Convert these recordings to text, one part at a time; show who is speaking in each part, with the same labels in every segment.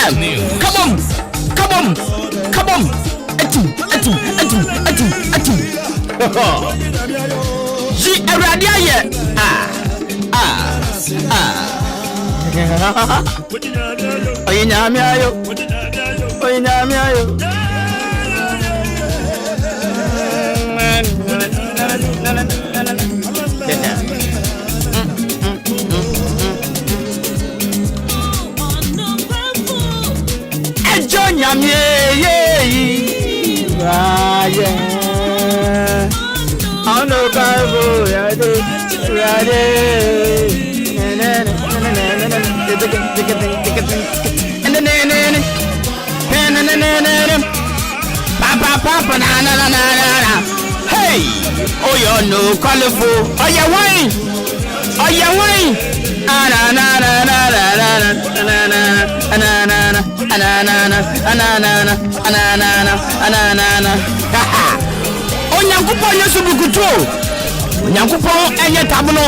Speaker 1: Come on. Atu. Ji eradia ye. Oye nyame ayo. Ejo nyame ye. Ano kabo yade. Papa na. Hey, oh you no colorful. Oh you wine. Onyankopon yesu bukuto. Onyankopon enye tabuno.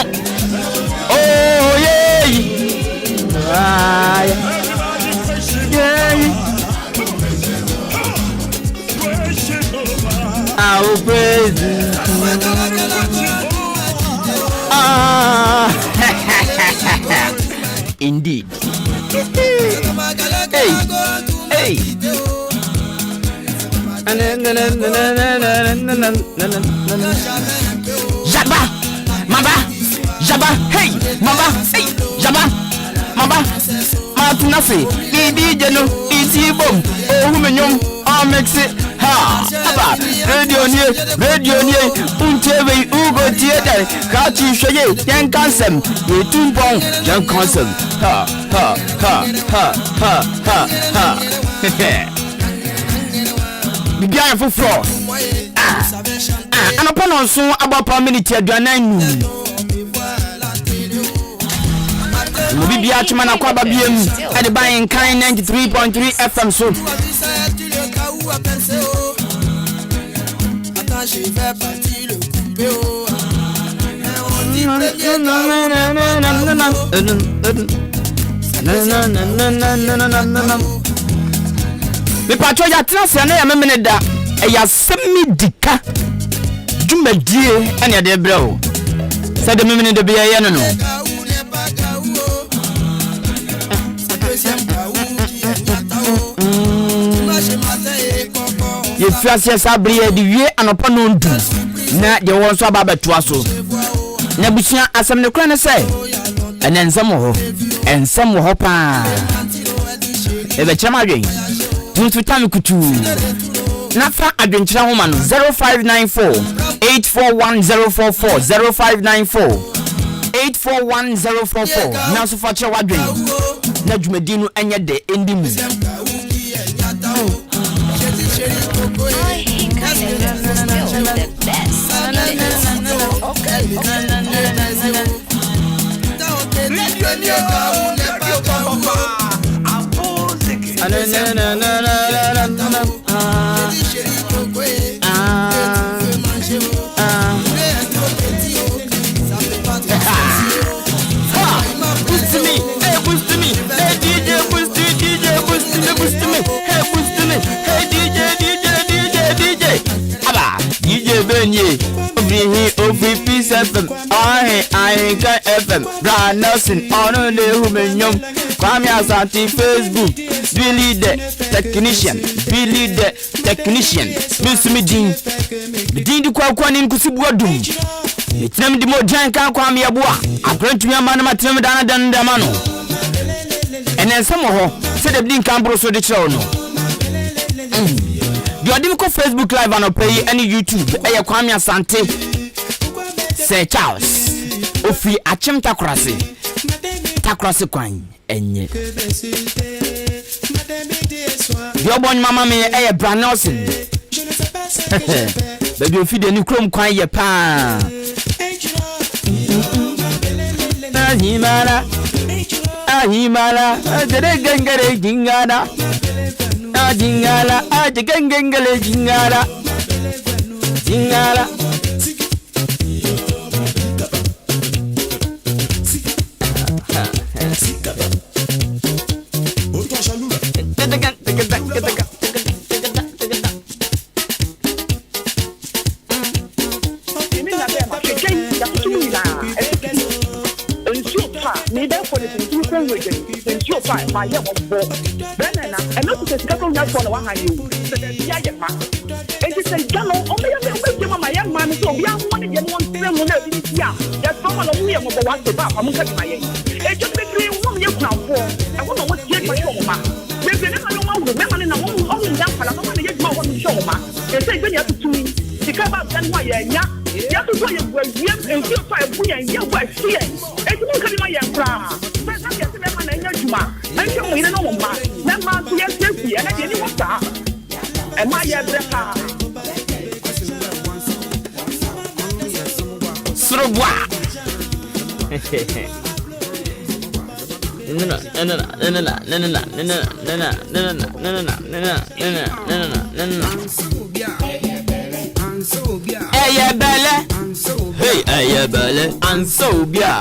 Speaker 1: Oh yeah. I'll praise you. Indeed. Hey. Jaba, hey, Mamba, hey, Jaba, Mamba, Matunasi, DJ no, easy bomb, oh, women, oh, makes it, ha, Aba, radio near, Unteve, Ugo Theatre, Kati Shaye, Young Consum, the Tumpong, Young Consum, ha, the guy for floor, and upon so about per minute, Mobi bia chuma na kwa babiem at the Ahenkan 93.3 FM so me patro ya transfer na ya memene da e ya semidika dwumadie ene de brɛ say the memene de bia ye no ye fiase sabri di wie anopa no ndu na de won so aba beto aso na busia asem ne kra ne say ene ensem ho pa e be chama adwen tu tami kutu na fa adwenkyira ho ma no 0594 841044 0594 841044 na so fa che wadwen na dwumadi no enye de endi mu FM, Ahenkan FM, Brand Nelson, Ono ne humenyom, Kwame Asante Facebook, Billy the technician, Miss Midin, Midin kwa ni nkusibu adum. Etinam di mo jan kan Kwame yaboa, akrantu mi amana matinam dan mano. Enen samo ho, se de bidin kan bro so de chiro no. Di odim ko Facebook live anopai any YouTube, eye Kwame Asante. Say Charles Ofi Achim Takrasi kwan enye Yo bon mama me Brand Nelson Baby Ofi de ni krom kwan ye pa Ahimara Adere gengere jingara Ajingala Ajengengele jingara
Speaker 2: wa ye mo bo bena na e no se sika ko nya so na wa han you se ya ye ma e ti se galo o me ya me mama ya ma ni so bi an mo ni je mo ntre mo na bi ti ya ya so ma no mu ye mo bo wa se ba fa mo ka ma ye e jo be bi wo ye kuna fo e wo no mo tie ma yo ma me be na no ma wo me ma ni na wo o ni ya fa la no ma ni ye ma wo ni so ma e se gbe ni atutu ni sika ba dan wa ye nya ya to so ye bu ye e ti so e bu ye ye wa sie e ti mo ka ni ma ye kra se na ye se me ma na nya juma e ti mo ire no mo ma na ma tu ye se fi e na ye ni wo sa e ma ye bre ha
Speaker 1: Surubwa. Ayabele. Hey, ayabele. Ansobia.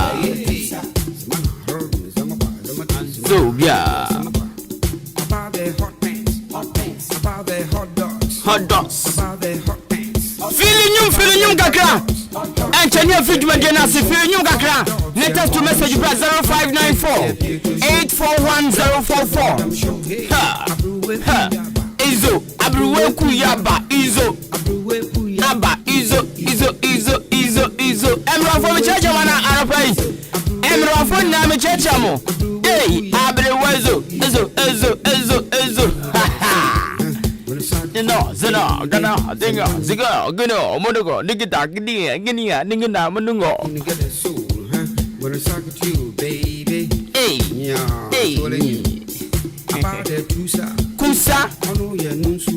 Speaker 1: Sobia. Hot dogs. Feeling you, kakra. And can you feed me again as if you kakra? Let us to message press 0594 841044. Ha. Izo. Abruweku yaba. Izo. Aba. Izo. Emra for me church wana arapai. Emra for na me church amo. Hey, abruwezo. Izo. Ha ha. No, Zena, Gana, Dinga, Ziga, Gino, Monogo, Nigita, Guinea, Ningana, Munungo.
Speaker 3: When I talk to you, baby.
Speaker 1: Hey,
Speaker 3: About the
Speaker 1: Kusa,
Speaker 3: Ono ya
Speaker 1: Musu,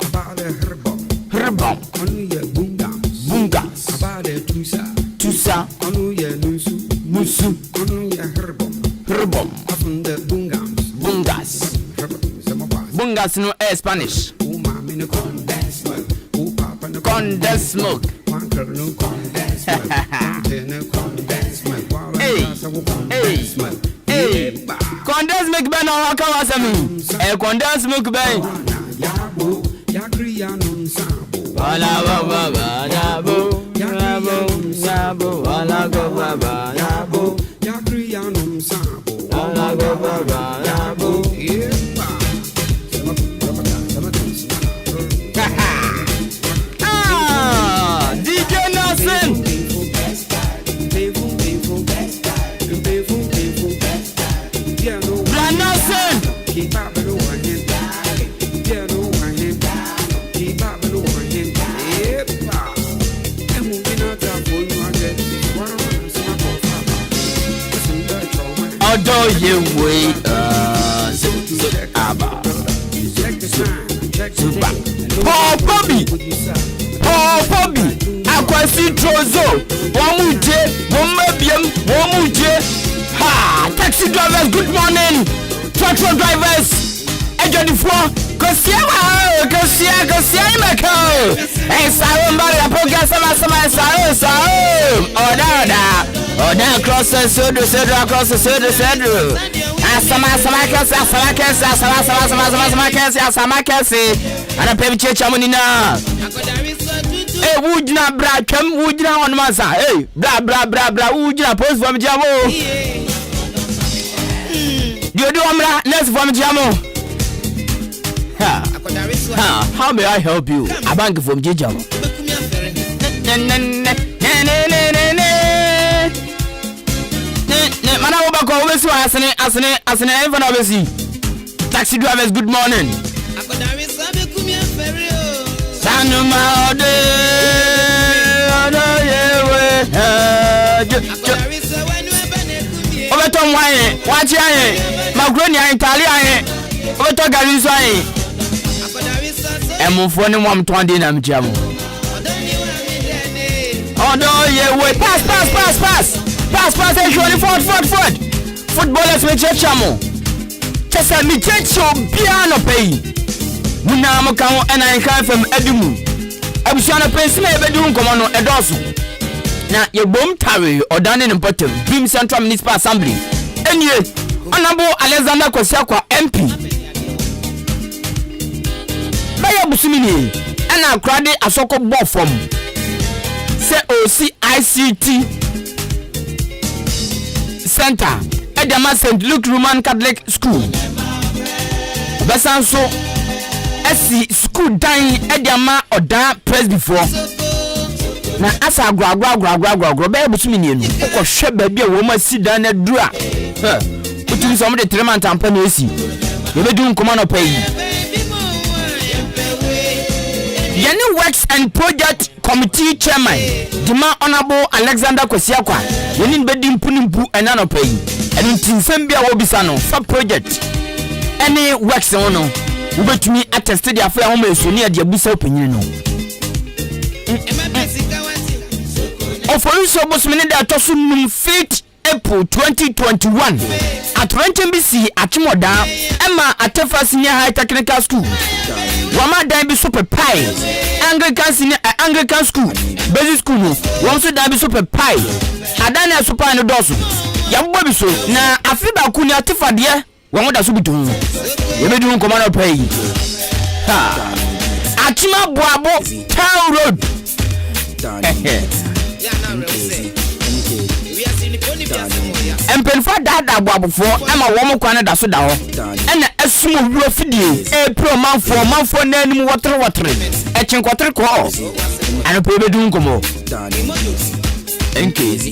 Speaker 3: about the
Speaker 1: Herbom,
Speaker 3: Ono ya
Speaker 1: Bungas,
Speaker 3: about the
Speaker 1: Tusa,
Speaker 3: Ono ya
Speaker 1: Musu,
Speaker 3: Ono ya
Speaker 1: Herbom,
Speaker 3: From the
Speaker 1: Bungas. Bungas no Spanish. Condensed smoke. Hey. Condensed milk ben on Wakawasami. Condensed milk ben. DJ Nelson. Although you wait, Paul Bobby, Akwasi Trozo, Wamuje, ha, taxi drivers, good morning, tractor drivers, Johnny Four, Kosia, Mako, and Sarum Barra Poga Sama, Oda cross the Sudu, across the Sudu, and a baby church Amonina. Hey, would not brag, come, would not on Massa. Hey, blah, would not post from Jamo. You do let's from Jamo. How may I help you? A bank from Jamo. Mana obako obesi asene even obesi. Taxi drivers, good morning. Sanuma ode yewe. Obeto mwaye, wachi aye. Magroni aye, Italy aye. Obeto gariso aye. Emufo ni mwam twandi na mjamu. Odo yewe. Pass, actually, forward. Footballers with Chamo. Chesa mi checho piano pay. Muna makawo and I come from Edumu. Abushana Prince me bedroom commando edosu. Na ye bom tari or done in important Beam Central Municipal Assembly. And ye Honorable Alexander Kosiakwa MP. Baya Busumini and I cried a soccer ball from COCICT Center Edama St. Luke Roman Catholic School. Besanso esi school dan Edama Oda press before. Na asa agro be busumi ni enu. Ko hwe ba bia wo ma si dan na dura. Utu so mo de treman tampa na esi. Ye be dun koma no pay. Yeni Works and Project Committee Chairman Dima Honorable Alexander Kwesiakwa yeni be di mpunimpu ena no pay. Enu tinsem bia wo bisa no fa project. Any works no wobetumi attest dia fa ho ma esoni ade abusa opanyini no. Oforiso bosmini da tosu num 5th April 2021 at RNTBC Achimoda Emma Atefa Senior High Technical School. Wama dan bi super pie Anglican School Basic School no. Won so dan bi super pie. Adana super no dosu. Yabbo bi so na afiba ku ni Atefa de won da so bitu. Yebedu nkoma no pay. Achima Boabo Town Road. Empenfa dada Boabofo ama wo kwane da so da ho. Ena asumo wuro fidie. Pro manfo na anim wotre. Echinkwotre ko. Ano pe bedu nkomo. NKZ.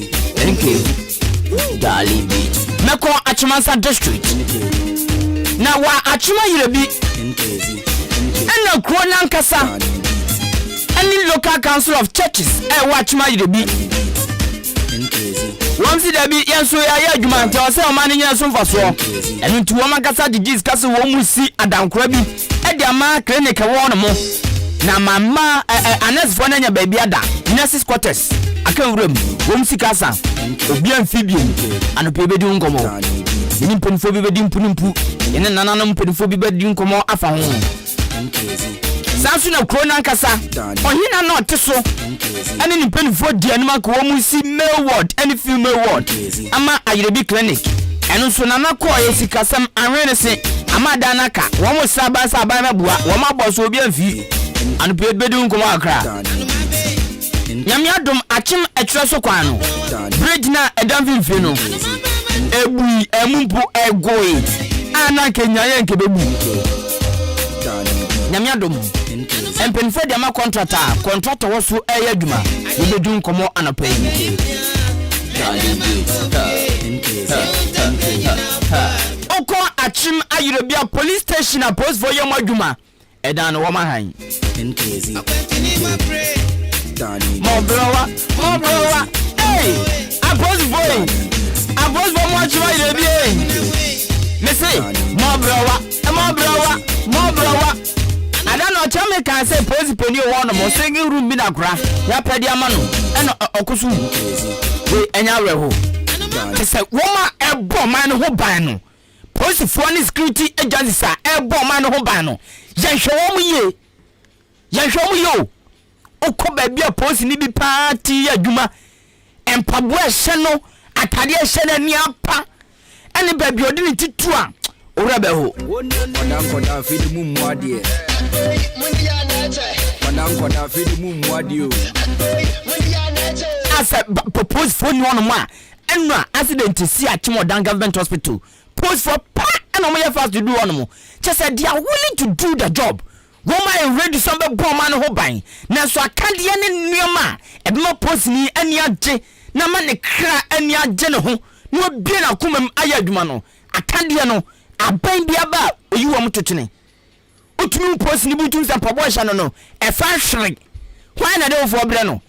Speaker 1: Dali beach. Meko Achimansa district. Na wa Achima Yirebi. Ena krona nkasa. Any local council of churches wa Achima Yirebi. Wamsi dabi yanso ya adwuma nti o se o mane nya so mfaso enu nti wo makasa de Jesus kase wo musi adankora bi e de ama clinic wo no mo na mama anes fo na nya ba bi ada nurses quarters akan wuram wo musi kasa obi amphibia anope bedi nkomo ni mponfo bi bedi mpunimpu ene nananom mponfo bi bedi nkomo afa ho sansu na krona nkasa ohina na oteso ene ni mponfo di anuma ko wo musi male ward ene female ward ama Ayirebi clinic eno so na nakọ yesikasam anwene se amada naka wo mo saba na bua wo ma boso obi amfi anope bedi nkomo akra nyame adom achim etwere so kwan no bridge na edamfimfi no ebui emumpu egoi ana kenya ye nkebebu nyame adom empenfo de ma contractor wo so eye adwuma yebedu nkomo anapa yi oko achim Ayirebi police station a post for yom adwuma edan wo ma han Mo browa, hey, I was for much right here. Missy, mo browa. I don't know, tell me can say post penny one more singing room in a craft. Ya pedia mano, and okusu. We enyareho. I said, woman, a bomb man who bano. Post for any security agency, a bomb man who bano. Yan show me yo. Oko baby a post ni bi party adwuma empabo ehye no akade ehye na ni apa ene baby odi ni titu a owura be ho odankoda fidi mumu ade o asa propose for ni one ma eno accident si Achimodan government hospital post for pa eno mo ye fast to do one mo just they are willing to do the job. Woman ready somebody bomb man ho ban na so akade ne nneoma e be post ni ani age na ma ne kra ani age ne ho no bie na komam ayadwuma no akade no aban bia ba oyiwo mtotene utumi post ni butum sa pabo hya no e fa hwere why na dey for bre no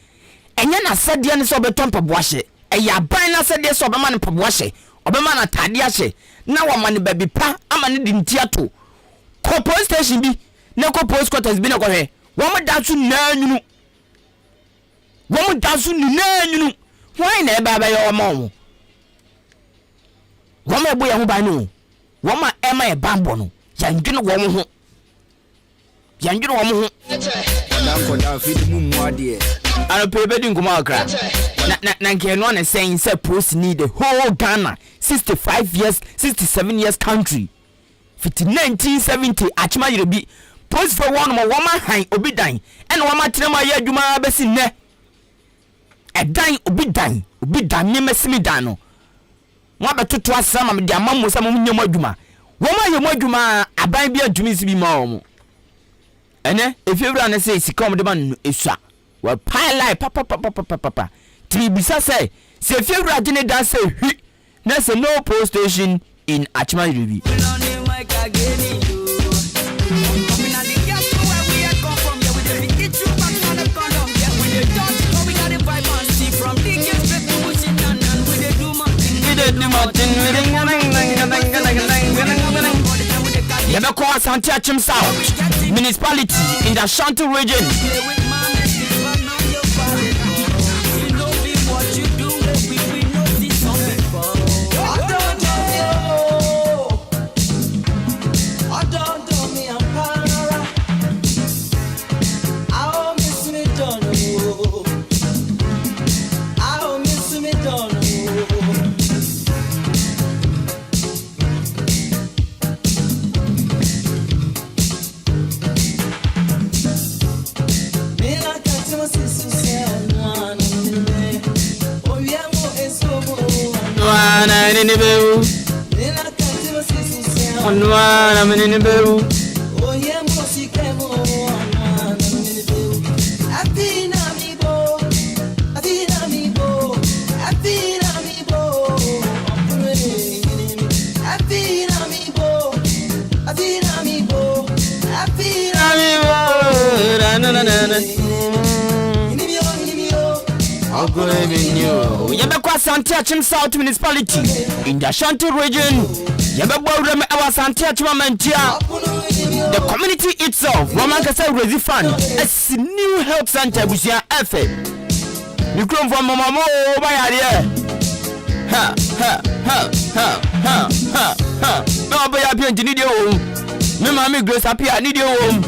Speaker 1: enye na sade ne so beton pabo hye e ya ban na sade so be ma ne pabo hye obema na tade hye na wa ma ne baby pa ama ne dintiato ko police station bi Neko post quarters bi na ko he wo mo da su na nyunu why na e ba ba yo mo wo mo ebo ye ho ba no wo ma e ma e bambo no yanjunu wo mo ho nanko da fit mumu ade ano pe be din kuma akra na nke no na saying say post need the whole Ghana 65 years 67 years country 1970 Achima Yirebi post for one more woman han obidan and wama trema ya adwuma besi ne edan obidan me mesimi dan no mo abetoto asama me dia mammo sa mo nyem adwuma wo ma yem adwuma aban bi adwumi si bi ma wo mo ene efiewura ne say sika mo de man esua wa pilai papa tribisa say se efiewura de ne dan say hwi na say no post station in Achima Ribi Yabeko Asante Achim South Municipality in the Ashanti region. Yabeko Asante Achim South Municipality in the Ashanti region. Yabeko Reme Asante Achim Mantia. The community itself, Roman Kasa Rezi Fund, a new health center busia efe. You come from Mama Bayari. Ha. No boy appear to need your home. Me mama Grace appear need your home.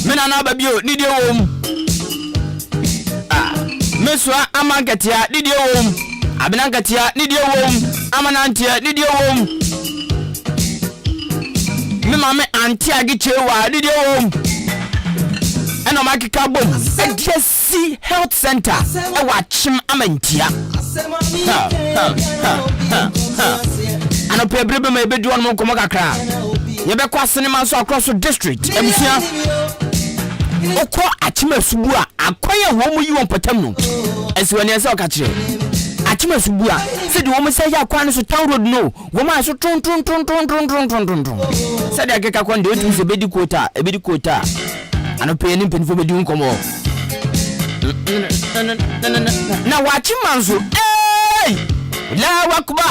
Speaker 1: Me na baby need your home. Meswa amangatia need your home. Abinangatia need your home. Amanantia need your home. Me mama auntie agichewa need your home. Eno makika bom. Ejesi health center. E wachim amantia. Ano pebrebe me bedu on mo komo kakra. Yebekwa asene man so across the district. Ebusia. Oko Achima Subu a akoye wo mu yi won patam no. Esi wani ese okachire. Achima Subu a se de wo mu say ya kwan so town road no. Wo ma so tron. Se de akeka kwan de otu se bedi quota, ebedi quota. Ano pe ni penfo bedi nkomo. Na wachima nso. Hey! La wakba.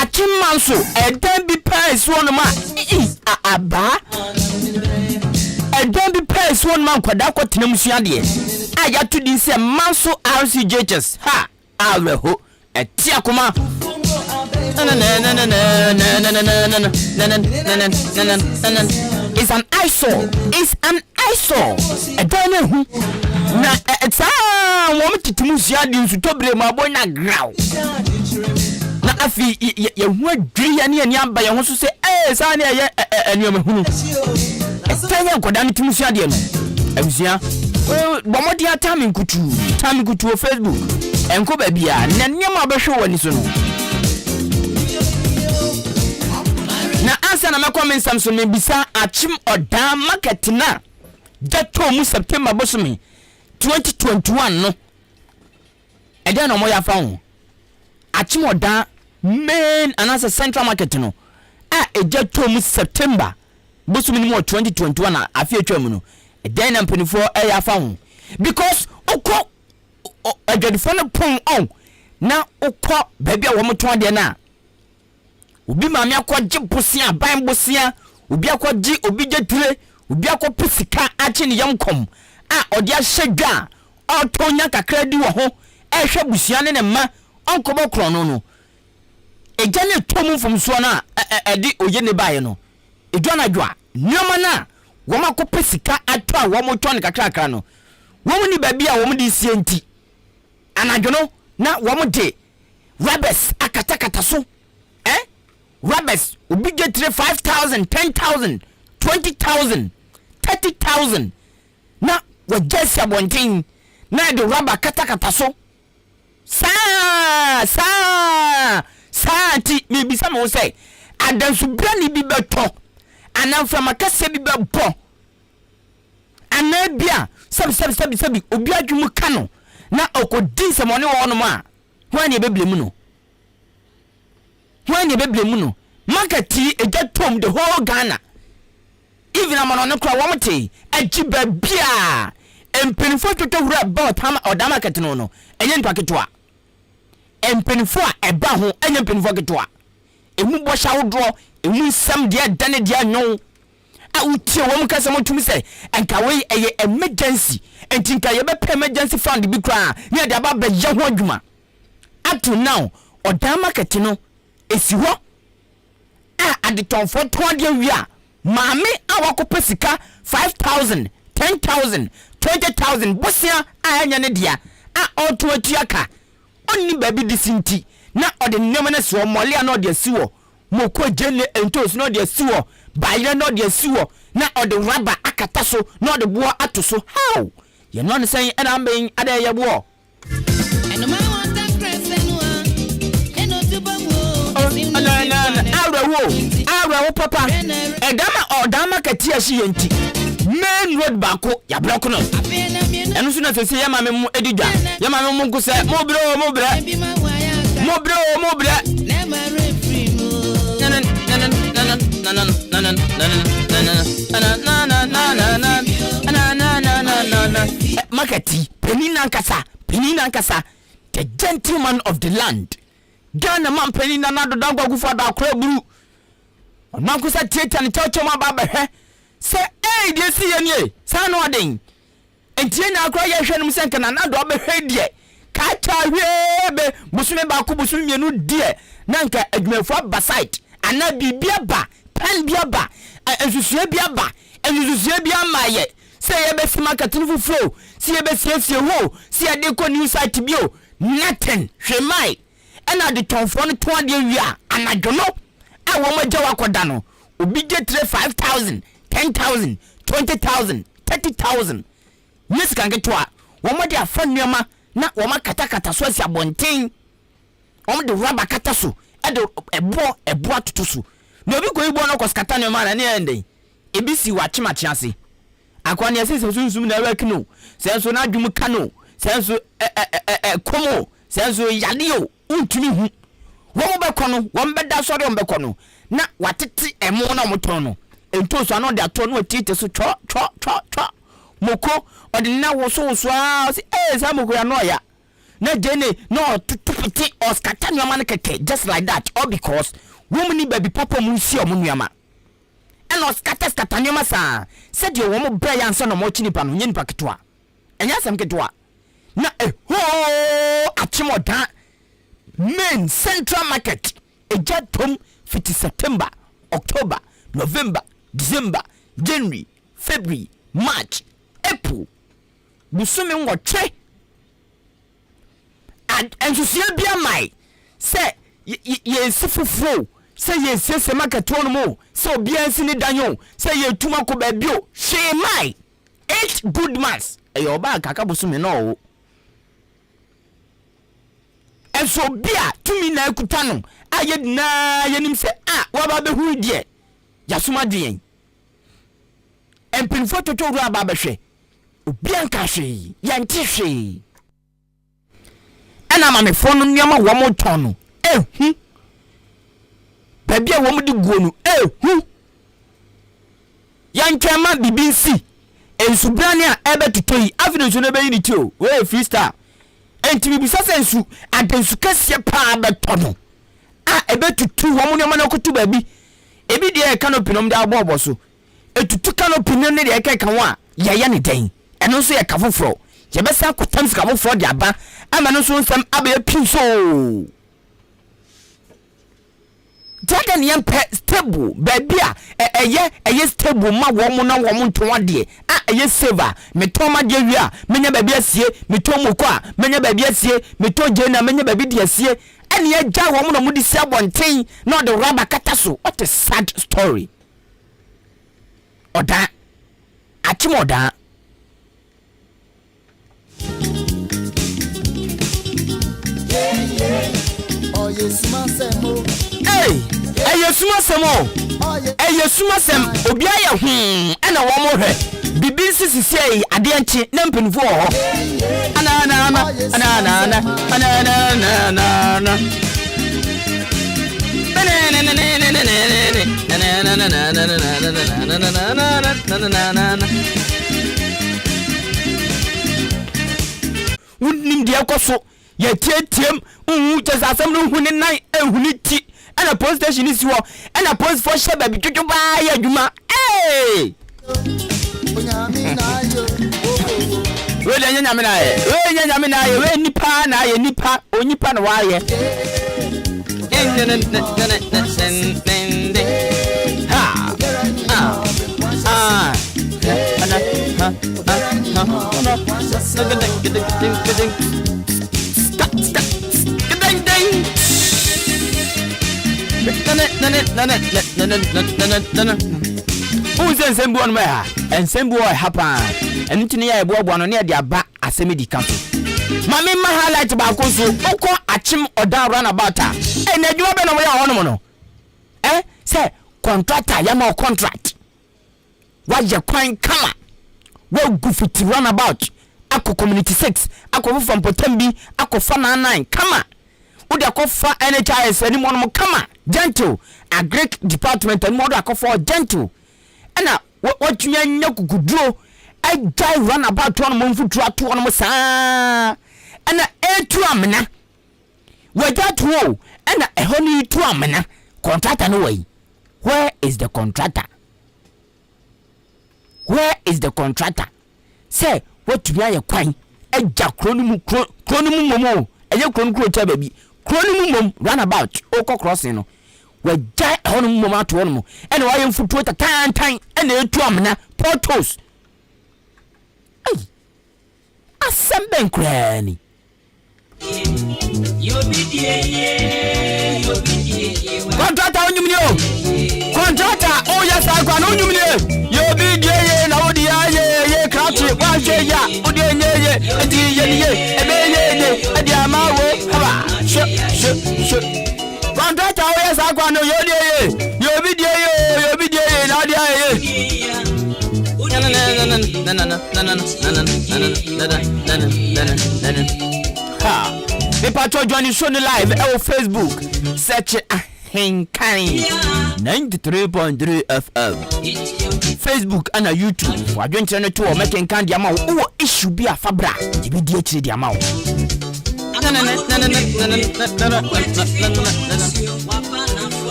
Speaker 1: Achima nso e den bi price won ma. Aba. I don't be paid one man kwada kwatena musua de aya to din se manso RCJs ha aweho etia koma it's an eyesore e don hu na etsa wo mtiti musua de nsu tobre ma bonya graw na afi ye hu adwiri ya ne ani amba ye ho so se sa ne ye enioma hunu Tanya koda ntimusia de no. Abusia. Bomodi atami nkutu o Facebook. Enko ba bia na nyama behwe woni so no. Na ansa na mekwa Samson me bisa Achim Odan market na dato mu September bosomi 2021 no. Ede no mo ya fa ho. Achim Odan main anasa central market no. Ejato mu September bosomi ni mo 2021 na afia twam no. Ede na mpanifo ya fa ho. Because okọ adwadifo no pon on na okọ baabi a wo moto de na obi maame akọgye bosia ban bosia obi akọgye obi jetire obi akọpe sika ache ne yamkom a ode ahyedwa otonya kakra di wo ho ehwe busia ne ma onkobo krono no eja ne tomu fomso na edi oye ne bae no edwa na dwa nyoma na wo makọpe sika ato a wo moto ne kakra no wo ni baabi a wo di sienti anadwono na wo de rubbers akatakata so rubbers obi get 5,000 10,000 20,000 30,000 na wo jesi abontin na de rubber katakata so Sa ti me bisa mo say adansu bra ni bi beto anamfa makase bi bebo anabia sabi obi adwumu ka no na okodi semone wo no ma hwan ne beblemu no marketi eja tom the whole Ghana even amano no kra womte agiba bia empenfo toto hura about ham oda market no enye ntwa ketwa empenfo a eba ho enye empenfo ketwa emu bo sha wodro emu sam dia dane dia nyon a utie wom kasa motumi se enka we eye emergency entinka ye be emergency fund bi kra ne de aba be ye ho adwuma up now oda market no esi ho a aditonfo to de wia maame a wakopa sika 5000 10,000 20,000 bosia a anya ne dia a oto atuaka onni baby disinti na ode nnema na so mole na ode asiwo moko jene entos na ode asiwo bayire na ode asiwo na ode raba akata so na ode bo ato so how ye no ne say na mben ada ye bo enoma want that present eno tubawo awo papa edama katia shi yenti main road bako ya block no enu so na sese ya mame mu edidwa ya mame mu nko se mo bre marketi penina nkasa the gentleman of the land Ghana man penina na do dangwa gufa da akra buru onanko sa theater ni chocho ma baba hwe se de si ye nie sa no aden entie na akra ye hwe num se nka na do be hwe de ka cha hwe be busume ba ko busume mienu de na nka adwumafo ba site ana bibia ba pan bia ba ensusue bia ba ensusue bia maye se ye be sima katinu fufo se ye be siesie ho se ye de ko new site bio nothing hwe mai ana de tonfo no to ade wia anadwono a wo ma jawa koda no obi je 5,000 10,000 20,000 30,000 yes kan getwa wo ma de afa nneema na wo ma kata so asi abonten wo de rubber kata so e de ebo atoto so no obi ko ibo no koskata nneema na ne ende ebi si wa chimachi ase akwani ase se sunsun na work no senso na adwum ka no senso komo senso yadio untumi hu wo be kono wo be da sori wo be kono na watete emo na moton no ento so ano de ato no tite so cho moko odina wo so a sa moko ya no ya na jene no tutupiti oskata nyama na keke just like that all because woman ni baby papa mu si o mu nyama eno skata nyama sa se de wo mo bra ya nsa no mo chinipa no nyinipa ketwa enya sam ketwa na achimoda main central market ejatom 50 September October November December January February March April busumi ngotwe and so see bia mai say ye sifufo say ye sese market one mo so bia sini danyo say ye tuma ko babio she mai 8 good months eyo ba kaka busumi no enso bia tumi na ekuta no ayedina yenim se wa ba be hu die yasoma duen empin foto to ru aba be hwe obi anka hwe yanti hwe ana ma me fonu nyama wo mo ton no babia wo mo di guo no yankema BBC ensubrane a ebe tutoyi afino so no be yini ti o we freestyle enti bi sasensu adensu kase pa betono ebe tutu wo mo nyama na kotu ba bi ebi de canopy no mde abobo so etutu canopy no ne de keka ho a yeye ne den eno so ye kafoforo ye be sa kotam sika foforo de aba ama no so nsam aba pin so Jaga ni yempe stable baby eye stable ma wo mo na wo mo nto ade eye saver me to ma de wi a menya baby asie me to moko a menya baby asie me to je na menya baby de asie ene ye ja wo mo na mo di sia bonten na de rubber kata so what a sad story oda achimoda Hey, ayesuma semo. Ayesuma sem obi aye ana wo mo hwe. Bibi sisi ade anchi na mpenfo ho. Ana. Wouldn't the akoso ye tietiem just asem no huni nan ehuni ti and post station is wo and a post for sheba bi twetwo ba ya adwuma eh we de nyame na ye we nipa na ye nipa onipa na wa ye Uzen sembu on meha en sembu o hapa entini ya ebo abo no ne de aba asemedi kaso mame ma highlight ba ko so okọ achim odan run about en adwuma be no ya hono no say contractor ya ma contract waje kwan kama we gufiti run about akọ community 6 akọ from Potembi akọ fa 99 kama udi akọ fa NHIS ani mo kama gentle agric department ani mo do akọ fa gentle ana what you nyakukudro I die run about one month to ato one saa ana etu amena we that wo ana ehoni tu amena contractor no way where is the contractor say what you are kwan eja kronimu momo eje kronkro cha baby kronimu mom run about oko crossing no we die ehoni momo ato one mo ana wa yemfutuo tan ana etu amena portos Asem ben krani contractor onyumni o contractor o yes agwa no onyumni yo bi die na odi ye krachi wa hwe ya odi enye edi ye ebe ye edi amawo haba sho contractor o yes agwa no yo bi die na odi ye the patron join show live on Facebook search Ahenkan 93.3 FM Facebook and YouTube wadwenche no to making kan dia ma wo issue bi afabra bi die chiri dia ma wo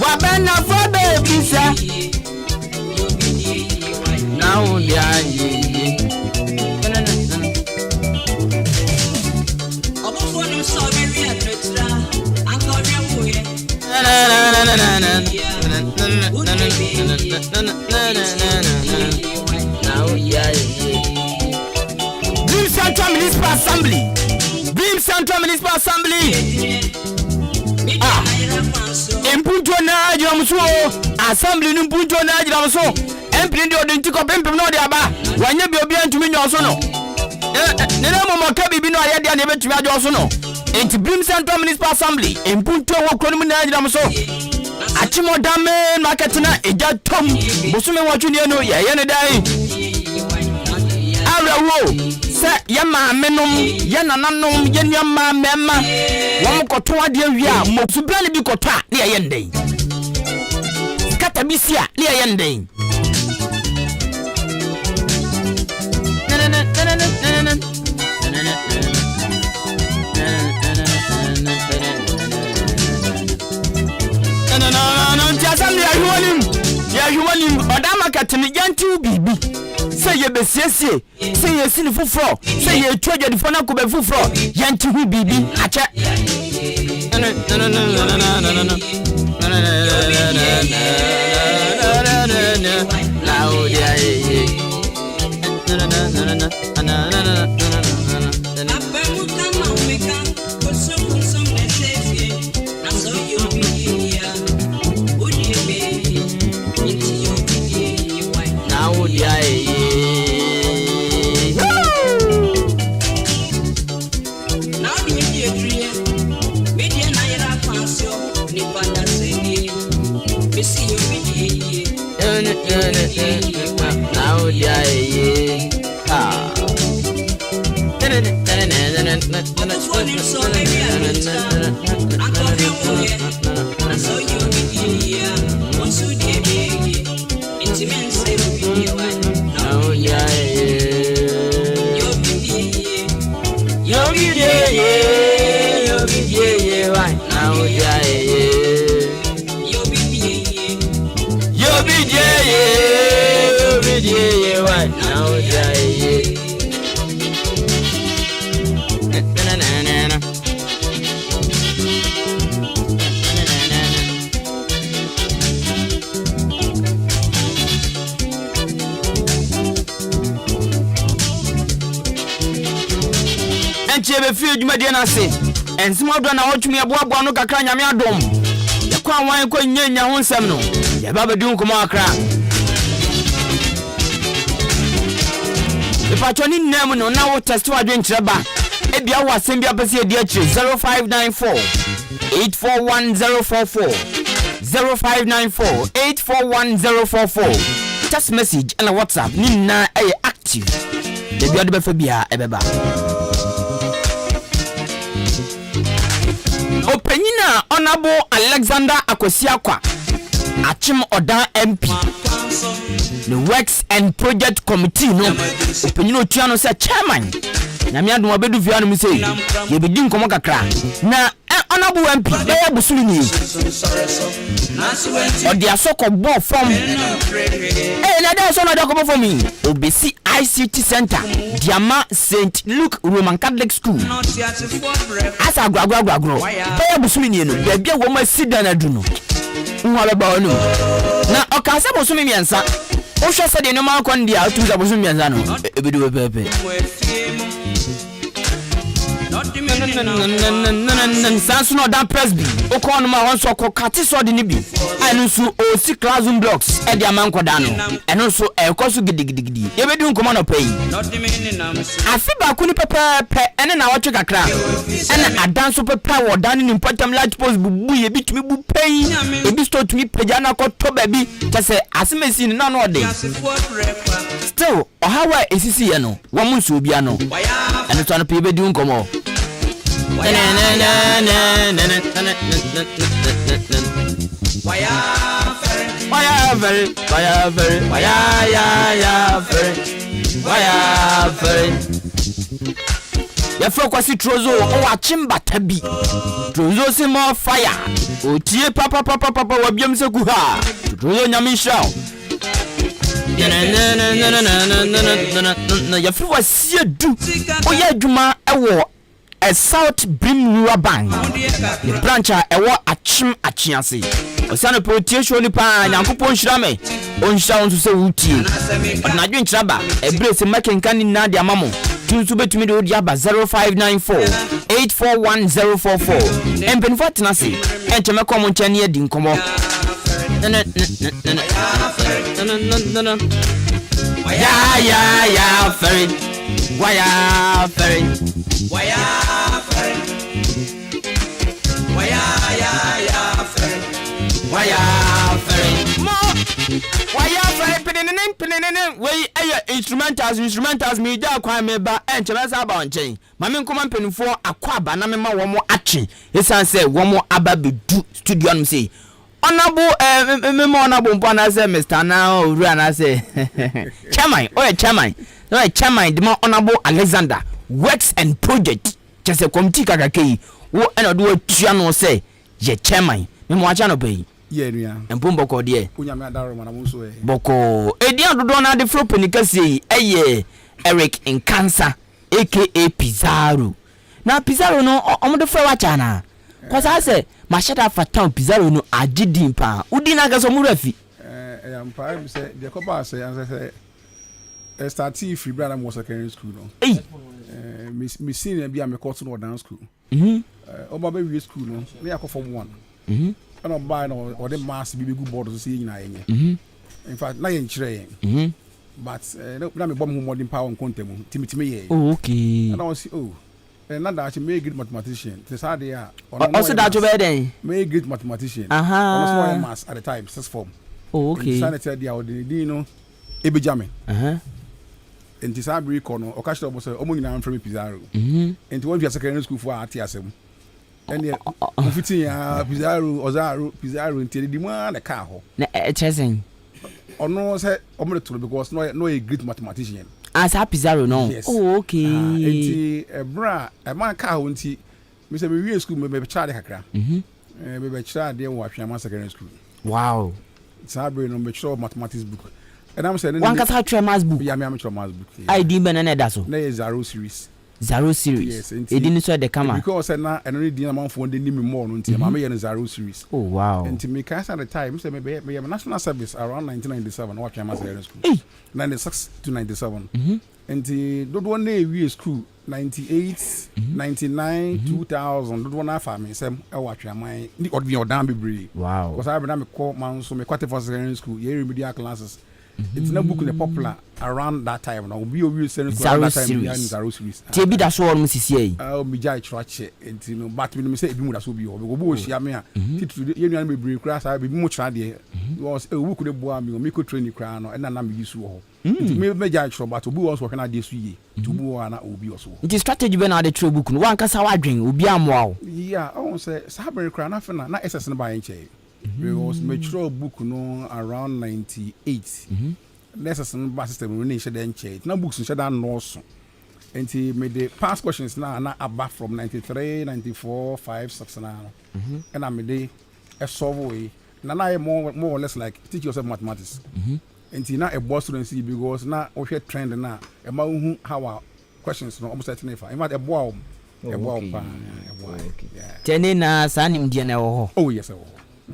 Speaker 1: wabana for baby sir now dia Dream Central Municipal Assembly Impunto na jiramuso Assembly nimpunto na jiramuso Empindi odintiko pempem no de aba wanye bi obi antumi nyoso no nene mo ka bibi no ayede ane betumi ajoso no enti Dream Central Municipal Assembly impunto wo kronum na jiramuso achimo dame market na eja tom bosume watwuni no ye ne dai awrawo se ye ma menom ye nananom ye nyama mema wo koto ade awia mo subra ne bi koto a ne ye ndai kata bisia ne ye ndai Yahuanim odama katini yantu bibi say ye besiesie say ye sini fufro say ye twaje difo na ko be fufro yantu hu bibi ache Now yeah. Ah. Chebe fi adwuma de na se ensem odo na wotwumi aboabo no kakra nyame adom yakwa wan ko nyanya ho nsem no ya baba di nkomo akra ipatoni nnem no na wo test wa dwen kyereba ebia wo asem bia pese edi akire 0594 841044 0594 841044 just message and WhatsApp ni na active de bia de befa bia ebeba Openyina Honorable Alexander Akosiakwa Achim Odan MP the Works and Project Committee no openyina otua no say chairman na me adom obedu via no me say ye bedi nkomo kakra na Honorable MP dey abusulu ni odi asoko bo from na dey so no dey ko from me obesi ICT Center Diama St Luke Roman Catholic School asa agwagwagwagro dey abusulu ni no dey bia wo ma sida na du no nwa ba onu na okase bosumi miensa o hwe se de no ma kon dia o tu za bosumi miensa no ebedu pepe Sansu no dan presby okon ma won so ko kati so de ni bi anu su o si classroom blocks e dia man ko da no eno so e ko so gidigidi ye be dun komo no pay afi ba ku ni pepe ene na wotwe kakra ene adan so pepe wo dan ni important large post bubu ye bi tumi bu pay e bi sto tumi peja na ko to ba bi tese asemesi ni na no de still o hawa esisi ye no wo mun so bia no ene to no pe be dun komo Why ya focus trozo o achimba tabi trozo se mo fire o tie papa wa biam se ku ha trozo nyame sha ya fwa sie du o ya adwuma ewo a South Brim Rural Bank the branch ewo achim achiase osane protection ni pa nyankopon hirame onhira onso se wutie na dwen traba ebrese Ahenkan ni na de amamo tunsu betumi de odi aba 0594 841044 empenfo tenase encheme kom nchane edi nkomo ya ferry waya ferry waya ferry waya ferry waya ferry mo waya ferry pinene we aye instrumentals me da kwa me ba enchebe sa ba onchen mame nkoma mpenfo akwa aba na me ma wo mo achi esan say wo mo aba bedu studio am say Honorable Honorable Mpana say Mr. Now Uriana say chairman chairman no chairman the Honorable Alexander Works and Project just a committee kakake wo ena do atua no say ye chairman me mo acha no pay
Speaker 4: ye nua
Speaker 1: empombo ko de
Speaker 4: unyame adaro mana mo so e
Speaker 1: boko edia dodo na de fro penikase eye Eric in cancer aka Pizarro na Pizarro no omo fro wacha na kwa sa say mashada fatan Pizarro no agidin pa udi na gaso mu rafi
Speaker 4: am pa am say de ko ba say an say start free brother mo secondary school no me senior bi am ko to no dance school o ba be we school no me akọ form 1 and o ba no o de mass bi go board so say nyina yenye in fact na yen kire yen but na me bom ho modern power kontem timitime ye
Speaker 1: okay
Speaker 4: and I was na da actually make great mathematician this hard there
Speaker 1: also that you be then
Speaker 4: make great mathematician
Speaker 1: also
Speaker 4: mass at the time sixth form
Speaker 1: Oh, okay.
Speaker 4: Sanity dia odin no ebejame. Enti sabri ko no okashto obo se omo nyina mfrem Pizarro. Enti won via secondary school for ati asem. Ene mfiti ya Pizarro enti di mu na ka ho.
Speaker 1: Na chesen.
Speaker 4: Ono se omo to because no a great mathematician.
Speaker 1: As a Pizarro no.
Speaker 4: Yes.
Speaker 1: Oh, okay.
Speaker 4: Enti bra e man ka ho enti me se me wie school me be child kakra. Me be child dey wo Ahweama secondary school.
Speaker 1: Wow.
Speaker 4: Sabri no be child mathematics book. And I'm saying
Speaker 1: one kasa try maths book.
Speaker 4: Yeah, me am try maths book.
Speaker 1: ID be na da so.
Speaker 4: Na is zero series.
Speaker 1: Yes. Edin so the camera.
Speaker 4: Because na eno ni din am for dey me more no ntia ma me yen zero series.
Speaker 1: Oh wow.
Speaker 4: And me can at the time say me national service around 1997 what Ahweama secondary school. 96 to 97. And do one day we school 98, 99, 2000 do one afa me say e wa Ahweama ni odbi odan bebre.
Speaker 1: Wow.
Speaker 4: Because I be na me call man so me kwate for secondary school, ye remedial classes. It's not book in the popular around that time. Now we send
Speaker 1: zero series. Tebi da so on sisi
Speaker 4: eh. Me jai trache enti no but me say ebi mu da so bi o. Go bo hia me a. Titu ye nua me bebre kra sa bi mu tra de. Was e book de boa me o me ko train kra no e na me yisu ho. Enti me jai tro but obi was working na de so ye. To bu na obi oso.
Speaker 1: Enti strategy be na de tro book no wan kasa wadwen obi amoa o.
Speaker 4: Yeah, I won't say saber kra na fe na SS na ba enche. Because mature book no around 98. Necessary bus system we need then change. Now books should that no so. And made the past questions now about from 93, 94, 5, 6 now. And I made a solve way. Now I more or less like teach yourself mathematics. And now a boss student see because now we trend now about how our questions no almost 75. About a boy. A boy.
Speaker 1: Tene na sanim dia na ho.
Speaker 4: Oh yes.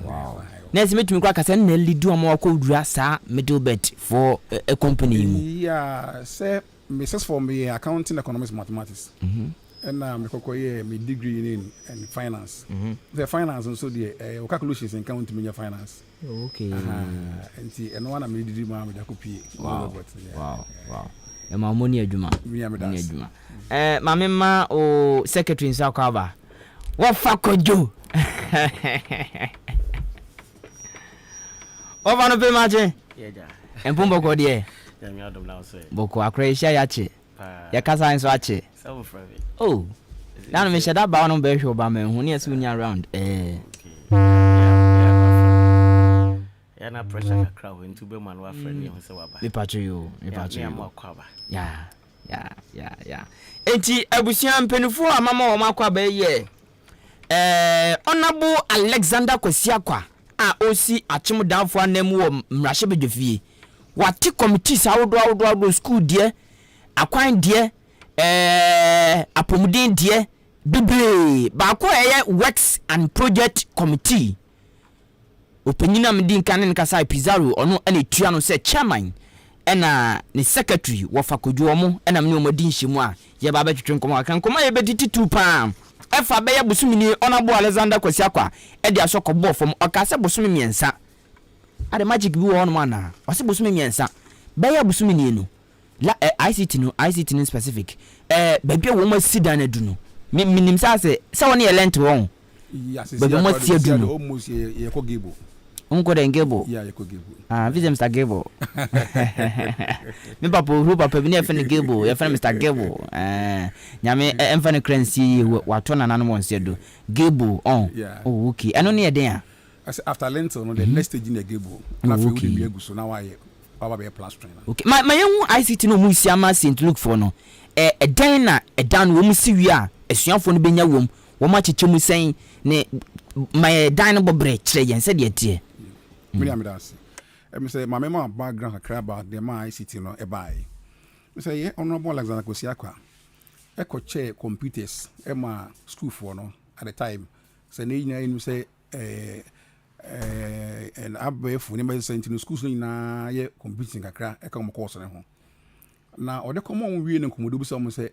Speaker 1: Wow. Next me tumi kwa kasa na leadu am wa kodura sa middle bet for a company mu.
Speaker 4: Yeah, say Mrs. for me accounting economics mathematics. And me kokoye me degree in finance. The finance also the calculations in count me finance.
Speaker 1: Okay.
Speaker 4: And one me degree ma me da kopi.
Speaker 1: Wow. E ma money adwuma. Me adwuma. Mama ma o secretary in Sakaba. What fuck kojo? Over no pay mache.
Speaker 5: Yeah.
Speaker 1: Empumbo ko de.
Speaker 5: Ya mi adom na so.
Speaker 1: Boko akresha ya che. Ya kasa nso ache.
Speaker 5: So from it.
Speaker 1: Oh. Na no me sheda ba no be hwe oba me hu ne asu nya around.
Speaker 5: Okay. Ya na pressure ka crowd into be man wa friend ni ho se wa ba.
Speaker 1: Me patcho yo.
Speaker 5: Ya ma kwaba.
Speaker 1: Yeah. Enti abusia mpenufo amama wo makwa ba ye. Honorable Alexander Kwasiakwa a osi achimudanfo anemu wo mrahye bedwefie wati committees awodo school die akwan die apomuden die bebre ba ko works and project committee opanyina medi nkan nkasa Pizarro ono ene tua no se chairman ena ne secretary wo fakodwo mo ena me omodi nhyimu a ye ba betwetwe nkomo aka nkomo ye bediti 2 pa efa be ya busumini Honorable Alexander Kwasiakwa e dia so kobo fom okase busumi miensa ade magic bi wo no ana wase busumi miensa be ya busumini no la ICT no specific be bia wo ma sida na du no minim sa se woni elent won
Speaker 4: yes
Speaker 1: be mo tie du no
Speaker 4: almost ye ko gebo
Speaker 1: unko den gebo
Speaker 4: yeah ye ko gebo
Speaker 1: visit Mr. Gebo me papa bi ne fe ne Gebo ye fe Mr. Gebo nyame emfa ne crancy wato na nanu wonse do Gebo oh okay eno ne eden a
Speaker 4: after lentil no the next stage in the Gebo na fe we bi aguso na wa ye baba be plus trainer
Speaker 1: okay ma yehu ICT no mu siama St. Luke for no eden na edan wo mu siwi a esuafo no benya wom wo ma cheche mu sen ne ma edan no bobre kire yen se de tie
Speaker 4: me am das me say my mama background about the my ICT no e buy me say yeah Honorable Alexander Kwasiakwa e ko chair computers e ma school for no at the time say ne nyina inu say and abef when me say in schools na ye computing kakra e ka mo course ne ho na o de common wie ne komodo bi so mo say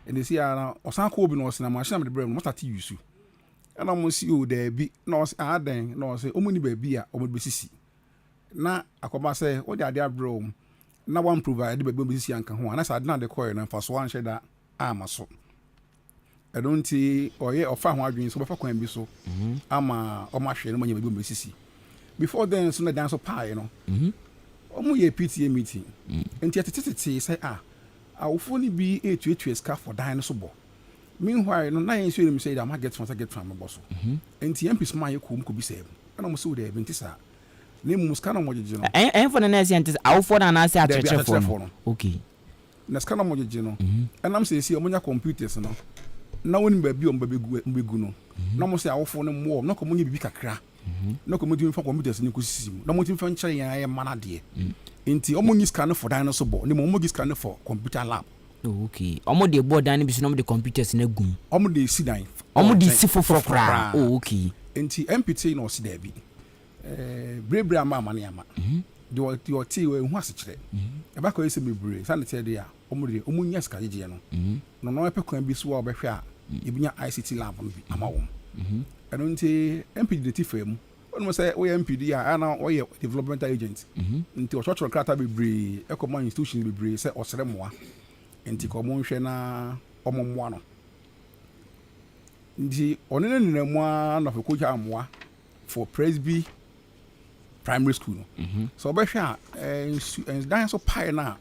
Speaker 4: and they see na osan ko obi no osina machine am de brem no start use and am see o there bi no adan no say omuni ba bi a omo be sisi na akoba say o de ade abro na one provide de be sisi anka ho na sa na de coin na faso an sheda amaso I don't see or ye ofa ho adwin so be fa kwan bi so ama o ma hwe no manya be sisi before then so na dance pie you know omo ye PTA meeting enti atete say awofo ni bi etuetu scarf for dan so bo meanwhile no na yen so dem say that ma get from my boss enti MP so ma ye ko bi say na mo so dey enti sa na mu scan mo jeje no
Speaker 1: for na na say enti awofo na na say atreche for no okay
Speaker 4: na scan mo jeje no enam say omo nya computers no na woni ba bi o mbegu no na mo say awofo no mo na ko mo nya bibi kakra na ko mo di fa computers ni ko sisim na mo ti fa nkyere yan ya mana de enti omo nyi scan for dan so bo ni mo gi scan for computer lab
Speaker 1: okay omo de board dan bi so no de computers na gum
Speaker 4: omo de si dan
Speaker 1: omo de si foforo kra okay
Speaker 4: enti MPT no si da bi brebre ama ne ama de o ti we hu asechire e ba ko ese bebre san te de a omo nya ska jeje no no no pe kwan bi so wa obehwe a ebinya ICT lab no bi ama wo eno nti MPD de ti fam ono say we MPD a na we development agent nti o church krata bebre e command institution bebre say osere moa nti ko mo nhwe na omo moa no nti onene nina moa na fe ko ja moa for Presby primary school no so obehwe a dan so pie na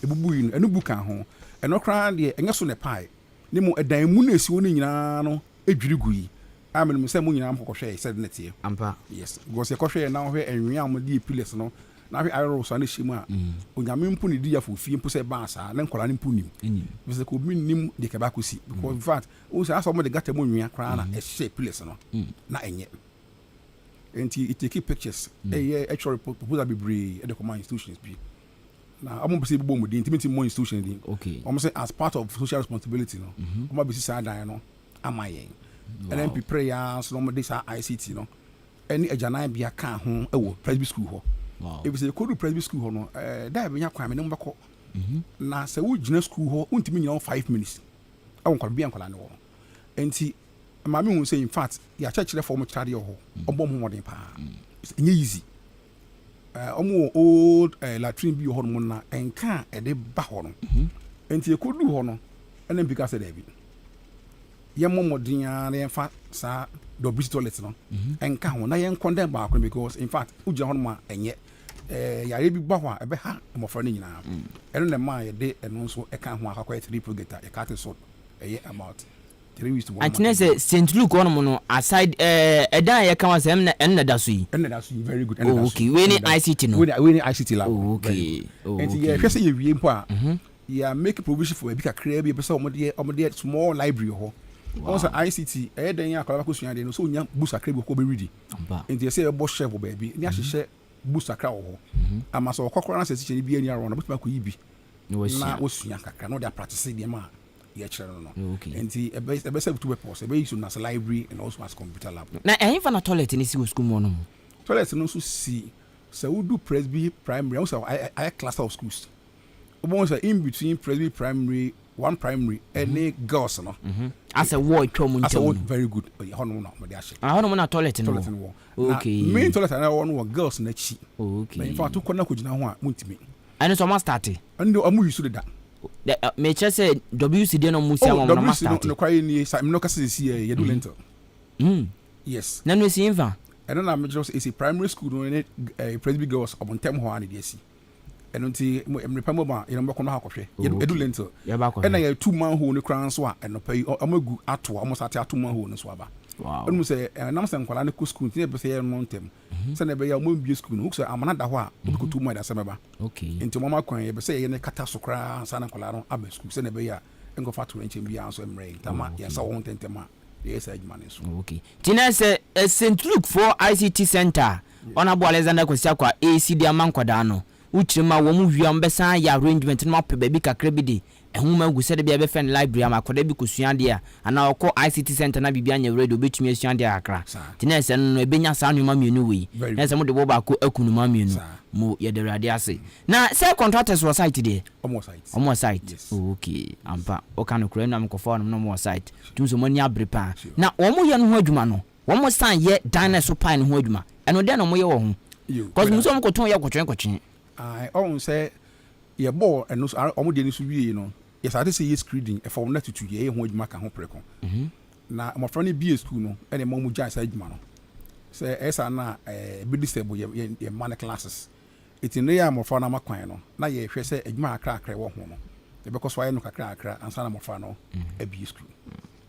Speaker 4: ebubu yi enu buka ho eno kra de enye so ne pie ni mo edan mu na esi woni nyina no edwiri gu yi amene mo se mo nyina mo kohwe said na tie
Speaker 1: ampa
Speaker 4: yes go se kohwe na hwe enwe am di piles no na hwe ayro so na shimu a onyame mpu ni di ya fo fie mpu se ba sa na nkola ni mpu nim because ko mi nim de ke ba ko si because in fact o se aso mo de gata mo nwia kra na e she piles no na enye enti it take pictures actually proposal be brave at the command institutions be na amo be say bo mo di intimate more institution di
Speaker 1: okay
Speaker 4: amo say as part of social responsibility no amo be say dan no amayen NMP prayers no mo dey sa ICT no any ejana bia ka ho e wo Presby school ho if say ko do Presby school ho no da be nya kwa me no mbako na say wo gina school ho untimi nya 5 minutes e won kwa bia nkola ne wo enti mama hu say in fact ya church reform chade ho obom ho modern pa enye easy omo old latrine bi ho no na enka e de ba ho no enti e ko du ho no NMP ka say da bi ye momodin ya na fa sa do bridge toilet no enka ho na ye condemn ba akon because in fact ugina ho ma enye ya ye bi ba ho a ebe ha mo fra ni nyina eno na ma ye de eno so e ka ho akakwa 3 project e ka te so eye about 3 weeks to 1
Speaker 1: Antine say St Luke on no aside edan ye kan wa say na da so yi
Speaker 4: very good
Speaker 1: okay we ni ICT no
Speaker 4: we ni ICT lab
Speaker 1: okay
Speaker 4: and ye hwe say ye wie mpo a ya make provision for e bi kakra bi be say omode small library ho also ICT den ya akala ko suan de no so nya boost akra bi ko be ready and you say e bo chef ba bi ni ahyehyɛ boost akra ho ama so kokora na sesi bi ani aron na botuma ko yibi na wo suan kakra no dey practice dey ma ye chere no and ebe say to be possible ebe use na library and also as computer lab
Speaker 1: na fa na toilet ni si school mo no
Speaker 4: toilet no so si so we do Presby primary also I cluster of schools obo say in between Presby primary one primary and girls no
Speaker 1: as a word twom
Speaker 4: ntam very good hono na mo de ahye
Speaker 1: hono na toilet no okay
Speaker 4: main toilet na one girls na chi
Speaker 1: okay
Speaker 4: in fact to kona ko gina ho a muntimi
Speaker 1: and so ma start
Speaker 4: and amu use da
Speaker 1: me che say WCD no musia mo na start
Speaker 4: no kwai ni sa me no kase si ye do lentil yes
Speaker 1: na no si infa
Speaker 4: and na me just is a primary school no ne Presby girls obontem ho ani de si eno nti emrepamo ba ye no beko no hakwohwe ye do lentil e na ye 2 man ho ne kran so a eno pai amagu ato amo sate ato man ho ne so aba
Speaker 1: wow
Speaker 4: enu say nam se nkwala ne ko school ti ne be say ye no ntem se na be ya mo bi school no so amana da ho a ko 2 man da se meba
Speaker 1: okay
Speaker 4: enti mama kwan ye be say ye ne kata so kra sa na nkwala no aba school se na be ya engo fatu enche bia so emre tama ya sa ho ntentema yes ejuma ne so
Speaker 1: okay tina se St Luke for ICT center honorable Alexander Kwasiakwa AC dia mankwada no uchirima wo mu wiam besan ya arrangement no map baby kakra bi de ehuma gu se de bia be fan library amakoda bi kosuan de a ana okọ ICT center na bibia nya radio betumi asuan de akra tina se no ebenya sa anuma mienu we na se mo de bo ba ko akunuma mienu mo ye de radio ase na say contractors were site de omo site okay ampa o kan kura na mkofo no mo site tunso mo ni abrepa na omo ye no ho adwuma no omo san ye dinosaur pine ho adwuma eno de no mo ye wo ho cause muso mo ko ton ye kwotwen
Speaker 4: on say ye ball and no omo de ni so wie no yes I say yes screening e for na tutu ye ho adwuma ka ho preko na mo fra ne BA school no e ne mo mu jai sa adwuma no say esa na be disable ye man classes it in ya mo fa na makwan no na ye hwe say adwuma akra wo ho no e be koso aye no kakra ansa na mo fa no abi school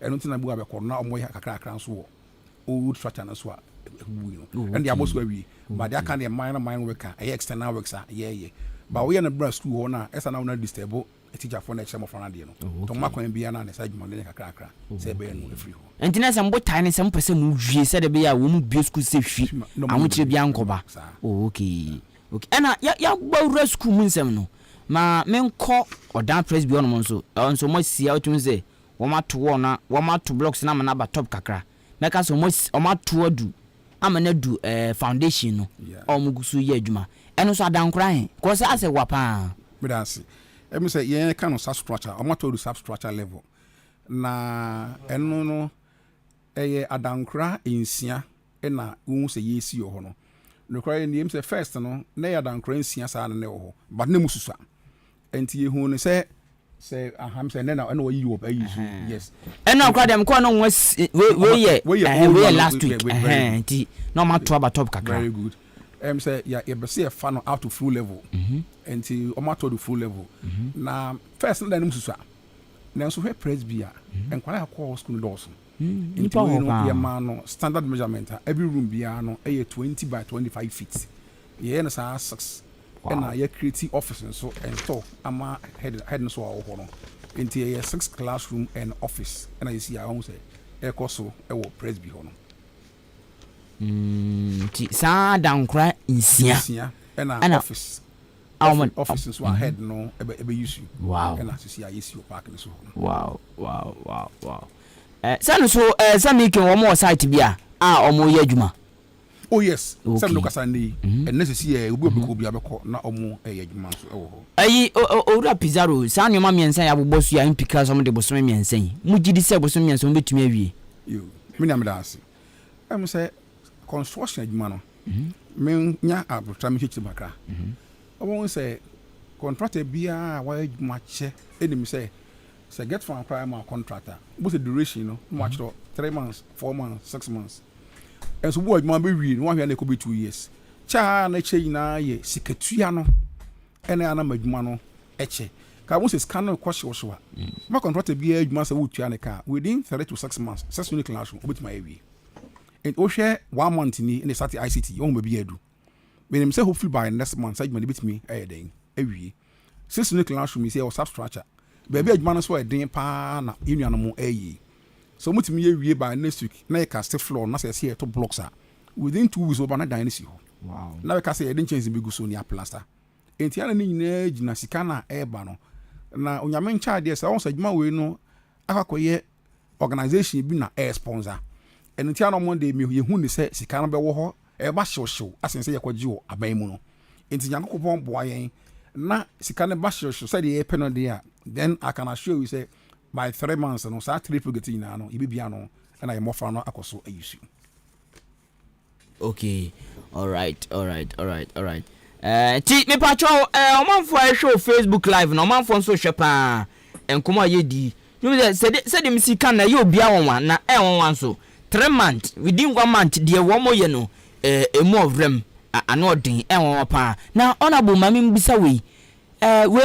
Speaker 4: eno ntina bu abekọ na omo ya kakra nso wo old structure na so a and the amos we but they can the minor worker external works yeah but we na bra school ho na esa na una disable teacher for next sem for na de no to makwan bia na sa adwuma ne kakra say be no free ho
Speaker 1: entina sem bo tane sem pese mu hwie se de be ya wo mu bi school se hwi awo kire bia nkoba okay ena ya gba school mu nsem no ma menko odan press bi ono nso mo sia otum se wo ma to wo na wo ma to blocks na ma ba top kakra meka so mo ma to adu amana du foundation no o mu gusu ye adwuma eno so adankora he ko se ase wapa
Speaker 4: me dance me say ye kan no substructure o ma to do substructure level na eno no eye adankora ensia na wo se ye si ho no no cry ni say first no na ya adankora ensia sa na ne ho but na mususu enti ye hu ne say aham say na we yi up yes
Speaker 1: and now crowd them ko no we last week enti no ma to about top kakra
Speaker 4: very good say ya be say fa no out to full level enti o ma to the full level na first na nim susu na so he press bia enkwala akọ school doors enti we no ya ma no standard measurement every room bia no 20 by 25 feet ye na sa 6 and I create office so and so ama head so ho no into a 6 classroom and office and I see I won say e koso e wo press bi ho no
Speaker 1: ti sa dankra insia
Speaker 4: and office office so head no e use
Speaker 1: wow
Speaker 4: and I see I use your park so
Speaker 1: wow so make one more site bia omo ye adwuma.
Speaker 4: Oh yes, some look at and necessary we be abeko na omo adwuma so e wo ho.
Speaker 1: Ayi owura Pizarro, sa nyoma miensan ya bobosu ya impika some de bosom miensan. Mu gidi se bosom miensan betumi awie.
Speaker 4: Yo, me na me dance. Em say construction adwuma no. Me nya abrotra me chichi makra. Obo say contractor bia wa adwuma che enim say get from crime contractor. But the duration no, much 3 months, 4 months, 6 months. And so what man be read one here could be 2 years. Cha na che na ye siketua no ene ana madwuma no eche. Ka mo se scan no kwhye wo ma contract bi adwuma sa wotua ne ka within 3 to 6 months. 6 unit classroom obetima ewi. And o hwe 1 month ni in the start ICT won be adu. Menim say hopefully by next month adwuma de betimi den ewi. 6 unit classroom is here substructure. Baby adwuma no so den pa na enuano mo eyi. So mutimi ye wie by next week na e cast floor na say see to blocks are within 2 weeks over na dynasty ho.
Speaker 1: Wow.
Speaker 4: Na we ka say e den change be go so ni plaster. Enti ana ni nyina gina sika na e ba no. Na onyame ncha de say won say adwuma we no akakoye organization bi na e sponsor. Enti ana mo de me ye hu ni say sika no be wo ho e ba hyew asen say yakwaji wo aban mu no. Enti nyankopon boa yen na sika ne ba hyew say de e peno de a then I can assure you say by 3 months no sa triple getting na no ibibia no na ye mofa no akoso ayusu.
Speaker 1: Okay, all right. Ti me pacho omanfo a show Facebook live na omanfo so hwe pa enkomo ayedi you say dem sika na ye obia wonwa na wonwa so 3 months within 1 month de wo mo ye no emu ovrem anodin wonwa pa na honorable mami mbisa we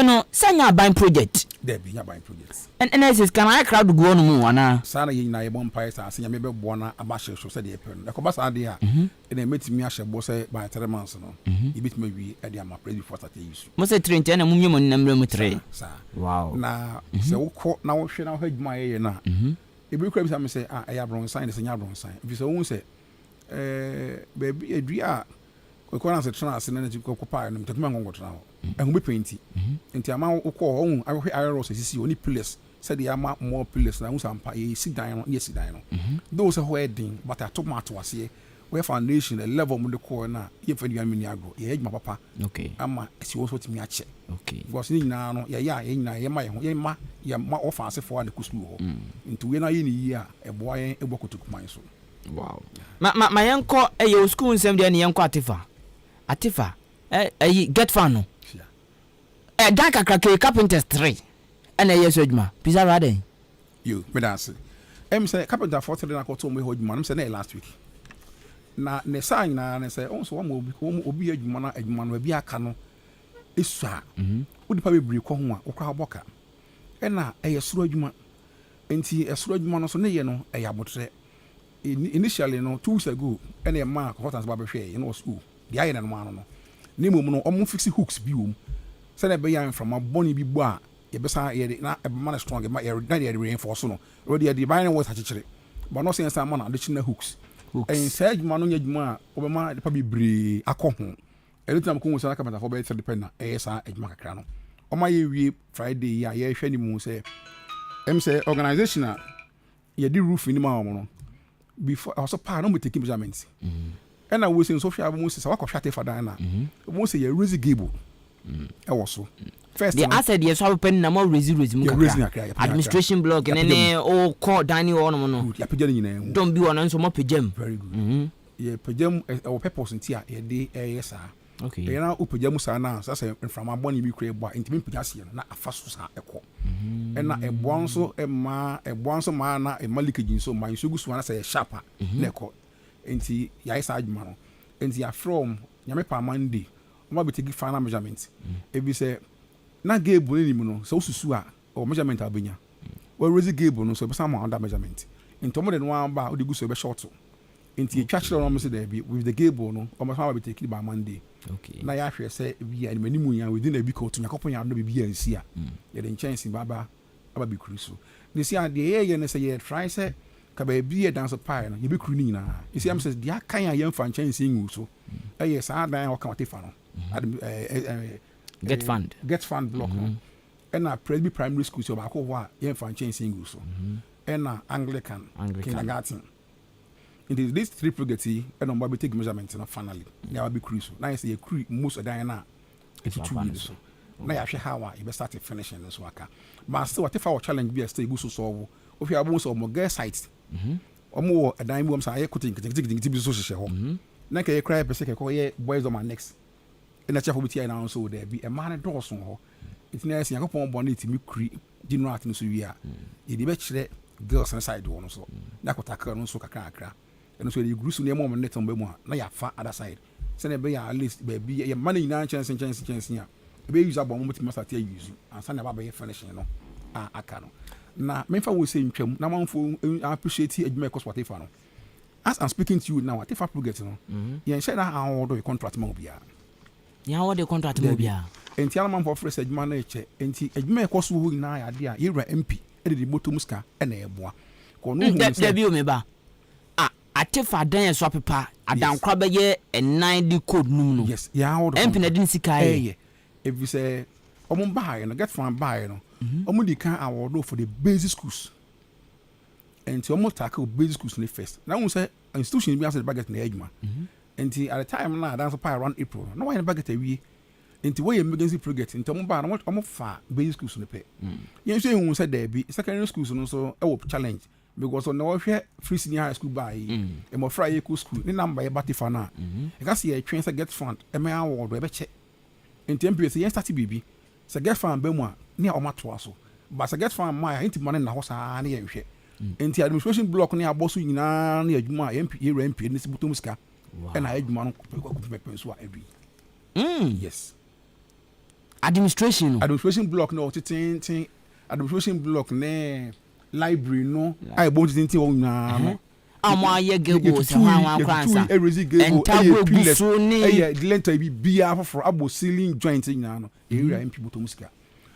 Speaker 1: no sanya ban project
Speaker 4: there be nya ban projects
Speaker 1: and this can I crowd go on mu ana
Speaker 4: sana ye na ye bon pai sa senya me be bo na abahye so se de pen e ko ba sa de a e na metimi ahye bo se by 3 months no e bitimi wi e de ama praise before start use
Speaker 1: mo se 30 na mumye mo namre mu 3 wow
Speaker 4: na se wo ko na wo hwe na wo hadwuma ye na e bi kura bi sa me se e ya bron sign se nya bron sign bi se wo se baby edua ko na se tena ase na ko pa no mtetuma ngongo tena ho ehun be penti enti ama ukọ ohun ahwe iron sisi oni place said the ama more place na usampa ye sit down yes sit down those are wedding but atomato ase we foundation the level mu de ko na ye fa duan mini agro ye ejuma papa
Speaker 1: okay
Speaker 4: ama esi wo so timi ache
Speaker 1: okay
Speaker 4: because ni nyina no ye ya ye nyina ye ma ye ma offense for the school ho into we na ye ni yi a eboa ye ebokotokuman so
Speaker 1: wow ma yenko ye school nsem de ne yenko atifa get fan no dan kakra carpenters 3 and yes ojuma pizza rade
Speaker 4: you me dance say carpenter 43 na ko to me ojuma no say na last week na ne sign na ne say on so wo obi adwuma no abi aka no esu a wo dipa bebre ko ho a wo kra boka na eye soro adwuma enti esoro adwuma no so ne ye no eye abotre initially no 2 weeks ago na e ma consultants ba be hwe no school the aye na no ma no ne mom no omo fix hooks bi wom se na be yan from aboni bi bo a ye be sa ye na e man strong ma ye na ye reinforce no already the buying was achichere but no sense man additional hooks en say adwuma no nya adwuma a obema de pa bebre akọ anytime ko so na kamata for be depend na sa adwuma kakra no oma ye wie Friday ya ye hwe ni mu say say organization a ye di roof ni ma no before also pa no me take measurements and I was in social mo say wa shate fada na mo say ye raise gable e wo so first
Speaker 1: the asset ye so pen na mo raise mo kakra administration block and then o call Danny on no
Speaker 4: ya pejam nyina
Speaker 1: don bi wona nso mo pejam
Speaker 4: very good ye pejam our purpose ntia ye dey yes okay ye na o pejam sa na so say from aboni bi kure bo intimi pejase ye na afaso sa ekọ and na ebonso ma na e malikeji so man so gusu na say sharp na ekọ enti ya isa adwuma no enti ya from nyame pa Monday o be take final measurement e bi say na gable ni mu no so susu a o measurement abenya we raise gable no so be some under measurement enti mo de no amba o de gusu be short enti twa chiro no say there be with the gable no o mo be take by Monday
Speaker 1: okay
Speaker 4: na ya hwe say bi ya ni manimu ya within a week or two yakopon ya no be bi ansi a ye de chance baba aba be kuru so they say the ye ne say ye try say ka ba bi ye dance pie no ye be kuru ni na you see am say dia kan ya yem fan chance ngu so yes sa dan o kan tefa no
Speaker 1: get fund
Speaker 4: block no and na Presby primary school so ba ko ho a yem fan chance ngu so and na Anglican kindergarten in this 3 progressive and on Bobby take measurements and finally now be cruise now say you most of Diana it's 2 weeks so now you how you start finishing this work but still what if our challenge be stay go so solve if you have most of more girl sites omo a dime boom say cutting so she ho na ka you cry person ka ko boys on my next and a chef will be now so there be a man door so ho it's nice yakopon bonnet me kri general at no so wi a e dey be kire girls on side one so na ko takra no so kakra and so you grew so near mom net on bemu na ya fa other side send be at least baby your money na chance ya be use abon mo tima start use and send ba be finishing no aka no na me fa wo say ntwam na manfo appreciate adwuma cost whatever no as I'm speaking to you now whatever project no you share that how do contract mo bia
Speaker 1: ya what the contract mo bia
Speaker 4: enti ala manfo fresh adwuma na eche enti adwuma cost wo na ya de a yewra MP e de bottom ska e na eboa ko no hu
Speaker 1: se bi o me ba Atefa dan so pepa adan kwa be ye 9 the code num no
Speaker 4: yes ya hold on
Speaker 1: empina din sika
Speaker 4: if you say omo buy no get from buy no omo di kan award for the basic schools and omo tackle basic schools in first now we say institution be as the budget na adwuma and at the time na dance pay around April no why the budget awie into way emergency project into omo ba no omo fa basic schools no pay yen say hu say there be secondary schools no so e wo challenge because on the share free senior high school by e mo fry eco school ni number e batifa na e ka see e twen say get fund e me award e be che enti MPS yen start bibi say get fund be mu a ni a omato aso but say get fund ma enti money na ho sa na yen hwe enti administration block ni aboso nyina na adwuma MP ni sibutom ska e na adwuma no ko penso a every yes
Speaker 1: administration
Speaker 4: block no tin administration block ne library no I want to think na no
Speaker 1: amaye gego se wan kwansa entabo gusu ni
Speaker 4: the lenter bi bia for abo ceiling joint nyina no area MP bottom sika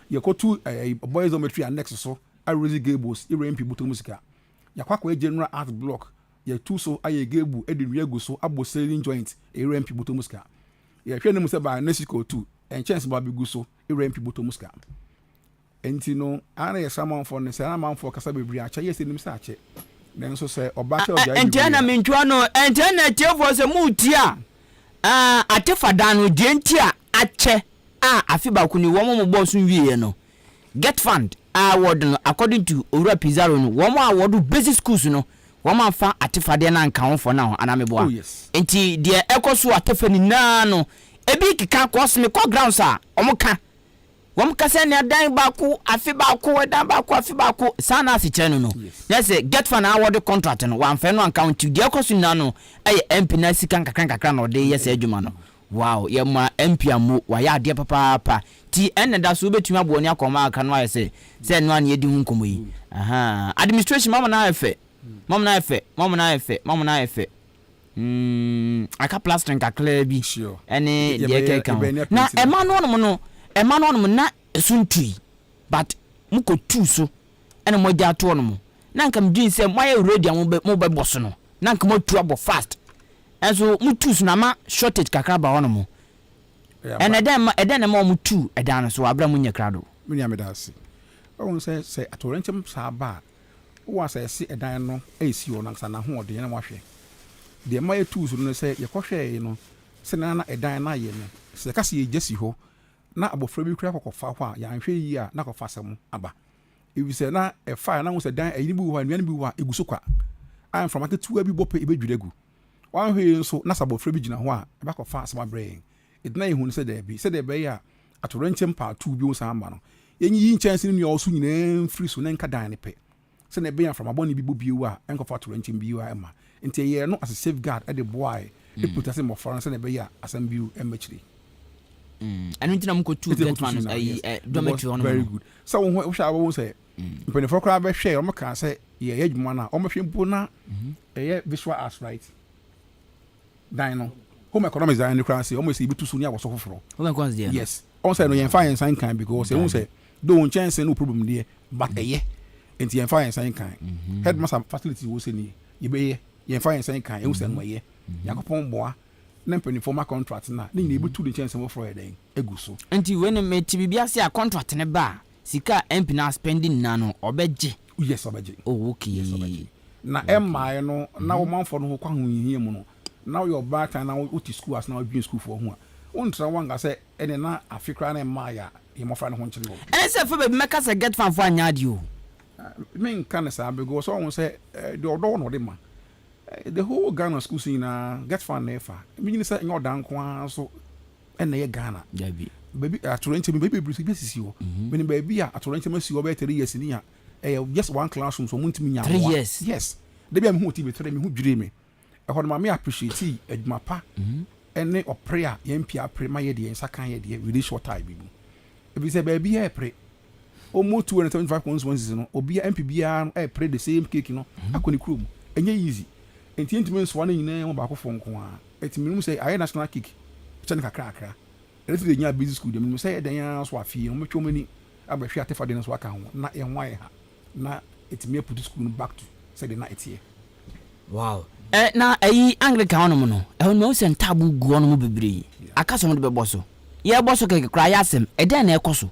Speaker 4: ye ko tu boys geometry annex so I raise gables area MP bottom sika ya kwakwa general art block ye tu so aye gebu e de wiago so abo ceiling joint area MP bottom sika ye hwe nem se ba nesiko tu en chance ba bi gu so area MP bottom sika enti no ana ye saman for ne sana man for kasa bebri acha yes nim sa ache den so say oba che oja
Speaker 1: enti na mentwa no enti na tiefo se mutia atefa dan no de enti ache afi ba kuni wo mo bo so wie no get fund award no according to Owura Pizarro no wo mo award basic schools no wo ma fa atefa de na nka ho for na ho anameboa enti de ekoso atefa ni na no ebi kika ko sme ko grounds a omo ka wom kase ne dan baako afi baako dan baako afi baako sana asiche no yes get fan award contract no wan fe no account de ekoso na no MP na sika kakra no de yes adwuma no wow ye ma MP amu wa ya de papa ti enne da so betumi aboni akoma aka no ayese se no an ye di hu nkomo yi administration mama na efe aka plastering kakla bi ene de keka na emano no na suntui but muko tu so ene mo ja to no mo na nka mdin se mo ya ready mo be boss no na nka mo tu abo fast enso mutu so na ma shortage kakra ba wono mo ene eden na mo tu edan so abra mo nya krado
Speaker 4: me nya me da se o se atorenchem sa ba wo sa se edan no esi wo na nsa na ho ode na mo hwe de ma ya tu so no se ye kohwe no se na edan na ye no se ka se ye jesi ho na abofra bi kura kokofa ho a ya nhwe yi a na kofa sam aba ebi se na e fa na wo se dan ayi bi wo anuan bi wo eguso kwa am from ake tuwa bi bope e bedwiregu wan hwe nso na sabofra bi gina ho a e ba kofa sam abrain edna ehun se de be ya atorenchem pa 2 bi wo sam amba no yenyi yi nchanse ni oso nyina free so na nka dan ne pe se na be ya from aboni bi bobi wo a enkofa atorenchem bi wo ema nti ye no as a safeguard e de boy e put as mo for se na be ya asam bi emachiri
Speaker 1: anu ntina mko tu get man dormitory on
Speaker 4: very good so wo sha wo say mpeni for kra be hwe o mka say ye adwuma na o mhwe mpo na ye visual arts right dino home economics and kra say o mo say bitu so ni awoso foforo
Speaker 1: home economics there
Speaker 4: yes on say no ye fine sign kan because say won say do chance no problem there but ye enti ye fine sign kan headmaster facility wo say ni ye be ye fine sign kan e wo say no ye yakopon boa na mpeni formal contract na ni na ebutu de chance mo for eden eguso
Speaker 1: enti when me ti bibia say a contract ne ba sika MP na spending na no obeje
Speaker 4: yes obeje
Speaker 1: oh okay yes,
Speaker 4: na emma no na wo manfo no kwa ho hihie mu no na your back time na wo ti school as na wo school for ho a wontra wanga say ene na afikra na emma ya ye mo fra no ho nchire wo
Speaker 1: ene say for be make say get fan for anya ade o
Speaker 4: me kan say because so won say the odo no de ma the whole Ghana school scene get fan nefa me say nyo dan kwa so ene ye Ghana
Speaker 1: yabi
Speaker 4: baby atorenchem baby bruce be sisi wo me baby atorenchem asi wo be 3 years ni a just one classroom so muntimi nya
Speaker 1: 3 years
Speaker 4: yes de bia me hu ti be 3 me hu dwire me e ho ma me appreciate adwuma pa ene oprea ye mpia pre ma ye de ensa kan ye de really short time bi e bi say baby e pre omo 275 pounds no obi MP bia e pre the same cake no akoni krom enye easy enti ntimi nso na nyina mo ba ko fon ko a etimi mu say aye national cake chen kakra refi de nya business school dem say edan ya so afie no metwo mani abahwe atefa de no so aka ho na enwa ye ha na etimi put school back to say the night here
Speaker 1: wow na ayi Anglican ono no no se ntabu gu ono mo bebre akaso mo de beboso ye boso keke kra ya Asem edan na ekoso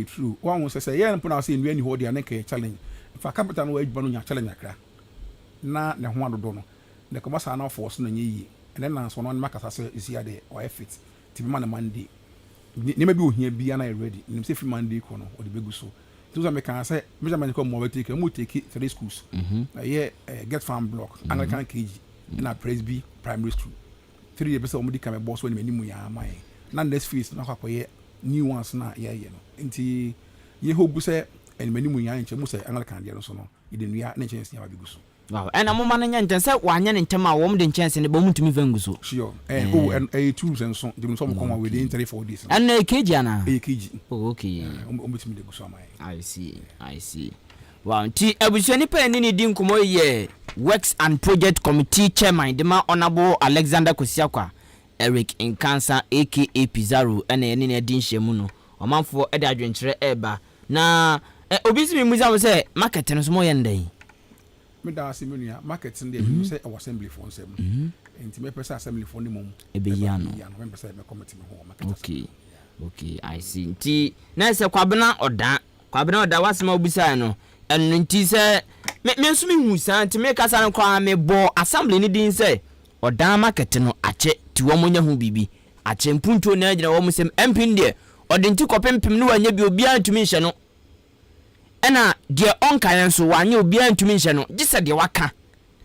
Speaker 4: true one won say ye npo na say nua ni ho de na ke challenge fa capital no adwuma no nya challenge akra na ne ho adodo no ne ko masa na force na nyi ene na so no makasa say isi ade o fit ti be man Monday ni ma bi ohia bia na ready nim say free Monday ko no o de begu so to so me kan say me man ko mo take mo take 3 schools get farm block Anglican KG na Presby primary school 3 years o mo di kam boss woni manimu ya mai na next phase na kwa ye new ones na ye no nti ye hobu say en manimu ya nche mo say Anglican de no so no ide nua na nche nsia ba begu so
Speaker 1: wow and amoma na nya ntense wanya ne ntema wo mde nchance ne bo mutumi vangu so
Speaker 4: sure tools and so dem so mo come within 3-4 days
Speaker 1: and kg ana
Speaker 4: kg
Speaker 1: oh okay
Speaker 4: mutumi de guso amai
Speaker 1: I see wow nti abusuani pa ni di nkomo ye works and project committee chairman de ma honorable Alexander Kosiakwa Eric Nkansa aka Pizarro ene ne di nhyiamu no omanfo e de adwenkyere eba na obisi mi muza say market no so mo ye ndan
Speaker 4: me da asemnia market ndi me say assembly for nsem enti me pesa assembly for ndi mom
Speaker 1: ebeyano
Speaker 4: me pesa me committee me ho market
Speaker 1: okay I see nti na se kwabena oda wasema obisa no enu nti se me nso me hu san nti me kasa no kwa me bo assembly ni din se oda market no ache ti wo monya hu bibi ache mpunto na agina wo musem MP ndie odi nti kopempem no wanya bi obi antumi hye no ena de onkan so wanye obi antumi hye no gise de waka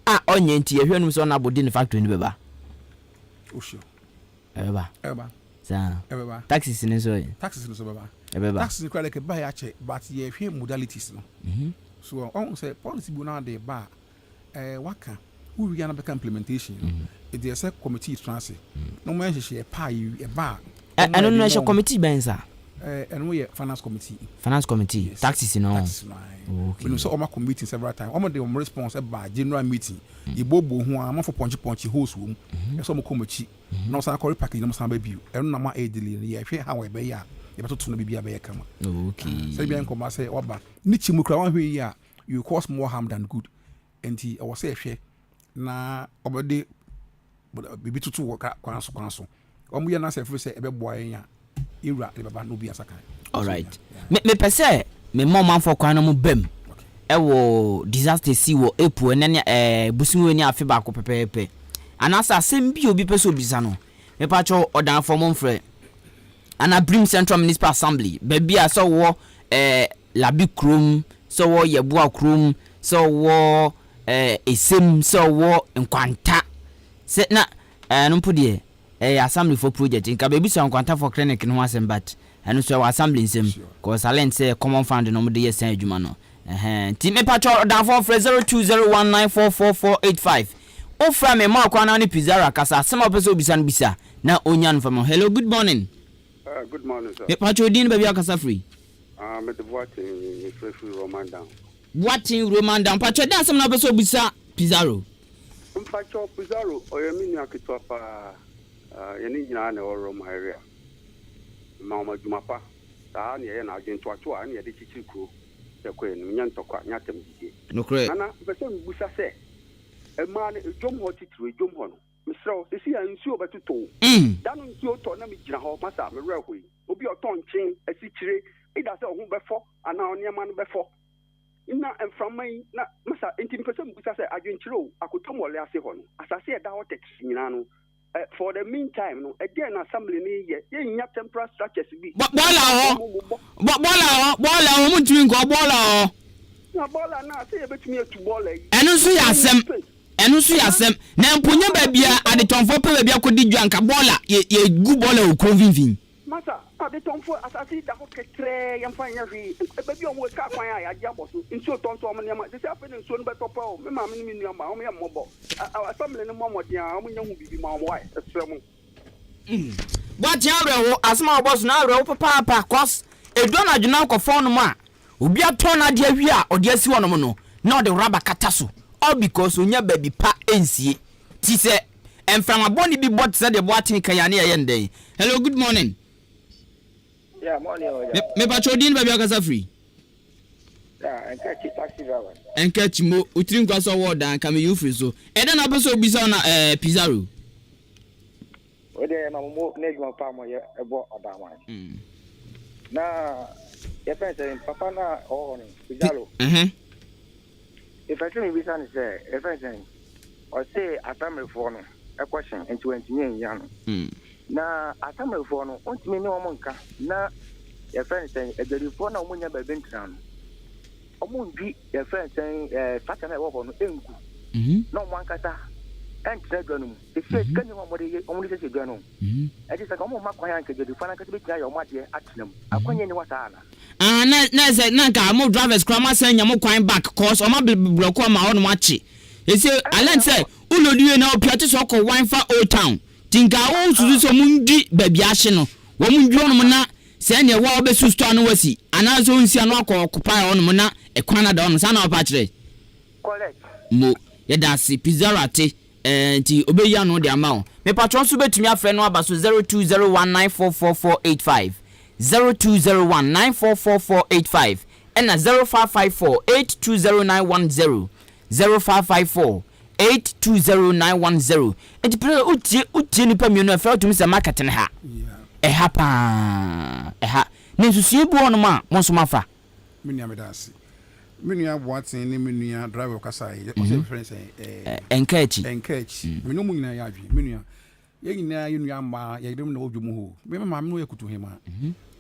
Speaker 1: a onye nti ehwe no so na bodi ne factory ni beba
Speaker 4: osho
Speaker 1: eba Sa.
Speaker 4: Ebeba.
Speaker 1: Taxes ni so.
Speaker 4: Taxes no so beba.
Speaker 1: Ebeba.
Speaker 4: Taxes ni kwa like buy ache but ye hwe modalities no. So on say policy bu na dey ba waka who we gonna be implementation. It dey say committee transit. No man hye pa e ba.
Speaker 1: Eno no hye committee ben sa.
Speaker 4: And we finance committee.
Speaker 1: Finance committee. Yes. Taxes no.
Speaker 4: Okay. We so all my committee several times. All the response about general meeting. Ibobo ho am for punchy host room. So mo committee. No say call package no say be. And na ma e delay. Ye hwe how we be ya. Ye beto to no bibia be kama.
Speaker 1: Okay.
Speaker 4: Say bi enko ma say oba. Ni chi mu kra wan hwe ya. You cause more harm than good. Enti I was say hwe na obede bibi tutu wo kwan so. Omu ya na say say ebe boa ya.
Speaker 1: All right. Me pese me mom for kwan no mu bem. E wo disaster si wo epu ene busunwe ni afi ba ko pepepe. Anasa asem bi obi pese obisa no. Me pa cho odan for mom frɛ. Ana Brim Central Municipal Assembly. Baby a so wo Labi Krom, so wo Yebua Krom, so wo Asem, so wo Nkwanta. Se na no pudie assembly for project in baby so nkwanta for clinic no asem but and so assembly nsem cause talent say common fund no dey san adwuma no team patro down for 0201944485 o fra me ma kwa na ni pizarra kasa asem opeso obisa no bisa na onyan from hello good morning
Speaker 6: good morning sir
Speaker 1: me patro din baby akasa free
Speaker 6: me the voting free Roman down
Speaker 1: what in Roman down patro dan asem na opeso obisa pizarro
Speaker 6: patro pizarro oyemi ni akitwa pa yeni nyina na oro my area ma jumapa ta na ye na agento ato a na ye de chichikuro se ko en nya ntokwa nya tem dide
Speaker 1: no correct
Speaker 6: ana pese mbusa se e ma na ejom ho titiro ejom ho no misro se si ansu obetuto da no nti oto na mi gina ho masa me re hoi obi oto nchin asichire ida se ohun befo ana oniema no befo ina enframai na masa enti pese mbusa se agentiro akotomole ase ho no asase e da ho taxi nyina no for the meantime no again assembly ni ye nya temporary structures bi
Speaker 1: bola ho mutumi nko bola
Speaker 6: na say e betumi etu bola yi
Speaker 1: enu so ya asem na mponya ba bia adetonfo pe ba bia kodi dwa nka bola ye gu bola o krovivin
Speaker 6: masa adetonfo asasi da ho ketre yamfa nya fi ba bia o ka kwan ya ja boso nso tonto o nema se afa ne nso no betopa o me ma me ni nua ma o me mobo assembly no momo dia o nya hu bibi ma o wai esremu
Speaker 1: what ya rewo asma boss na rewo papa cause edo na dwuna ko phone mu a obi ato na de awi a ode asi wono no na ode raba kata so all because onya baby pa ensie ti se enframa boni bi bot se de boatin kan ya na ye ndey hello good morning.
Speaker 7: Yeah, morning.
Speaker 1: Me pachodin baby akasa free.
Speaker 7: Yeah, enkechi taxi driver.
Speaker 1: Enkechi mo utrim kwa so word and kam you free so. E den abeso obisa na Pizarro.
Speaker 7: We dey na mo na edwuma pa mo ye ebo odama. Na ye pense papa na o ni Pizarro. If I tell me bisa ni say e pense o say atamre for no e question into engineer yan. Na atamefo no ontimi ne omo nka na ye friend say egerifo na omo nya ba bentra no omo ndwi ye friend say fata na wo no enku na omo ankata entra dwanu mu e fe kanyi omo de omo de se dwanu e di saka omo makwa ya nke gerifo na nkata be tia ye omo ade atenam akwanye ni wata na
Speaker 1: na say na nka mo drivers krama say nya mo kwan back cause omo bloko ma ono machi e say alent say ulodiwe na opiate so ko wifi old town tinga won susu so mundi baby ahye no wo mundi onum na se ne wa obesu store no wasi ana so nsia no akokupa onum na ekwana da onum sana opa kire
Speaker 7: correct
Speaker 1: mo ye da si Pizarro te nti obeya no de ama o me patron so betumi afre no aba so 0201944485 0201944485 and 0554820910 0554820910 enti pre utie nipa mienu afra tumi se market ne ha ha ne susu bu ono ma monso mafa
Speaker 4: minia medasi minia boatin ni minia driver kasa ye o se friend say enkechi minu mu nyina ya adwe minia ye nyina ye nua ma ye dem na odwum ho me ma me no ye kutu hema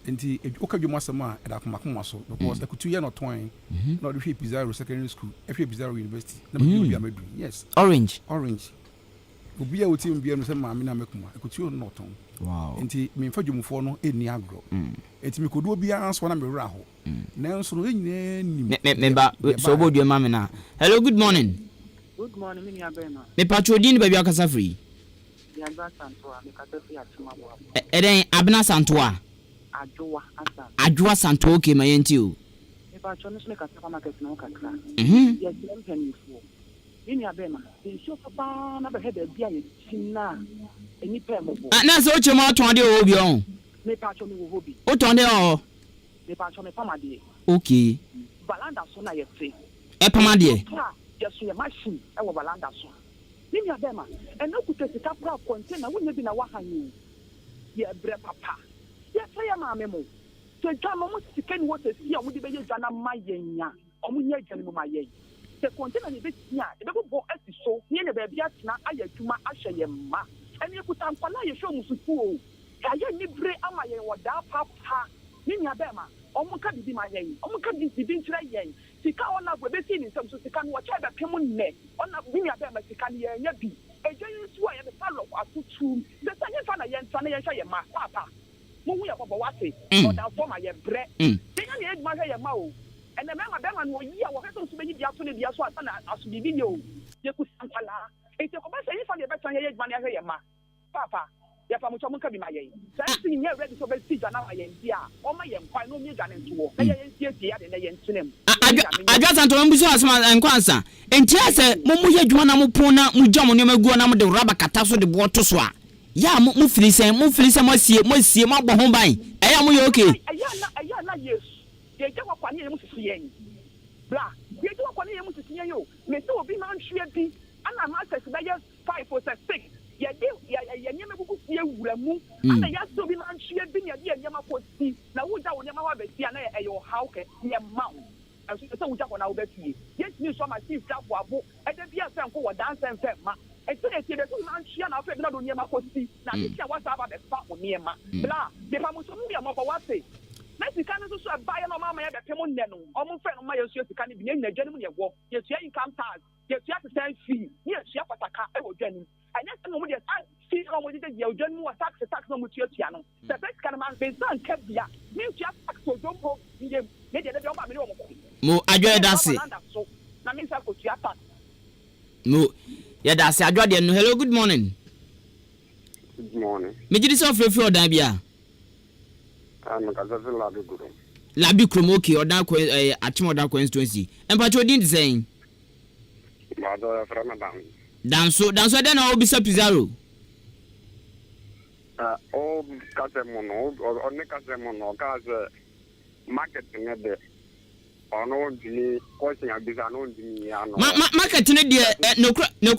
Speaker 4: enti okadwum asema e da komakoma so because ekutu ye no ton na do hwe Pizarro secondary school hwe Pizarro university na me bi amedu yes orange obi a uti mbia no se ma me na mekuma ekutu no ton
Speaker 1: Wow.
Speaker 4: Nti me fa dwumfo no eni agro. Nti me kodu obi anso na me wura ho. Na nso no enyina nim.
Speaker 1: Member so bodu ma me na. Hello, good morning.
Speaker 2: Good morning, me abema.
Speaker 1: Me patrodi ni baby akasa free.
Speaker 2: Ya Abna Santoa, me kasa free atumabo.
Speaker 1: Eden Abna Santoa. Adwa Santoa okay my enti o.
Speaker 2: Me patro no me kasa fa market na kakra. Ya penifo. Me abema. Nso papa na be he da bia ye tina. Eni pe mo bo.
Speaker 1: Na so che mo ton de o bi on.
Speaker 2: Me patro me wo hobi.
Speaker 1: O ton de o.
Speaker 2: Me patro me pama de.
Speaker 1: Okay.
Speaker 2: Balanda so na ye fe.
Speaker 1: E pama de.
Speaker 2: Yesu ye machine e wo balanda so. Me abema. E no kuta sika pra container wo nya bi na wa hanyu. Ye bre papa. Ye say ma me mo. So jama mo sika ni wo se si o mo de be ye jana mayenya. O mo nya jana mo mayen. The container ni be tia, e be bo esi so, ni ne be bia tina ayaduma ahye ye ma. Eni kuta nkwala ye hwe musufu o. Ya ye ni bre ama ye woda papa. Ni nya be ma, o mo ka bibi ma yen. O mo ka bibi ntira yen. Sika ona go be si ni nsam so sika no wo cha be pem nne. Ona ni nya be ma sika ni ye nya bi. Eje nsu a ye be falo atutu. Be sa ye fa na ye nsa na ye hye ye ma papa. Mo hu ye bobo wase. Oda fo ma ye bre. Nya ni eduma hye ye ma o. And the man will year or have to be the absolute as to be video. You could sampala. It's a commercial if I ever try to money here, ma. Papa, if I'm talking to my age. Something here ready to be now. I am here. All my young final new gun and two. I am here and I am to them.
Speaker 1: I just want to remember some and Kwanza. And Tia said, Momu Juana Mupona, Mujam, Nemaguanam, the rubber catasso, the water swat. Ya mufilisa mosie ma bo ho ban. Eya mo ye okay.
Speaker 2: Aya na yes. Ye jawa kwani ye musisi yen. Bla, ye jawa kwani ye musisi yen yo. Me se obi man hwe bi. Ana ma access ba ye 5 or 6. Ye nyeme buku sie wura mu. Ana ya so bi man hwe bi ne ye nyema ko si. Na wo ja wo nyema wa be si ana ye yo how ke ye ma. Aso se wo ja ko na wo be tie. Yes ni so ma si fra bo abo. E de bia se nko wo dance en fe ma. Ese ese de so man hwe na fe bi na do nyema ko si. Na ti tia wa sa ba be fa o nyema. Bla, de pa mo so mu bia mo ko wa se. Na sika no so buy no mama ya be pem nne no omo fe no ma yesu sika ni bi nya gya mu ye wo yesu income tax yesu percent fee yesu pataka e wo gya ni anya se no mo de fee no mo de ye gya mu tax no mo tua no the first kind man be san ka bia ni tua tax so jompo ye me de o ba me o
Speaker 1: mo adwo da se
Speaker 2: na me sa ko tua tax
Speaker 1: mo ya da se adwo de no. Hello, good morning.
Speaker 6: Good morning.
Speaker 1: Me jidi so frefre odan bia
Speaker 6: I'm
Speaker 1: Labi Krum, okay, or that Achimoda constituency. And Pacho didn't say, Danso, then I'll be Pizarro.
Speaker 6: Oh, Casamono, or Nicasamono, Casa marketing at the on causing a bizarre
Speaker 1: marketing, dear, no,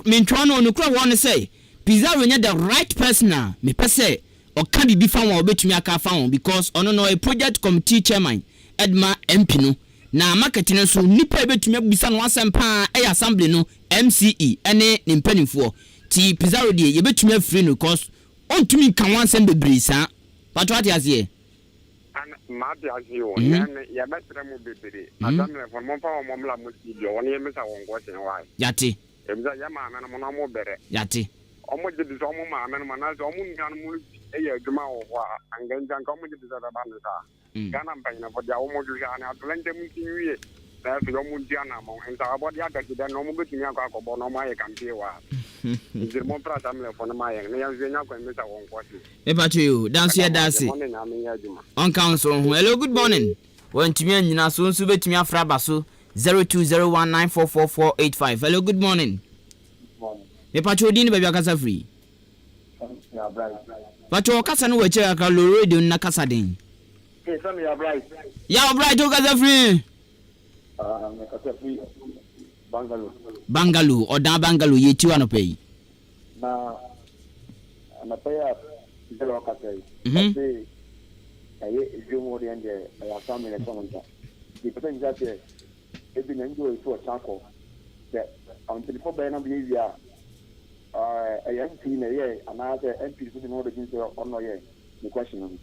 Speaker 1: Mintrano, no crowd want to say, Pizarro, you're the right person now, me per se. Or can be found or bet me aka found because on no a project committee chairman Edma Empino na marketing so nipa bet me bisa no asempa e assembly no MCE ene nimpanifo ti Pizarro de ye bet me free no cause on to me kan wan sem bebre sa but what is here
Speaker 6: and ma be as you and ya betre mo bebre assembly for mo pa mo mla mo ti jo won ye mesa won go sen why
Speaker 1: yati
Speaker 6: emza ya ma na mo na mo bere
Speaker 1: yati
Speaker 6: omo je bi so mo ma na mo na so mo ngan mo eye djuma wo wa anganjan ka mo je bi da ba nsa Ghana mpanyina for dia omo ju ja na atulende mtinwie na so yo mo dia na mo nsa abodi aga ti da no mo betumi akọ no mo aye kampe wa ndir mo pra tamle for na ma ye na yanzu nya kwa mesa won kwati
Speaker 1: e pacho you dance here dance on council. Hello, good morning. Won timi anyina so nso betumi afra ba so 0201944485. Hello, good morning. E pacho din ba bia kasa free
Speaker 7: ya bright
Speaker 1: pacho kasa no wache aka lo radio na kasa din
Speaker 7: some ya bright
Speaker 1: o kasa free
Speaker 7: me kasa free
Speaker 1: Bangalore oda Bangalore yeti wa no pay
Speaker 7: na pay up zero kasa say aye ejumo de ende ya family sonta the person that e bi na njo to chako that on the phone na bi ya MP na ye another MP so no the on no ye the question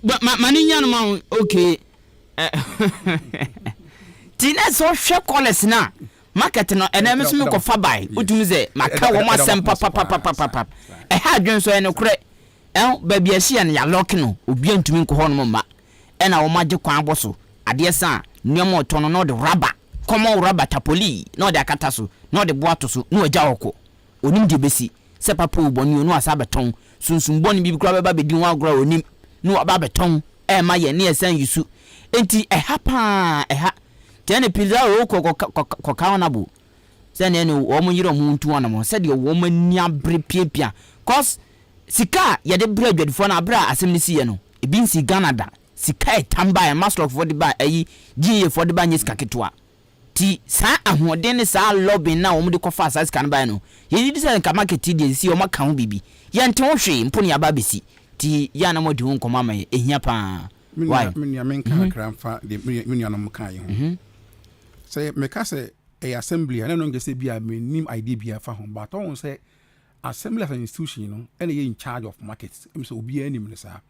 Speaker 1: but maninya no ma okay tina so hwe college na market no ene me so me ko fa bai utumi ze maka wo masem papa ha adwen so ene kure ba bia hia ne ya lock no obi antumi nko ho no ma ena wo magye kwan boso ade sa nneema otono no de rubber common rubber tapoli no de akata so no de boato so no agya hoko onim de besi se papa oboni no asa beton sunsun boni bi kura beba bedi ho agora onim no aba beton ma ye ne esan yusu enti ha tene pizza o ko kauna bu se ne wo mo yiro mu ntu ona mo se de wo mo nia bre piepia cause sika ye de bre adwadfo na bra asem ni siye no ebi nsi Canada sika etamba e master for the ba ayi GA for the ba nyesika ketwa ti sa ahoden ne sa lobby na wo mo de kofa sa sika na ba no ye di se nka market di si o maka ho bibi ye nte wo hwe mpo ne aba besi ti ya na mo di ho nkoma ma ehia pa why
Speaker 4: me menka kramfa de me no mo kan ho say me ka say a assembly and no ngese bia me nim idea bia fa ho but on say assembly as an institution you know and in charge of markets em so obi anim ne sa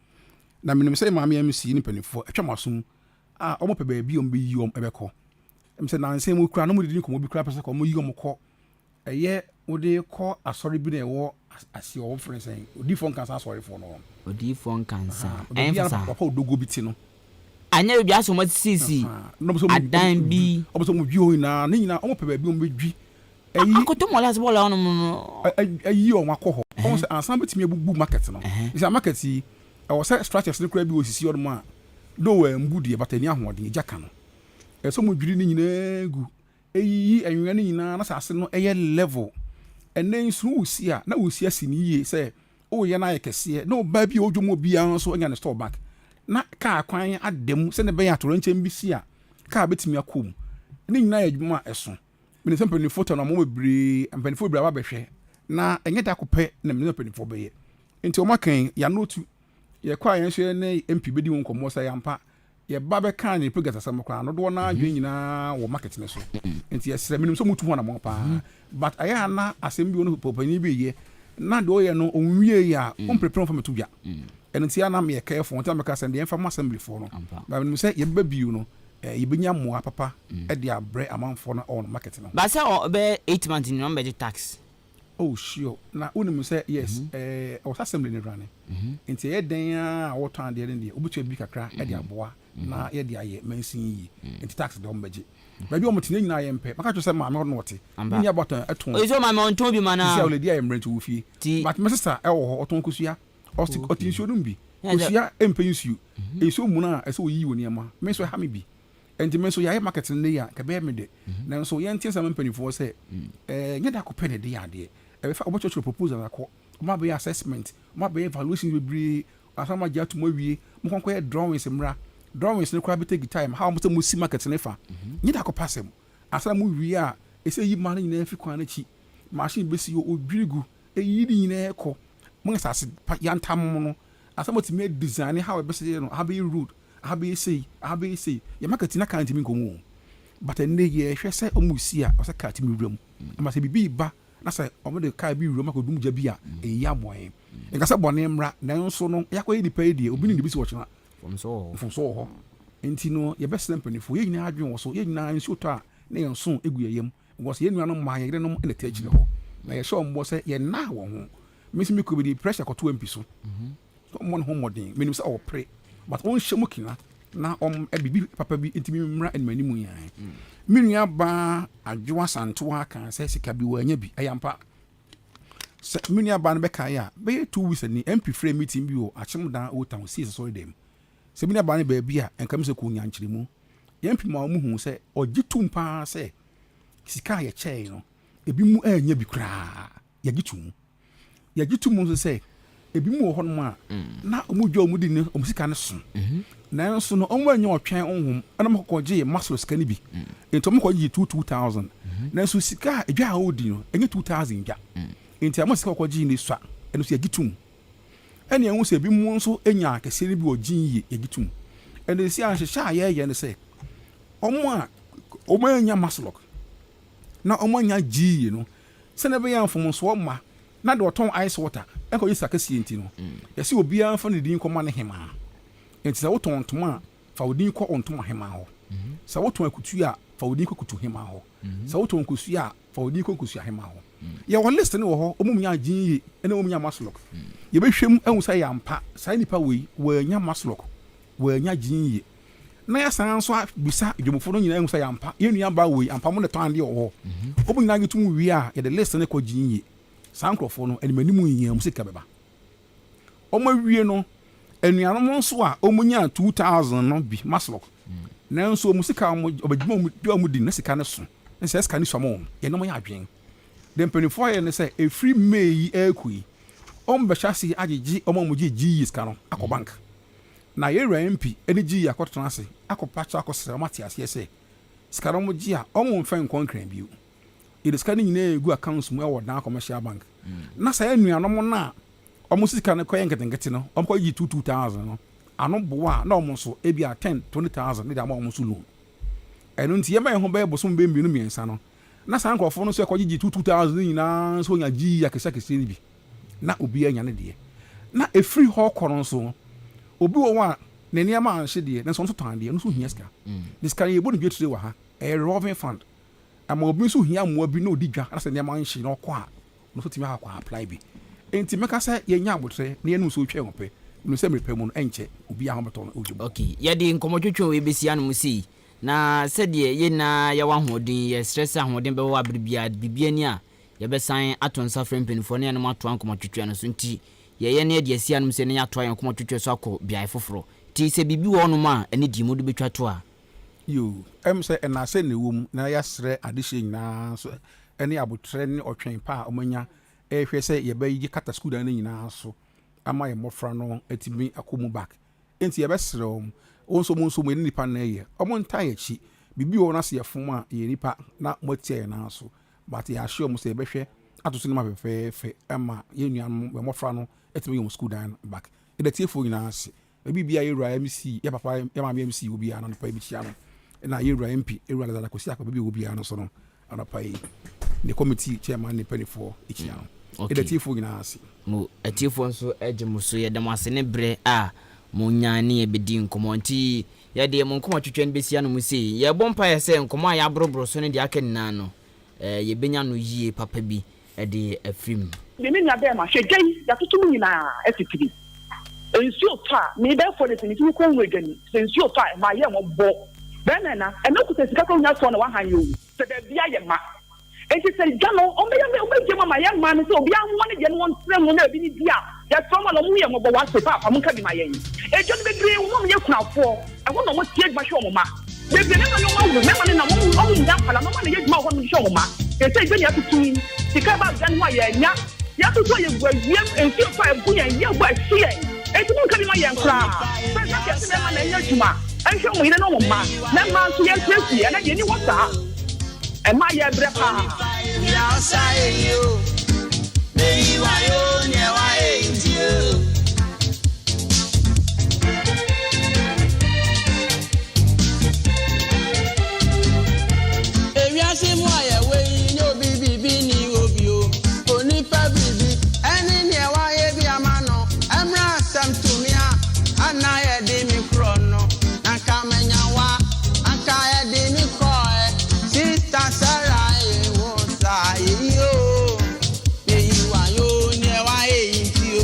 Speaker 4: na me say maame MC ni panifo atwamasum omo pe ba bi om be yi om ebeko em say na nsem mo kura no mo di ko mo bi kura pese ko mo yi om ko eye wo de ko asori bi na ewo asi o friends en odi fon kan sa sorry for no
Speaker 1: odi fon kan sa emphasize
Speaker 4: papa odogo bi ti no
Speaker 1: anya bi aso mo sisi adan bi
Speaker 4: obo so mo dwi ho na ne nyina omo pe ba bi om be dwi
Speaker 1: akoto mo las bola ono no
Speaker 4: ayi o makoho on say ansan betimi ebubu market no is a market yi o say structures ne kura bi osisi odmo a do wa mbu de batani ahoden jaka no so mo dwiri ne nyina gu eyi enwe ne nyina na sase no eye level enen so usi a na usi asi ni ye say o ye na yekese no ba bi odwomo bia so anya ne store back na ka kwan adem se ne be ya toro nchen bi si a ka betimi akom ne nyina ya dwuma eso me ne peni photo na mo bebre peni photo bra ba behwe na enye da kopɛ na me ne peni photo be ye enti o makan ya notu ye kwa yen hwe ne MP bedi won komo sa yampa ye ba be kan ne progress asem kwa no do na adwen nyina wo market ne so enti ye sere me so mutu ho na mo pa but aya na asem bi won popani bi ye na do ye no onwie ya on prepare for me to bia enti ya na me careful enti ameka send ye fam assembly for no ba me say ye ba biu no yibenya moa papa e de abre amanfo na on market no
Speaker 1: ba say o be 8 months in number tax
Speaker 4: oh sure na unimu say yes o assembly ne rane enti ye den a wo tan de ne obutu bi kakra e de aboa na ye de aye mansin yi enti tax de ombeje ba bi o mutine nyina ye mpe maka cho say ma me no wote nya button eton
Speaker 1: o so ma me on to bi mana
Speaker 4: say o le dia ye mrent wo fie but my sister e wo ho oton kusua otinsuo dum bi kusua empe nsuo eso mu na eso yi woni ama me so ha me bi enti me so ya market ne ya ka be me de na so ye ntia sam mpanifo se nya da ko pene de ya de e be fa obocho proposal akọ ma be assessment ma be evaluation bebre asama ja to mo wie mo kon ko drawings mra drawings ne kwa be take time how mo mo si market ne fa nya da ko passem asama mo wie a e se yi ma ne fi kwan na chi machine be si o dwirigu e yi ni ne ko mo asase ya ntam mo no asama ti me design how be se no how be road habe say ya market na kan timi nkomo but enne ye hwe se omusi a o se ka timi wura mu ama se bibi ba na se o de ka bi wura ma ko dum ja bi a e ya boy e ka se bone mra na nso no ya ko yi dipa die obi ni bi si wo chena from so ho enti no ye be se mpanifo ye nyina adwen wo so ye nyina nso to a na ye nso egu yeyem because ye nua no ma ye no na ta gire ho na ye show mbo se ye na wo ho misi mi ko bi pressure ko to mpi so so mo no ho modern menim se o pre but on shemukina na ebibi papa bi entimi mra enmanimu yan minua ba adwoa santoa kan se sika bi wanya bi ayampa se minua ba no be kan ya be 2 weeks ni MP frame meeting bi o achim dan o town see so dem se minua ba no ba bi a enkam se ko nyankyere mu MP ma mu hu se ogitum pa se sika ye chei no ebi mu anya bi kra ya gitum so se ebi mu ho no a na omudwa omudi ne omusika ne so na nso no omo anya otwen onhum ana makokje maslo sika ne bi ento makokje 2000 na nso sika edwa a odi no enye 2000 dwa enti amo sika kokje ne swa eno so yagitum ene enwu se ebi mu nso enya akese ne bi ogin yi yagitum ene si anhwehwa ye ne se omo anya maslo na omo anya ji no se ne be ya mfom so ma na de oton ice water enko yi saka sienti no yesi obi an fa ne din koma ne hema enti sa woton ntoma fa odin ko ontoma hema ho sa woton akutu a fa wodi kokutu hema ho sa woto nkosu a fa wodi kokusu hema ho ye wo list ne wo ho omunya jinyi ene omunya maslok ye behwem ehu sa yampa sa nipa wei wo anya maslok wo anya jinyi na ya san so bisa dwomfo no nyina ehu sa yampa ye nua ba wei ampa mo ne ton ade wo ho omunya gitu wi a ye the list ne ko jinyi sankrofo no animanimu nyia musika beba omawie no anuanom nso a omunya 2000 no bi maslok nanso musika obadwuma mu di na sika ne so nse sika ne so mo ye no mo ya adwen dem penifo ye ne say e free may ekui ombehasi agigi omamugi gi sika no akọ bank na ye MP eni gi akọtona ase akọpacha akọsere mati ase say sika no mo gi a omo mfa nkonkran biu it sika ne nyina egu accounts mu e wodan commercial bank na say anuanom na omo sika ne koye nketenkete no omo koyi 2000 no ano boa na omo so e bia 10-20,000 ne da ma omo so loan eno nti ye ma ho be bosom be mbinu miensa no na san nkofo no so koyi 2000 nyina so nya gi akesakese ni bi na obi anya ne de na e free ho koron so obi wo wa ne niam anhye de ne so tan de no so hia ska this can ye bonu bi today wa ha a revolving fund ama obi so hia mo bi na odi dwa na se niam anhye no kwa no so timi ha kwa apply bi enti meka say ye nya abotre ne ye no so twa hope no se mepe mu no enche obi a hobeto no ojubo
Speaker 1: okay ye de nkomotwetwe we besia no musi na said ye na ya wa hodin ye stress hodin be wa bibia ni a ye be san aton safren penfo ne no ato ankomotwetwe no so nti ye ne de asia no se ne ato ankomotwetwe so akọ biai foforo ti se bibi wo no ma ene di mu de betwa to a
Speaker 4: yo em se na se ne wom na ya sre adehye nyina so ene abotre ne otwen pa omanya ehwe se ye be yi kata school dan nyina so ama ye mofra no etimi akomu back enti ye be sre onso mo nipa na ye omo ntaye chi bibi wo na se yefom a ye nipa na motie na so but ya sure mo se be hwe atoso ni ma fe ama ye nuan mo mofra no etimi yo school dan back e da tiefo nyina ase bibia ye ra MC ye papa ye ma MC obi a no pa bi chia no na ye ra MP e ra la kosi akọ bibi obi a no so no anapa yi the committee chairman ne penifo ichia no e da tiefo nyina ase
Speaker 1: mo atiefo nso ejemo so ye dem ase ne bre a mo nyane e bedi nkomo nti ye de mo nkomo twetwe ne besia no musi ye bompa ye se nkomo a ya brobro so ne de aka nina no ye benya no yie papa bi e de afrim
Speaker 2: me nya be ma hwegei ya tutu nyina asitiri ensuo fa me be for the thing ko nwegani ensuo fa ma ye mo bo bena na e no kuta sika ko nya so na wa han yo se da bia ye ma enti se gano o me je mama ye ma no se obi anwo ne je no won tre mu na bi ni dia ya so ma no mu ye mo bo wa se pa fa mu ka bi ma ye e jo be gre wo mo ye kunafo e wo no mo tie gba hwe mo ma be be ne no wo me ma ne na mo o nya pala mama ne ye gba ho no hwe mo ma e se je ni atutu sika ba gan wa ye nya ya tutu ye gwa wiem enti fa e bu ye gwa hwe e ti mo ka bi ma ye nkra fa sa ke se ma na nya juma e hwe mo ire no mo ma na ma so ye tresi e na ye ni wata e ma ye bre pa ya sai you me wa yo ne wa you e wi ase mo aye we ni obi ni obi o oni pa bibi eni ne wa ye bi amano emra sam to me ana ye de mi krono anka menya wa anka ye de mi ko sister Sarah e wo sa yo me wa yo ne wa e ti o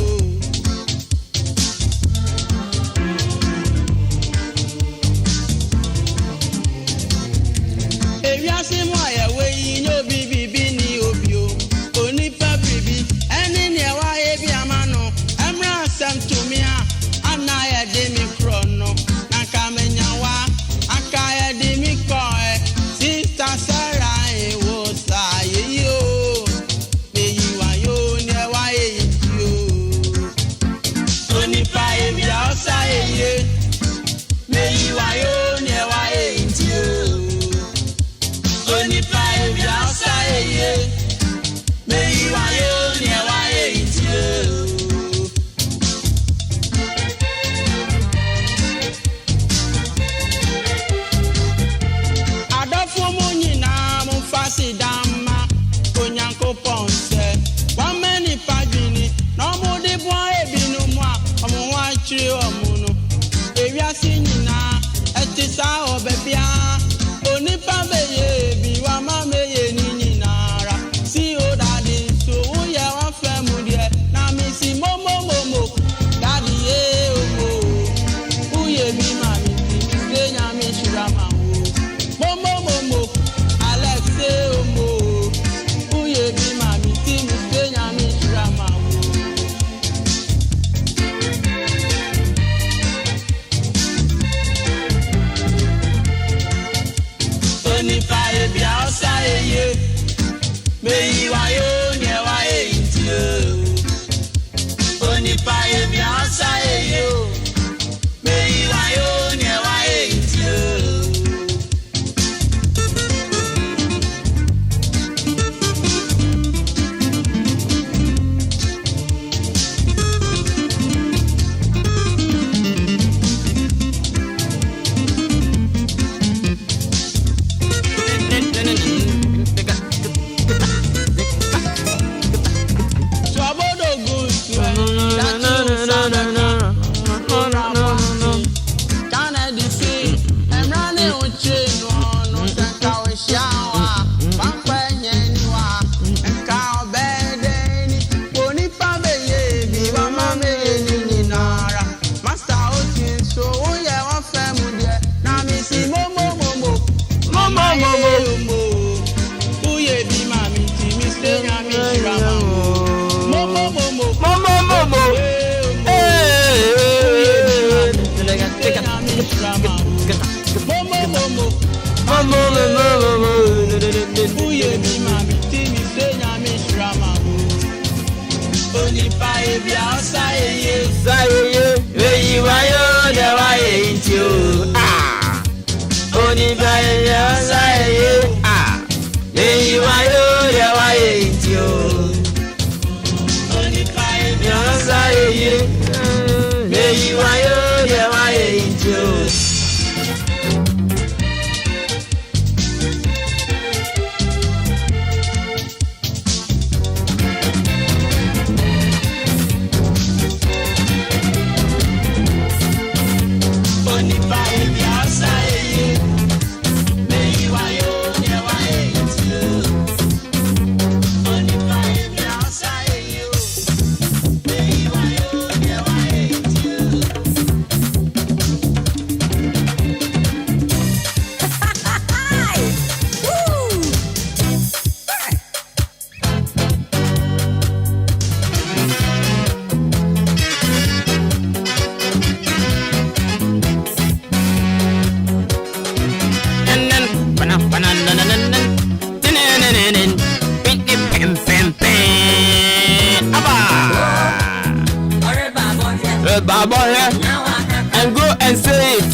Speaker 1: And go and say it.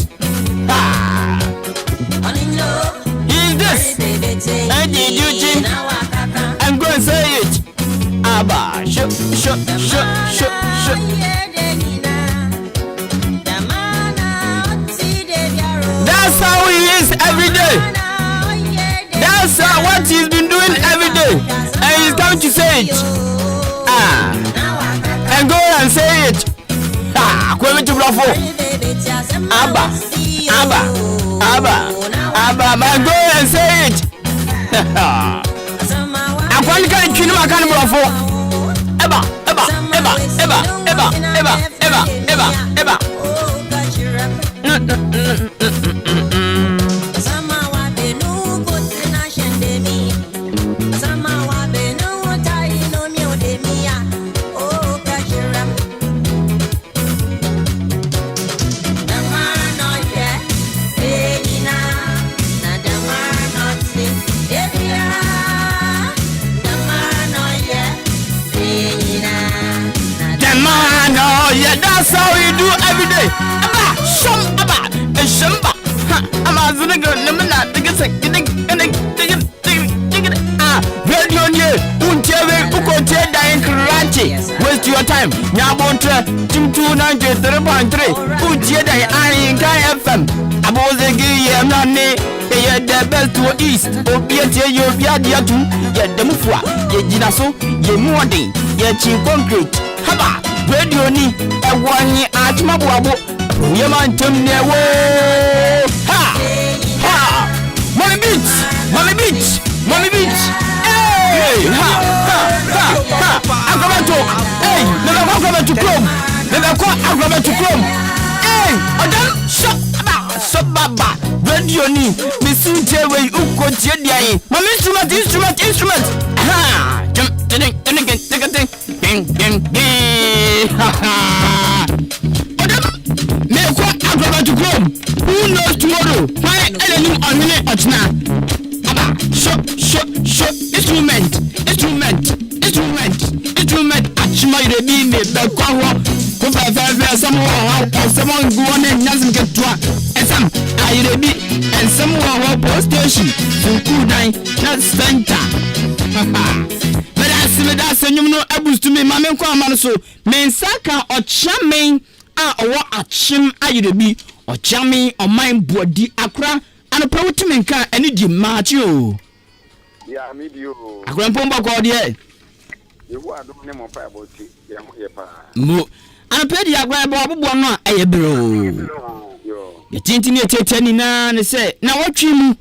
Speaker 1: Is this? And did you think? And go and say it. Abba, shut. That's how he is every day. That's what he's been doing every day. And he's come to say it. And go and say it. Kweme to bravo. Abba, man, go and say it. I'm going to get you can bravo. Eba. That's how we do every day. Shamba. I'm a vinegar, lemon, radio near, waste your time. Nabontra, Tim 293.3, Utieda, Ahenkan FM. About the gay, Nane, the best to east, Obiate, Yobiadiatu, yet the Mufwa, yet Jinaso, ye Muadi, yet Chin Concrete. Haba, radio ni, a 1 year at Mabuabo, Yaman Tumnewo. Ha! Mommy beach! Hey! Agamato! Hey! Never to Chrome! Hey! Adam! Shut Baba! Radio ni, Missu Jewe, Uko Jedi. Mommy instrument! Ha! To Chrome. Who knows tomorrow? My enemy on minute or shut. Instrument. Achima rebi me be kwaho. Ko fa someone go on and doesn't get to Asem I rebi and someone post station. Fuku nine not center. But that's you know abus to me mama kwa man so. Men saka o chamen owo achim ayerebi o chami o man body akra an pawutime nka ene di match o
Speaker 6: ya medio
Speaker 1: akra pomba ko de
Speaker 6: yewu adom ne mo pa aboti ye pa
Speaker 1: mo an pedi akra bo abobo no eye bro ye tintini etetani na ne se na watwi mu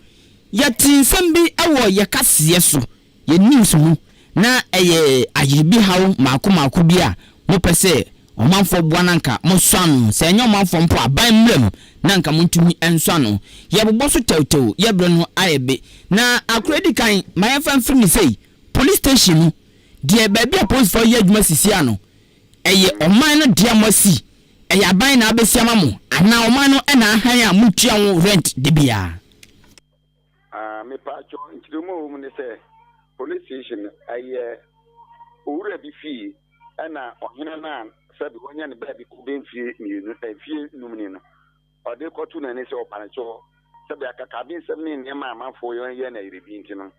Speaker 1: ye tinsam bi ewo ye kaseye so ye news mu na eye ayerebi hawo mako bi a mo pese omanfo buananka mo swanu se enyo omanfo mpo aban mrem nanka montumi enswanu ye bobbo so tewtew ye bre no ayebe na akredi kan mayefa mfiri sei police station de baabi a police for ye adwuma sisi ano eye oman no de amasi eye aban na abesiama mo ana oman no na ahan a mutua wo rent de bia
Speaker 8: me pacho ntirumo mu ne say police station aye owura bi fi ana ohena na sabi wonya ne ba bi ku ben fi mienu fie numni no ode kotu na ne se opancho sabi akaka bin 7 ne ma amafo ye na irebi ntino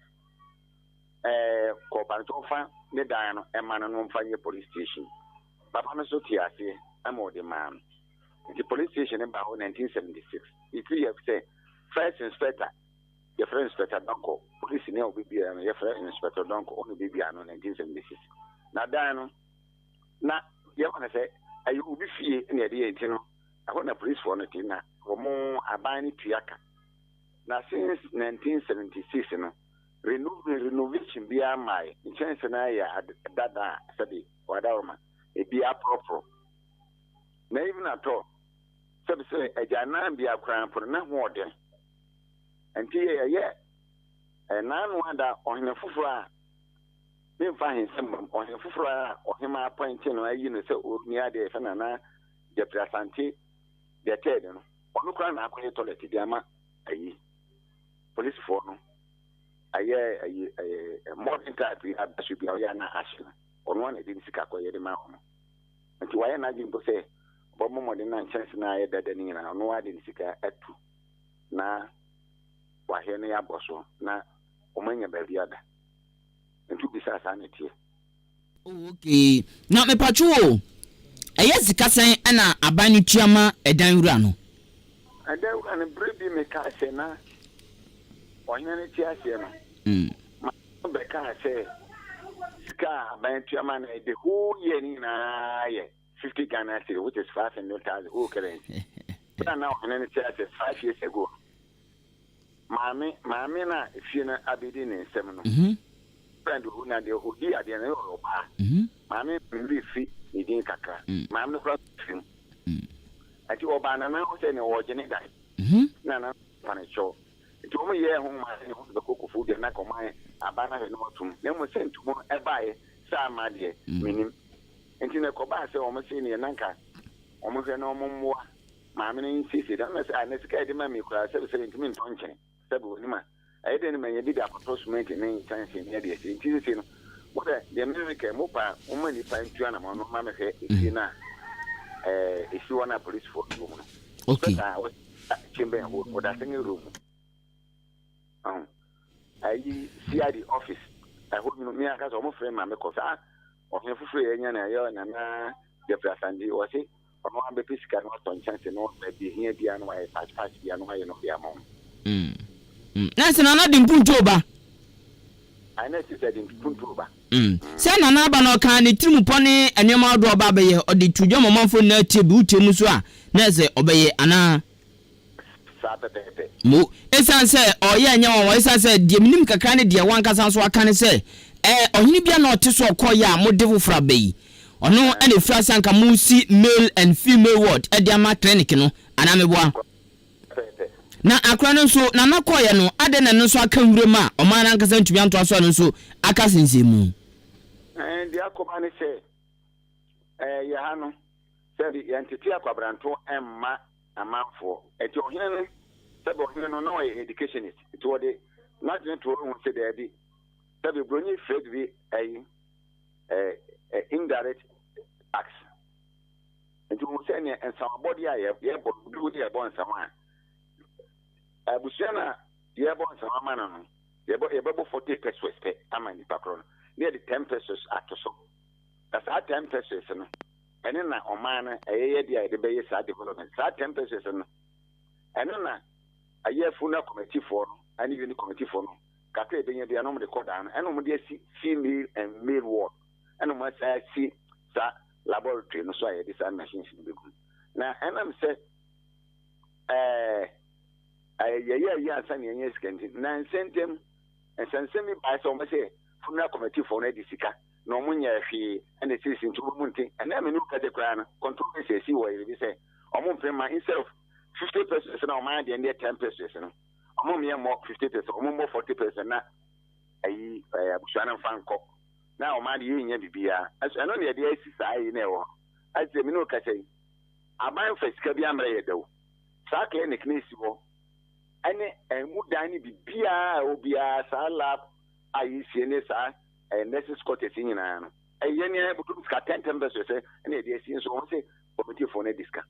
Speaker 8: ko pancho fa ne dan no e man no mfa ye police station papa no so tiase ama de man the police station in 1976 it you say first inspector your friend inspector donko police ne obibi no your friend inspector donko on bibi ano 1976 na dan no na ye wana say ayi obi fie na de enti no aho na police for no ti na wo aban ni tuaka na since 1976 no renovation bi amai chance na ya dada sabi wadawma e bi apropro na even at all sabi say ejana bi akran for na ho ode enti ye na no ada ohene fufuru a me fa hin sem ohene fufuru a ohema appoint no ayi no say oni ade fa na de presente de ted no onu kran na akonye toilet di ama ayi police for no aye modern type should be ya na action onu na de sika koye de ma ho nti waye na jimbo say bo mo modern na chance na aye dada ni na onu wa de sika atu na wahe ne ya boso na omanya ba biada ntu bisa sa na tie
Speaker 1: okay na me pacho eye sika sen na abanu tuama edan wura no
Speaker 8: adan wura ne brebi me ka se na onye ne tie ase no ma be ka se sika abanu tuama na the whole year ni na ye 50 Ghana cedi which is 500,000 whole currency now onye ne tie ase 5 years ago Mami na fie na abedi ne nsem no friend who na de odi ade na yo ba mami mbi fi ni din kakra mami no kra film ati oba na na o se ne wo gene dai na pane cho ati o mo ye ho ma ne ho be kokofu de na komai abana he no tum ne mo se ntumo e bae sa ma de minim enti ne ko ba se o mo se ne nanka o mo hwe na o mo mmoa mami ne insisi da na se anesika de ma mi kra se se ntimi ntonche sabu ni ma ayede ni manye bida approximate ne chance ne de esi ntisi no wo de America mo pa o ma ni pa ntua na mo no ma me he esi na esi wana police force no
Speaker 1: okay
Speaker 8: chimbe wo da singi room ayi CID office hope me aka so mo frame ma me ko sa o he fufu ye nya na yo na na de prasandi o se o mo ambe pisika no ton chance no be hia bia no wa patch bia no wa ye no bia mo
Speaker 1: Nansi na di mpunto ba.
Speaker 8: Ana ti se di mpunto ba.
Speaker 1: Se na na ba no kan ni trimu pone enema do ba be ye odi tudwo momamfo na tebu utemu so a na se obeye ana
Speaker 8: sa tete.
Speaker 1: Mo esan se oye anya won esan se die minim kakra ne die wan kasa so aka ne se ohini bia na ote so okoya mo devu fra beyi ono ene fra sanka mu si male and female ward e dia ma clinic no ana meboa na akra no so na nakoye no ade na no so aka nwurema o ma na nkasa ntumi anto aso no so aka sensemu
Speaker 8: dia akoma ne se ya ha no se di entity akwabranto emma amanfo eti ohene no se be ohene no no educationist eti wode not to won se there bi se be broni fred bi indirect acts eti mo se ne ensambody a ye bodu di e bon sama abusiana ye bon sama no ye bo 40 pesos pe amani pakron near the 10 pesos atoso that's at 10 pesos no ene na omana eyeye dia de be yesa development sa 10 pesos no ene na aye funa committee for no ani uni committee for no kakre be nya dia no mo de koda no ene mo de si female and male ward ene mo sa si sa laboratory no so aye this machines no be good na ene am say aye asani enye skanti na incentive esansemi ba so mo say funa committee for no disika no munya hwe ene sisi ntu munti ene me nu kade kwa na controversy si wo yi say omo mpema instead of 50% na omo de 10% no omo me mo 50% omo mo 40% na ayi abusuana fanko na omo de yinya bibia eno ne de asisi ayi na ewo ase me nu ka say aban fasika bi amre ye dawo sa clinic ne si wo ene mu dan ni bibia obia sa lab ayi sie ne sa nurses quarters nyina no yene butu ska 10 pesos se ene de sie so won se committee for ne diska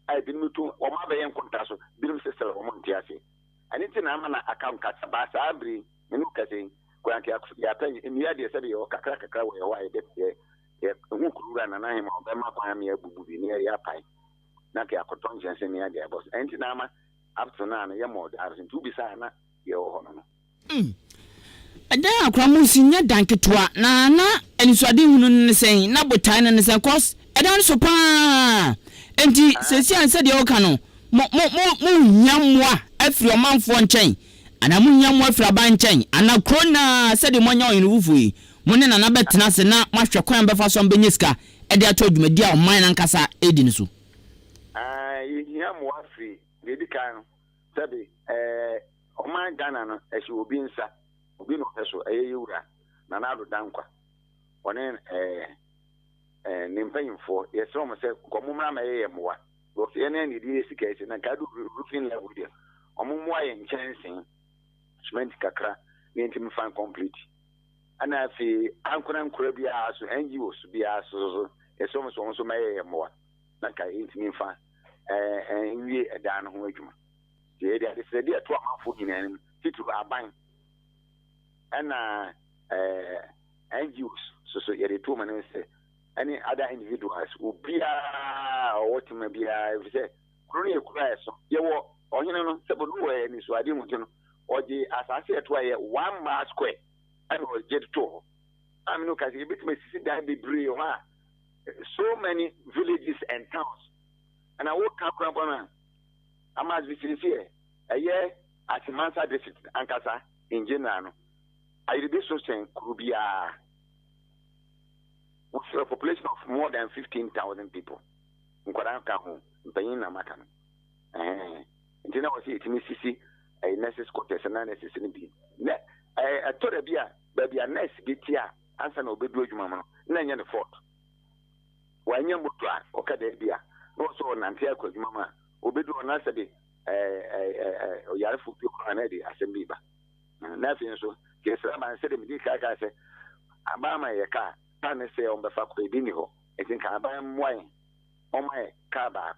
Speaker 8: ai bin mutu o ma be yen konta so bin se sel o mon tiase ani tina ama na account ka ba sa abri menu kase ko yanke ya tan mi ya de se de o kakra we wa de ye hu kurura na na hima o be ma pa mi abubu bi ne ya pai na ke akoton jense ne ya de boss enti na ama up to now ye mo da arsin tu bi sa na ye o hono no
Speaker 1: ada akramu sinya danketwa na enisuade hunu ne sen na botan ne sen cause edan so pa enti sesi anse de o ka no mo nyamwa afri omanfo nchen ana mo nyamwa afri aban nchen ana krona se de mo nya oyinu wufui mo ne na betena se na mahwe kwan befa so mbenyiska e de ato dwumadi a oman na nkasa edin so
Speaker 8: nyamwa afri de di kan sabe oman Ghana no ehwe obi nsa obi no heso eyewura na na ado dankwa one nimpanyimfo yeso mo se komumra ma yeye mowa bo se ene ni di sika ese na kadu roofing level dia omumwa ye nchensin cement kakra ni ntimi fan complete ana fi ankura nkura bia so NGOs bia so yeso mo so ma yeye mowa na ka ntimi fa nwie edan ho adwuma je dia de se dia to amafo nyinanim titu aban ana NGOs so yere to man say any other individuals ubia what may be if say kuro ye kura so ye wo ohene no se bodu we ni so ade mu no oje asase eto ye 1 mile square and o je to am no kasi bit me sisi dan be bree ha so many villages and towns and I woke up na amaz bi sisi ye atimansa district ankasa in general no I be so saying kurubia with a population of more than 15,000 people. Nkwara ho mpanyin na maka no. Ntina wasi etimi sisi nurses quarters na nurses ni bi. Na atora bia ba bia nurse bi tia ansa na obedu adwuma no. Na nya ne fort. Wanya moto a okada bia. No so na ntia kwa adwuma ma obedu na sabe oyare fu bi ko na de assembly ba. Na fi so ke sra man se de mi ka ka se abama ye ka and say on the fact they didn't go. I think I buy wine on my car back.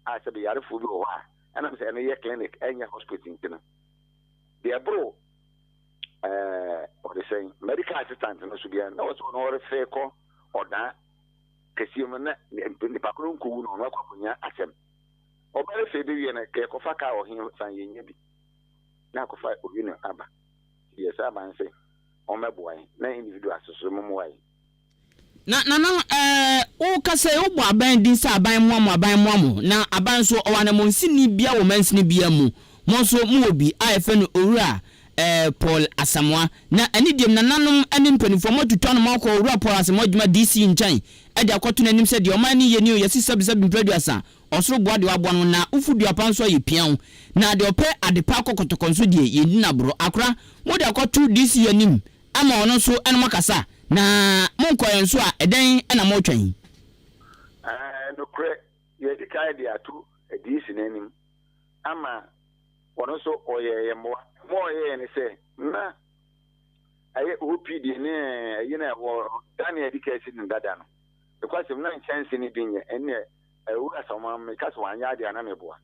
Speaker 8: I said, the other food, and I'm saying, a clinic and your hospital. They are bro, what they saying, medical assistant, and also be an order fair call or that. Cassimon, the Pacron Coon on Wakunya, Asem. Or better say, be in a Kekofaka or him, San Yabi. Now, Kofa, Abba. Yes, I say. On my boy, na individual so mo na o ka say o bo aban din sa aban mo na aban so o wana mo nsini bia wo mansini bia mu mo so mu obi ayefe no owura Paul Asamwa na ani dem na nanom ani mpanifo mo tutu no mo ko owura Paul Asamwa djuma DC nchan e de akoto nanim se de o man ni ye ni o yesi sabisabi producer osoro boa de wabo no na ufudu apanso ye pian na de ope adepa kokotokonso de ye ni na bro akra mo de akoto DC anim ama ono so eno makasa na monko enso a eden na mo twan no kre ye di kai dia tu DC nanim ama ono so oye mo ye ni se na aye OPD ne aye na wo Daniel dikasi ni dada no because na chance ni binye ene ewura sama me kasa wanya dia na meboa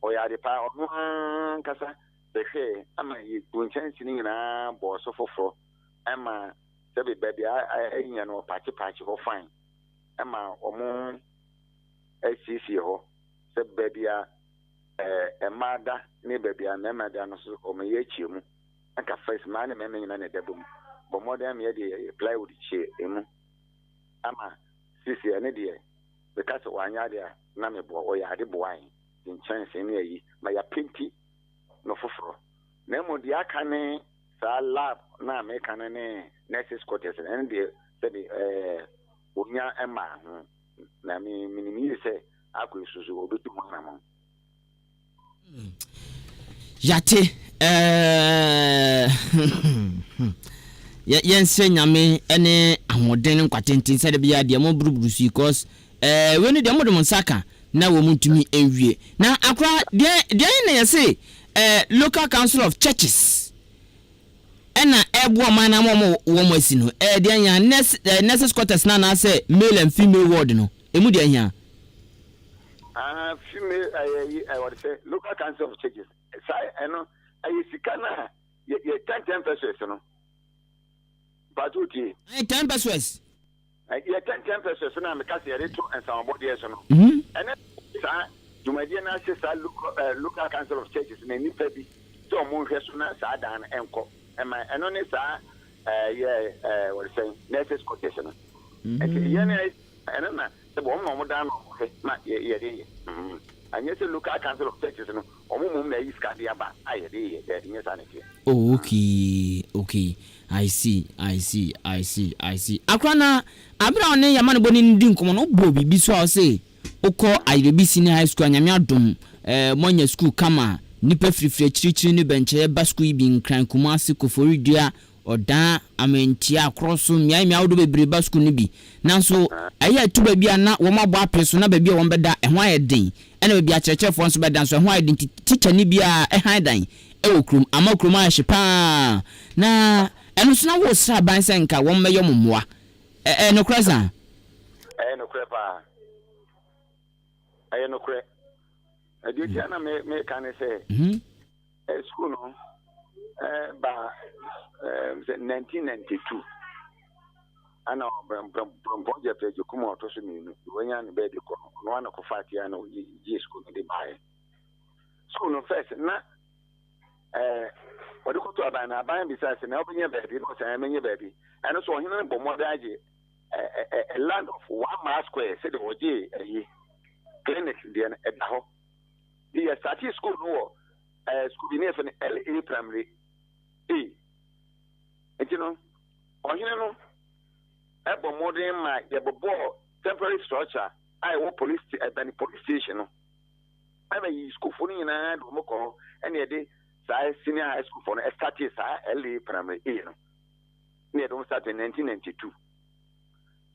Speaker 8: oya de pa ono kasa behe ama yi chance ni na bo so foforo ama sebe baby anya no patch ho fine ama omo ACC ho sebe baby emada ni baby na emada no so omo ye chiemu aka first man me nyina na debum bo modern me de plywood chi emu ama sisi ene de because wanya de na me bo oya de bo an in chance ni ayi ma ya penti no foforo na mo de aka ne sa lab na me kan ne nurses quarters and the said onya ema na mi se akususu obetu mo na mo
Speaker 1: yate yense nyame ene ahoden nkwatentin se de bia de mo buruburu because we ni de mo de mo saka na wo mutumi enwie na akra de na yese local council of churches ena ebo man na mo wo asi no de anya nurses quarters na say male and female ward no emu de anya
Speaker 8: female I would say local council of churches sai eno ayi sikana ye 10 pesos no but okay
Speaker 1: 10 pesos
Speaker 8: ye 10 pesos na me kasi re to and some body so no ene sa Jumadi na say sa local council of churches na ni pabi so mo hwe so na sa dan enko eno ne sa what say nurses quotation ye na eno na se bo mo dan no he ma ye de anya say local council of churches no omo na yi ska dia ba aye de ye nya sa ne ke
Speaker 1: okay I see akrana abra one yama no boni ndi nkomo no bo bibi so a say oko ayebi senior high school anyame adom monya school kama nipa frifre chirichiri ne benche ba school bi nkran kumase koforidua odan amentia akroso miai awdo bebre ba school ne bi nanso aye tuba bia na wo mabo apeso na ba bia wo beda ehwan ayeden ena ba bia kyerkyerfo nso beda nso ehwan ayeden teacher ne bia ehwan dan okrum amakrum ahye pa na eno so na wo sra ban senka wo meyo momoa no krasa
Speaker 8: no krepa no kre adiya na me kan say school no ba 1992 ana project je kuma to so mi no wanya ne be de ko no ana ko fatia na ji school de bae school no first na wadi ko to abana aban bi say na obenye baby no say menye baby and so hin bo modaje a land of 1 mile square say the oje clinic there at the ho the start school no school in for LA primary you know no ebo modern ma ye bobo temporary structure I want police police station no I be school for ni na do mo ko and ye de senior high school for start LA primary no near don't start in 1992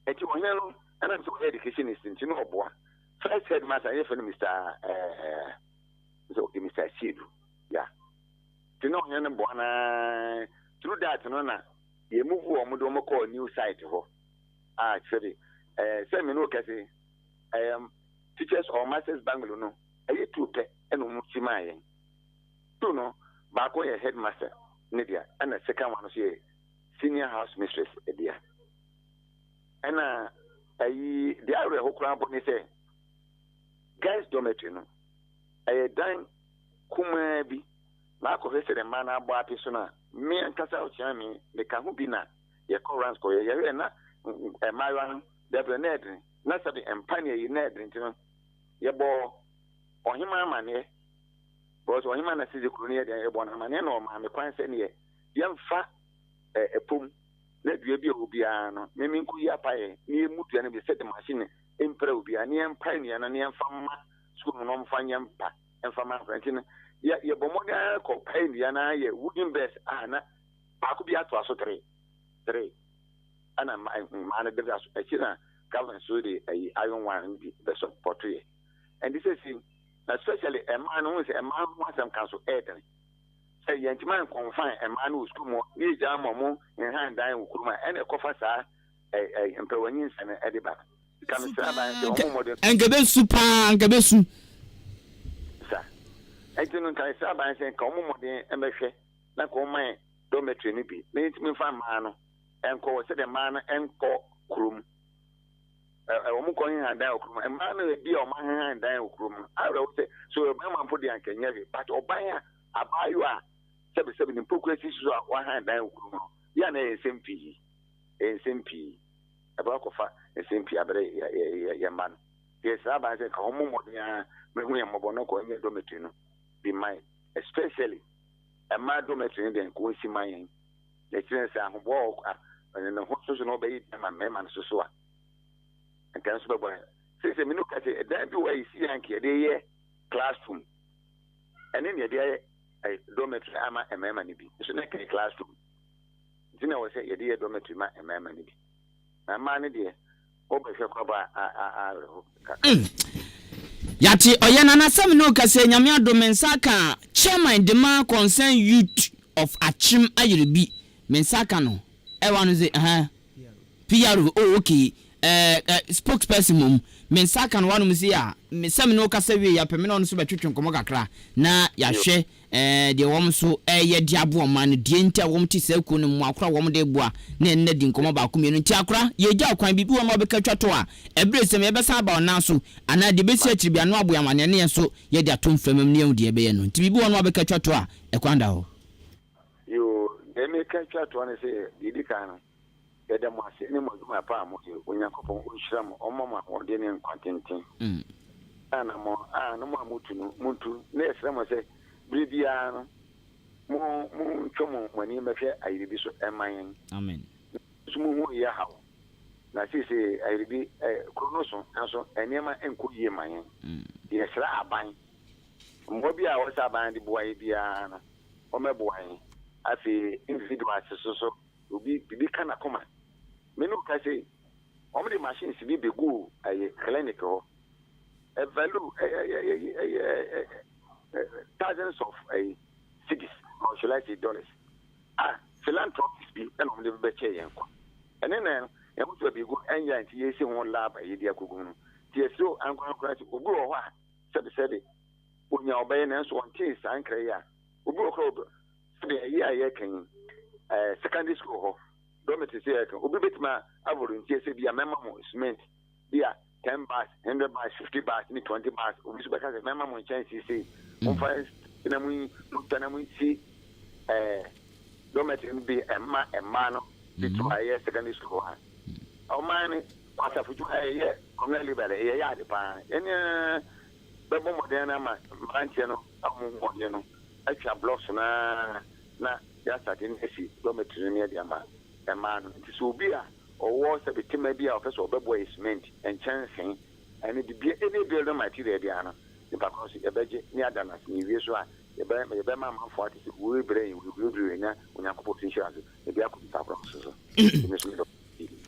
Speaker 8: no and I'm so education is in Oboa first headmaster here for Mr. Mr. Shidu yeah you know through that no na ye move o mo call new site ho actually say me no kase teachers or masters Bangalore no aye two pe eno mo chima yen two no ba ko ye headmaster Nidia and the second one is senior house mistress edia and ayi the area ho kran bo ni say guys dormitory no aye dan kuma bi na ko hese de man agbo apiso na me nkasa o chia me ka ho bi na ye corrans ko ye na e mayo de brened na sabi empania ye na edrin ye bo ohima amane because ohima na sisi kru ne ye bo na amane na o ma me kwan se ne ye mfa epom na dua bi obi ano me nku ya pae ni mutu na bi set machine empre obi ani empa ni na ne mfa ma sukuru no mfa nyampa emfa ma frantin ye bomoda ko pain ya na ye wooden best ana ba ku bi ato aso 3 ana ma na de aso akina government so de iron one bi the support ye and this is especially a man who is a man who some council eden say yantiman confine a man who school mo ni jam mo in hand dan ukuruma and e kofa sa empewanyin sene ediba kam sra ban se o mo de
Speaker 1: engebe su
Speaker 8: no kai sa ban sen ka mo modern emehwe na ko man dormitory ni bi me ntimi fa ma no enko se de man enko krum o mu ko hin dan okrum e man na bi o man hin dan okrum awre o se so e man po de ankanya bi but oban abayo a sebe ni procreation so a wa hin dan okrum ya na SMP e ba ko fa SMP abere ya man yes aba se ka mo modern me hu ya mo bono ko nye dormitory no be mine, especially a mad dormitory then go see my yen. The children say, I'm walk and the horses no baby, my man, so. And can so boy. Since a minute at it, that way you see Yankee, a classroom. And then your day, a dormitory, ama a mammy be. It's not a classroom. Dinner was a dear dormitory, a mammy be. My man, dear, over your cover,
Speaker 1: Yati oyena na Asem no kase nyame adomensaka chairman dema concern youth of Achim Ayiribi mensaka no wanu ze PR okay spokesperson mum mensaka no wanu msi ya Asem no kase we ya peme no so betwetwe nkomo kakra na ya hwe de wom so ye diabo man de ntia wom ti saku no mu akora wom de bua na enne di nkomo ba ko mienu ntia akora ye gya kwan bibi wom obekatwa to a ebresem ye besa ba ona so ana de besi akiri bia no aboya mane ne so ye de atom famam ne yudi ebe ye no nti bibi wom obekatwa to a ekwanda ho
Speaker 8: yo de me katwa to ne se didi kan ye de mo ase ne mo duma pa mo onyankopon ohyiram omama ode ne kwantenten ana mo no mo amutu no muntu na esra mo se Bribia mo chomo wani mehwe ayiribi so eman
Speaker 1: amen
Speaker 8: sumu hu ya hawo na sisi ayiribi kronoso anso enema enko yie man ye sra aban mo bia wo sa aban di boye bia na o meboye afi individual so obi bibi kana koma menu ka say o me the machines bi begu ay clinic ho value thousands of cities or shall I say dollars. Philanthropists be and on the beche yanko. And then I want to be good and yan to one lab a yedia kugun. TSO and Grand Ugo wa said when you obey and so on case and crea Ugo year can secondary school dormitory Ubit ma average TSA member cement. Yeah. 10 bars, 100 bars, 50 bars, 20 bars. We should because remember my chance to say, first, we see dormitory be a man to a secondary school. Our man, what have you a year, commonly by a year, the pan. Any Bebo Moderna, Mantiano, Amuno, extra blocks na just at in a dormitory near the man. It will be or was a bit maybe of us or boys meant and chancing and it be any building material diana because a budget near than as new year's one the Bama 40 will bring will do in a position the Biaku.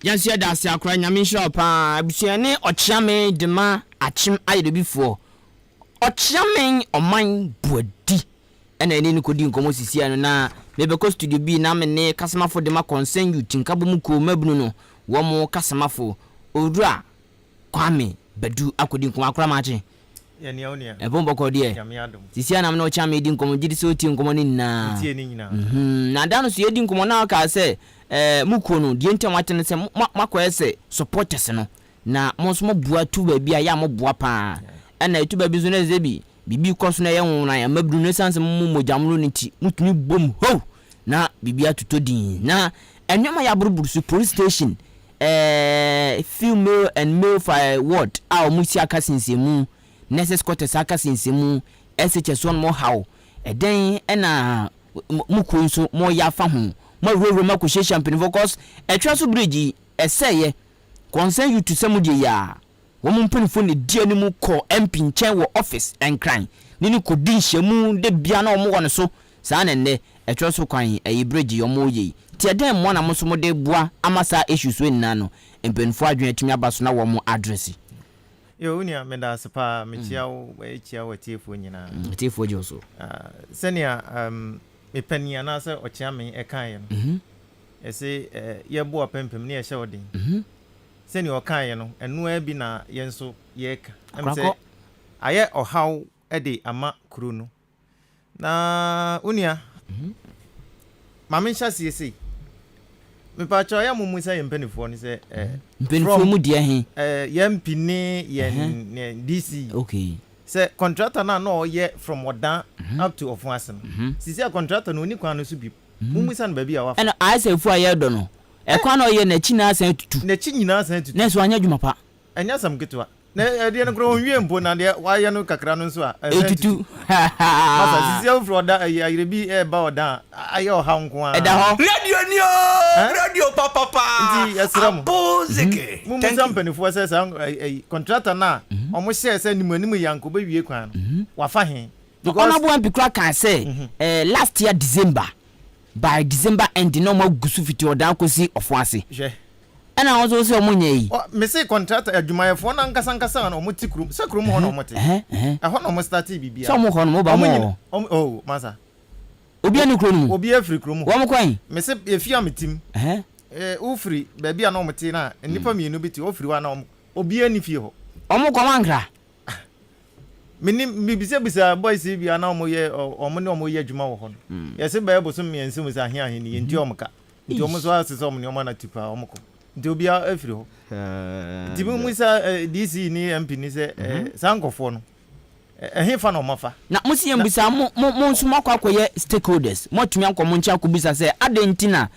Speaker 1: Yes, yeah, that's your crying. I mean, shop, Busiane or Chame de ma Achim Ayde before or Chamming or mine body and then could you come na maybe because to the be na me customer for the ma concern you tinkabumuko mabnuno one more customer for Odra Kwame Bedu akudi kuma akra machi
Speaker 5: ya ni onia
Speaker 1: e bombo ko die sisia na me no chama edi nkomo gidi so ti nkomo ni na
Speaker 5: tie ni nyina
Speaker 1: na dano so edi nkomo na ka se muko no die ntem watene se makwa ese supporters no na mo so mo bua tu ba bia ya mo bua pa na tu ba bi zo na zebi bibi koso na ye hu na ya mabdu no sanse mo mojamro ni ti mutuni bom ho na bibi atutodin na enwema ya buruburu su police station female and male fire ward a musi aka sinsemu nurses quarters aka sinsemu SHS one more how den na muko so mo ya fa ho mo roro ma ko she champagne focus etwa so bridge eseye concern you to samudi ya wo mo mpanifo ne die ni mu ko MP nchen wo office and crime ni ko di nhyamu de bia na wo mo so saa na ne etwa so kwan bridge yo mo ye ti den mo na mo so mo de bua amasa issues we nna no mpanifo adwen atumi abaso na wo mo address
Speaker 5: yo unia menda sepa mechia wo echia wo tiefo nyina
Speaker 1: tiefo je so
Speaker 5: senia mepania na se ochia me ekan ye no ese ye bo apempem ne ye hye odin senia okan ye no enu abi na ye nso ye ka amse aye ohaw ede ama kru no na unia mamenhya siesi mepacho ya mumu say mpenifo ni say
Speaker 1: mpenifo mu dia he
Speaker 5: ya mpini ye DC
Speaker 1: okay
Speaker 5: say contractor na no ye from Odan up to Ofuasen sisi a contractor no ni kwan no so bi mumu san ba bi a wafa
Speaker 1: and I say fu aye do no e kwan no ye na chi na asan tutu
Speaker 5: na chi nyina asan tutu
Speaker 1: na so anya dwuma pa
Speaker 5: anya sam ketwa na de no kro wie mpo na de wa ye no kakra no so a
Speaker 1: tutu
Speaker 5: masa sisi a fro da ayire bi e ba Odan aye o ha nko a
Speaker 1: e da ho
Speaker 9: radio papa
Speaker 5: ndi esram
Speaker 9: abozeke
Speaker 5: mumu san penifo say contractor na omo share say nimu yanko ba wie kwan wafa he
Speaker 1: because honorable MP can say last year December by December end no mo gusu fiti Odan kosi Ofuase ana also say omunye yi
Speaker 5: me say contractor adwumayefo na nkasa na omuti krum se krum ho na omote ho na omo start bibia
Speaker 1: so mo ho no mo ba mo
Speaker 5: oh masa
Speaker 1: obi ani krum mu
Speaker 5: obi afri krum ho
Speaker 1: wo mo kwan
Speaker 5: me say efia metim ufri baabi a na omote na nipa mienu biti ofri wa na obi ani fie ho
Speaker 1: omo kwa wankra
Speaker 5: mi bisa boys bi ana omo ye omo ne omo ye adwuma wo ho no yesi ba ebo so miensi mu sa ahe ni nti omo ka nti omo so asese omo ne omo na tipa omo ko nti obi afri ho nti mu sa DC ni MP ni se sankofo no fa na omo fa
Speaker 1: na musi yembisa mo nso makwakoye stakeholders mo tumi ankomo nchi akobisa se adentina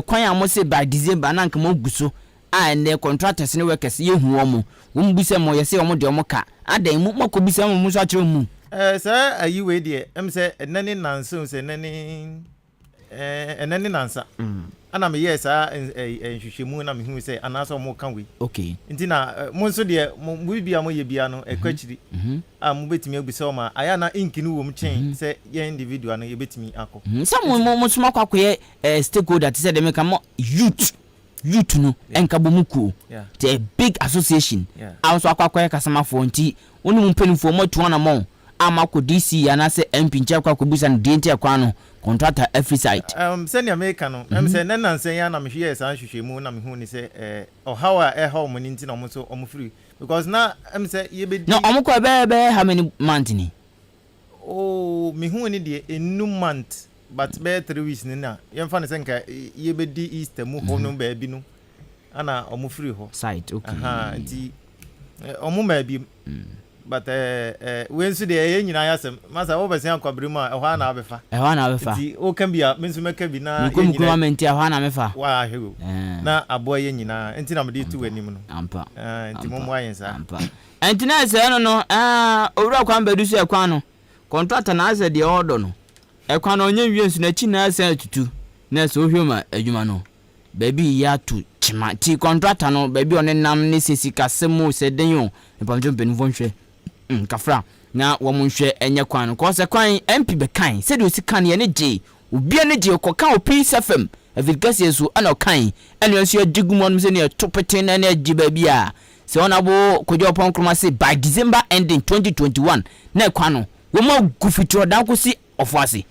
Speaker 1: kwan a mo se by December na nka mo guso a ne contractors ne workers ye hu omo wo mbisa mo ye se omo de omo ka adan mu makobisa mo so akere mu
Speaker 5: sa ayi we de se enani nanso se enani nansa ana me yes nhwehwemu na me hu se anaso mo kan we
Speaker 1: okay
Speaker 5: nti na mo nso de mo bibia mo ye bia no ekwachiri a mo betimi agbisa o ma aya na ink ni wo mo chen se ye individual no ye betimi akọ
Speaker 1: mo so makwakoye stakeholder ti se de me ka mo youth no enka bomukuo the big association also akwakoye kasama for nti woni mo penifo mo tuana mo amako DC anase MP nche kwa kubusa no DNT akwa no contractor every site
Speaker 5: send America no say nan say ya na me hwe san hwehwemu na me hu ni say how how mo nti na mo so omo free because na say ye be
Speaker 1: no omo ko be how many months ni
Speaker 5: me hu ni de enu month but be 3 weeks ni na ye mfa ne say nka ye be di Easter mu ho no ba bi no ana omo free ho
Speaker 1: site okay
Speaker 5: nti omo ma bi but when so dey nyina yasem masa wo besan kwabrema ehwa na abefa ti o kan bia menso meka bi na
Speaker 1: nyina ko comment ehwa na mefa
Speaker 5: wa hego na abo ye nyina enti na mede tu anim no
Speaker 1: ampa
Speaker 5: enti mo ayensa
Speaker 1: ampa enti na se no owura kwan bedu so ekwan no contractor na ase de order no ekwan no onye wie nsu na chi na ase atutu na so hwema adwuma no baby ya tu chima ti contractor no baby onenam ne sesika semu se den yo mpamjo mpenufo nhwe kafra na wo munhwe enye kwan no ko se kwan MP be kan se de osika ne je obi ne je ko kan Peace FM evidence so ana kan ene nso adigumo se ne topete na ne je ba bia se ona bo kojo pon kroma se by December ending 2021 na kwan no wo ma gufitro dan ko si ofuase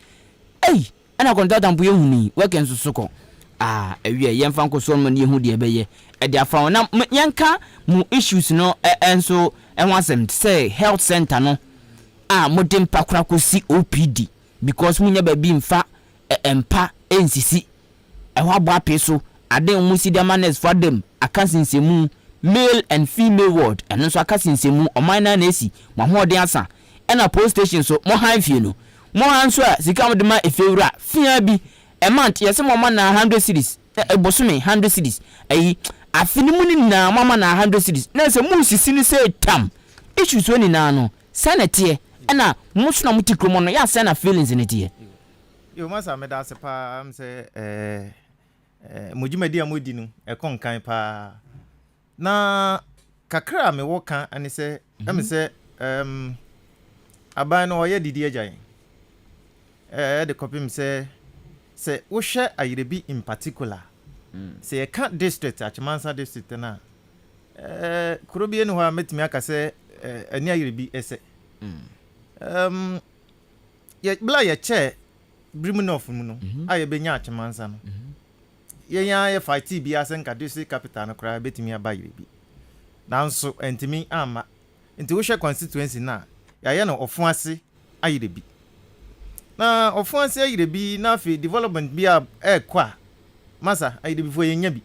Speaker 1: ana contract mpo ye huni work nso soko ewie yemfa nko so no ne hu de be ye e de afa na yanka mu issues no enso enwasem say health center no modern pakura ko si OPD because munya ba bi mfa empa ensisi ehwa bo apeso aden mu si de manes for them akansensemu male and female ward enso akansensemu omana na esi mo hoden asa na police station so mo hanfie no mo hanso a sika mo de ma efewura fia bi a month yes mo na 100 cities ebosome 100 cities afini mu ni na mama na 100 cities na se mu sisi ni say tam issues woni na no sanete na musu na mutikromo no ya say na feelings ni tie
Speaker 5: yo masa me da se pa am say mojimadi amodi no ekon kan pa na kakra me wo kan ani say am say aban no ye didi ajan de copy me say wo hwe ayerebi in particular say you can't district Achimansa district na kurobie no ha metimi aka say ani ayerebi ese ye bla ye che briminof mu no aye benya Achimansa no ye ya fight bi asenka district capital no kra betimi aba ayerebi nanso entimi ama nti wo hwe constituency na ya ye no ofuase ayerebi na ofuase ayerebi na fi development bi a kwa masa ayide before yenya bi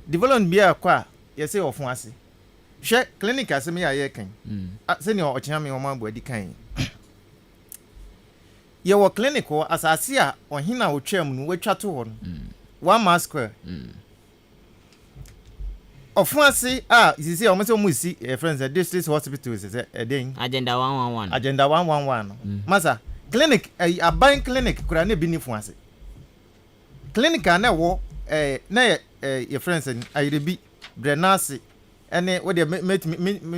Speaker 5: development bi akwa yese ofuase hwe clinic asem ya ye kan se ni ochiame o ma bo adi kan ye wo clinic o asase a ohina otwam no watwa to ho no 1 mile square ofuase isisi o mo se mo si friends district hospital se eden
Speaker 1: agenda
Speaker 5: 111 no masa clinic aban clinic kura na bi ni fuase clinic na wo na your friends ayerebi brenasi ene wo de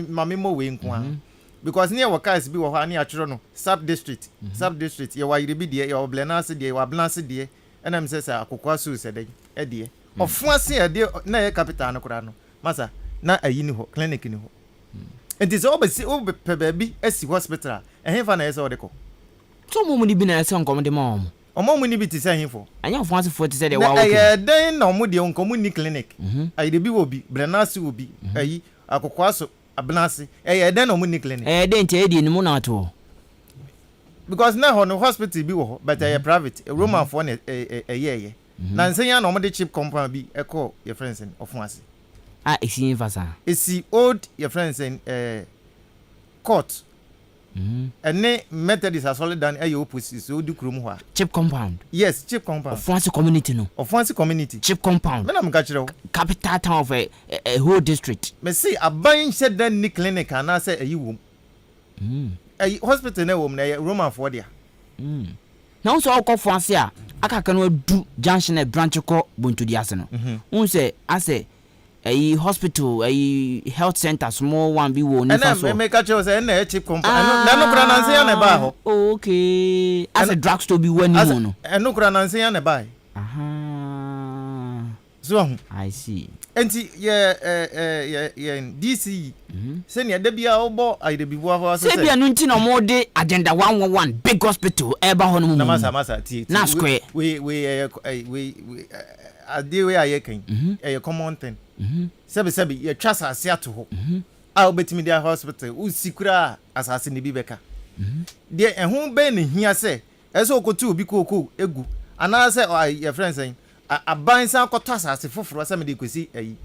Speaker 5: mame mo we nko because near workers bi wo ha na atwero no sub district ye wa ayerebi de ye wa brenasi de wa blansi de ena me say akokwa su se de Ofuase e de na ye capital no kura no masa na ayi ni ho clinic ni ho enti so obesi pe baabi asi hospital ehemfa na yesa odeko
Speaker 1: so mo ni bi na yesa nkom de ma
Speaker 5: omo mu ni bi ti se ehemfo
Speaker 1: anya ofuase fo ti se de wa wo
Speaker 5: den na omo de nkom ni clinic ayi de bi wo bi brenasi wo bi ayi akokwaso abnasi den na omo ni clinic
Speaker 1: den ti e di ni mu na to
Speaker 5: because na ho no hospital bi wo ho but private roman for na ye na nsenya na omode chip compound bi eko your friends in ofuase
Speaker 1: esi infasa
Speaker 5: esi old your friends in court ene methodist are solid than ayo opposite so du krom ho
Speaker 1: chip compound
Speaker 5: yes chip compound
Speaker 1: ofuase community no
Speaker 5: ofuase community
Speaker 1: chip compound
Speaker 5: me na mka kire
Speaker 1: capital town of a whole district
Speaker 5: me see aban shed dan ni clinic ana say ayi wom ayi hospital na wom na roman for dia
Speaker 1: na so okofuase a akaka no adu junction e branch ko bontudi ase no unse ase a hospital a health center small one bi wo ni fa so
Speaker 5: na me ka che say na chip compound na no kura na nse ya na ba ho
Speaker 1: okay as a drugstore bi wani mu no
Speaker 5: no kura na nse ya na ba so
Speaker 1: I see
Speaker 5: enti ye DC se ne da bia obo aide bi bo afo
Speaker 1: se bia no nti na mo de agenda 111 big hospital eba ho no mu
Speaker 5: na masa ti
Speaker 1: na square
Speaker 5: we ade we aye kan e common thing sebi ye twasa ase ato ho a obetimi dia hospital usikura asase ne bi beka de ehun be ne hia se eso okotu obi koko egu ana se ye friends en aban san kwota asase foforo se me de kwesi ayi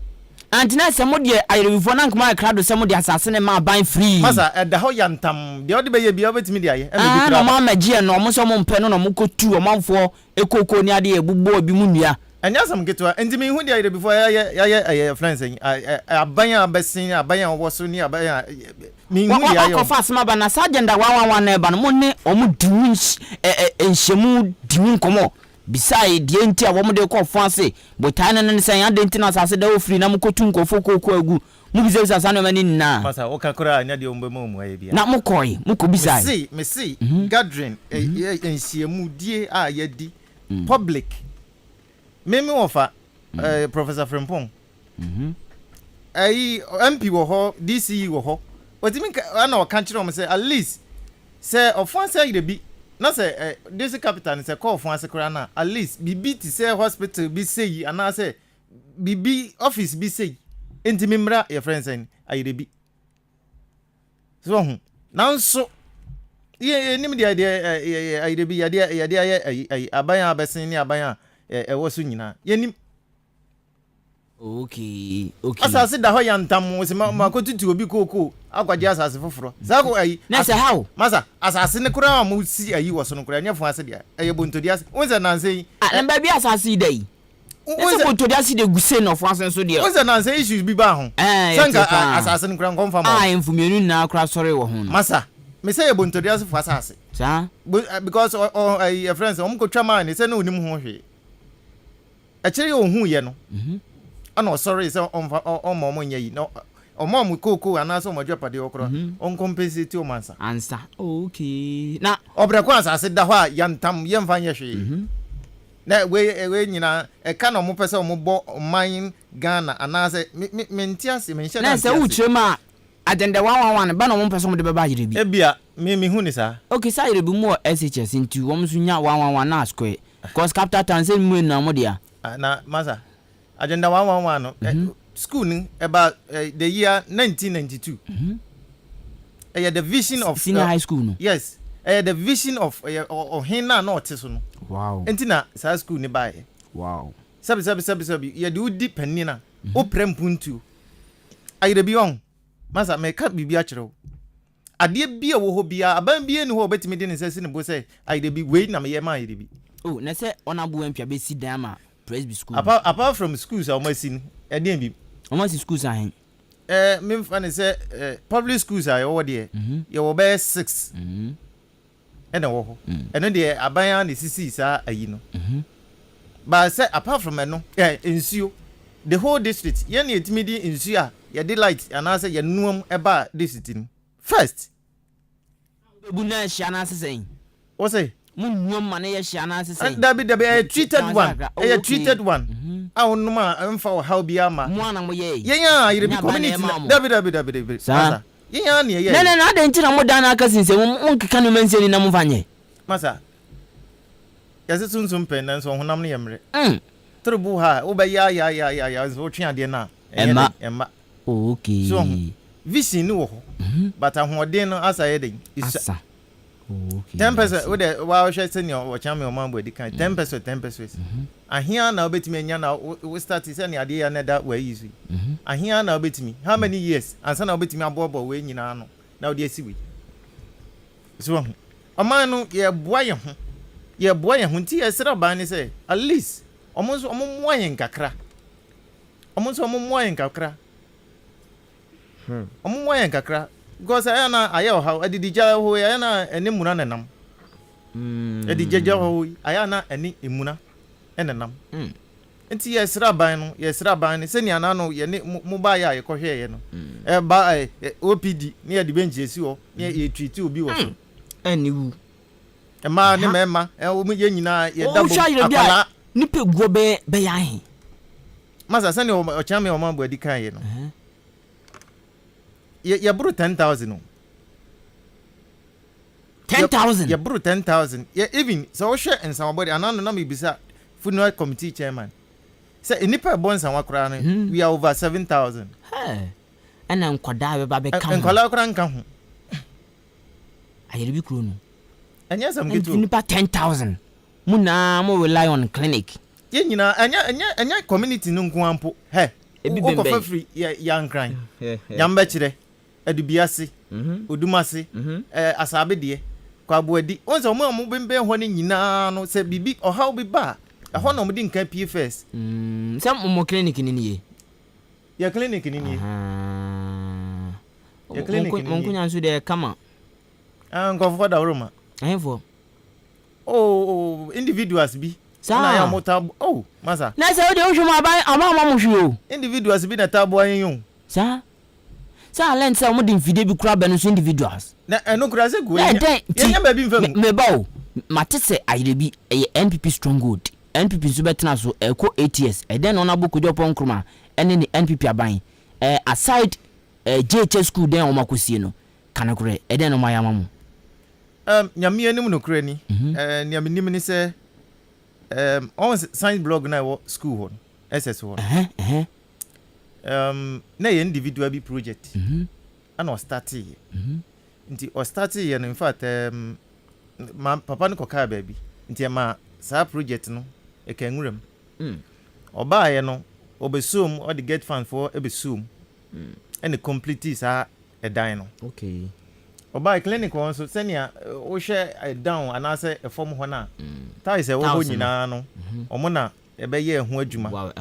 Speaker 1: antina se mo de ayerefo na nkoma krado se mo de asase ne ma ban free
Speaker 5: masa da ho yantam de ode be ye bia obetimi de aye e me bi
Speaker 1: kra na ma magie no mo so mo mpe no mo kotu o manfo ekoko ni ade ebubo obi mu nua
Speaker 5: anya sam getwa entimi hu dia before ya friends aban abesin aban owoso ni aban mi hu dia yo
Speaker 1: ko fa asema ba na agenda 111 na eba no mo ne o mu dimu enhemu dimu komo beside die nti a wo mo de ko fanse botan ne sen ya de nti na asase da ofri na mo kotu nkofo kokko agu mu bi se sa na mani nna
Speaker 5: masa o kakura anya de ombe mu aye bia
Speaker 1: na mo koi mo ko beside
Speaker 5: me see gathering enhemu die a ya di public memi wofa Professor Frempong MP wo ho DC wo ho otimi ana o kan kire o say at least say ofanse ide bi na say this capital say call ofanse kura na at least bibi ti say hospital bi say ana say bibi office bi say entimi mra your friends en ayide bi so hu nanso ye nim dia ayide bi ya dia aban abesin ni aban wosu nyina yenim
Speaker 1: okay
Speaker 5: asase da ho yantam se ma kotutu obi koko agwaje asase foforo zako ayi
Speaker 1: na se how
Speaker 5: masa asase ne kura mu si ayi woso no kura nyafu ase dia bontodi ase wonse nanse
Speaker 1: na ba bi asase dai wonse bontodi ase de guse no fanse so dia
Speaker 5: wonse nanse issues bi ba ho sanka asase ne kura nkomfa mo
Speaker 1: enfumienu na kura sori wo ho
Speaker 5: masa me say bontodi ase fo asase
Speaker 1: sa
Speaker 5: because your friends ko twa man say no onim ho hwe akire ohun ye no ana sorry say omo nya yi no omo koko ana so modwe pade okro on compensate o mansa
Speaker 1: answer okay na
Speaker 5: obra kwa asase da ho a yantam ye mfa nye hwe na we nyina e ka no mo pese o mo bo man Ghana ana say menti ase me hye
Speaker 1: na say utrema agenda 111 ba no mo pese mo de beba yire bi
Speaker 5: e bia me hu ni sa
Speaker 1: okay sa yire bi mo SHS nti wo mo so nya 111 na square cause capital town say mo na mo dia
Speaker 5: na masa agenda 111 no school ni about the year 1992 the vision of
Speaker 1: senior high school no
Speaker 5: yes the vision of Ohena na oteso no
Speaker 1: wow
Speaker 5: entina sa school ni bae
Speaker 1: wow
Speaker 5: sabi ye de udi panina o prempuntu ayire bi on masa me ka bibia kire ade bia wo ho bia aban bia ni ho obetimi de ne sese ne bo say ayire bi we na me ye ma ayire bi
Speaker 1: oh na say onabu empia be si dan ma Presby school
Speaker 5: apart from schools almost ede bi
Speaker 1: almost schools ahen
Speaker 5: me fan say public schools are over there you will be 6 and wo ho eno de aban na sisi sa ayi no but say apart from eno ensuo the whole district ye na etimidi ensuo a ye de light and say ye nuam eba district first
Speaker 1: bu na hia na sesen
Speaker 5: wo say
Speaker 1: Mun man ye shana say.
Speaker 5: Dabi a treated one. A treated one. I won ma emfa how biama.
Speaker 1: Mwana mo ye.
Speaker 5: Yeah, you be community. Dabi. Sasa. Yeah, ni.
Speaker 1: Na de ntina mo dan aka sinse mo nkeka no mense na mo fanye.
Speaker 5: Masa. Yase sunsun pen na so honam ne yemre. Trubu ha, wo be ya so twa ade na. Emma.
Speaker 1: Okay.
Speaker 5: So vision ni wo ho. But ahoden no asa ye den.
Speaker 1: Asa. Okay.
Speaker 5: 10% with the wow share senior or champion man with the kind 10%. And here now bet me na we start to send ade ya na that way easy. And here now bet me how many years and so now bet me abobo we nyina no. Now dey see we. So aman no ye boa ye ho. Ye boa ye ho nti ye sra ban ni say at least omonso ommo yen kakra. Omonso ommo yen kakra. Ommo yen kakra. Because I na ayo how adidija ho ya na eni muna nenam. Adidija ho aya na eni emuna enenam. Enti yesra ban se ni ana no ye ne mo ba ya ye kohwe ye no. Ba OPD ni ye de benji esi ho ni ye treat obi wo so.
Speaker 1: Eni wu.
Speaker 5: Ma ne mema o mu ye nyina ye dabo akala
Speaker 1: ni pe guo be ya hin.
Speaker 5: Masa se ni o chame o man bo adi kan ye no. You brought 10,000. No.
Speaker 1: 10,000.
Speaker 5: You brought 10,000. Yeah, even so share and somebody and no me bisa funeral committee chairman. Say nipa born some wakra we are over 7,000.
Speaker 1: Hey. And am kwada we ba be kan.
Speaker 5: En kwala kra nka ho.
Speaker 1: Ayere bi kro no.
Speaker 5: Anya sam gitu.
Speaker 1: Nipa 10,000. Muna mo rely on clinic.
Speaker 5: Ye nyina anya community no nko ampo. He. Ebi be for free ya nkran. Yamba kire. Adubiase, Odumase, Asabe de, Kwabuadi. Once a more bembe ho ni nyina no se bibi or how be ba. A ho no mo din kan PFS.
Speaker 1: Some mo clinic ni ye.
Speaker 5: Ya clinic ni ye.
Speaker 1: Ya clinic ni. Mo kunya so de kama.
Speaker 5: Ngo for da roma.
Speaker 1: Ehfo.
Speaker 5: Oh, individuals bi. Na ya mota. Oh, masa.
Speaker 1: Na se o de o hwemo aban ama mo hwe o.
Speaker 5: Individuals bi na tabo ayen.
Speaker 1: Sa Lent say mo din fide bi kura be no so individuals.
Speaker 5: Na eno kura se go. Yenya ba bi mfam.
Speaker 1: Me ba o. Mate se ayire bi NPP stronghold. NPP so betena so eko 8 years. Den no na bokojo pon kroma ene ni NPP aban. Aside JH school den o makosie no. Kanakure den no mayama mo.
Speaker 5: Nyame anim no kura ni. Nyame nim ni se on science blog na wo school ho. SS ho. Na ye individual bi project ana o start ye nti o start ye in fact ma papa no koka baby nti ma sa project no e kan nwuram oba ye no obesum or the get fund for ebesum and complete sa edan no
Speaker 1: okay
Speaker 5: oba clinic won so senia o hwe down anase e form ho na ta ise wo ho nyina no omo na ebe ye ho adwuma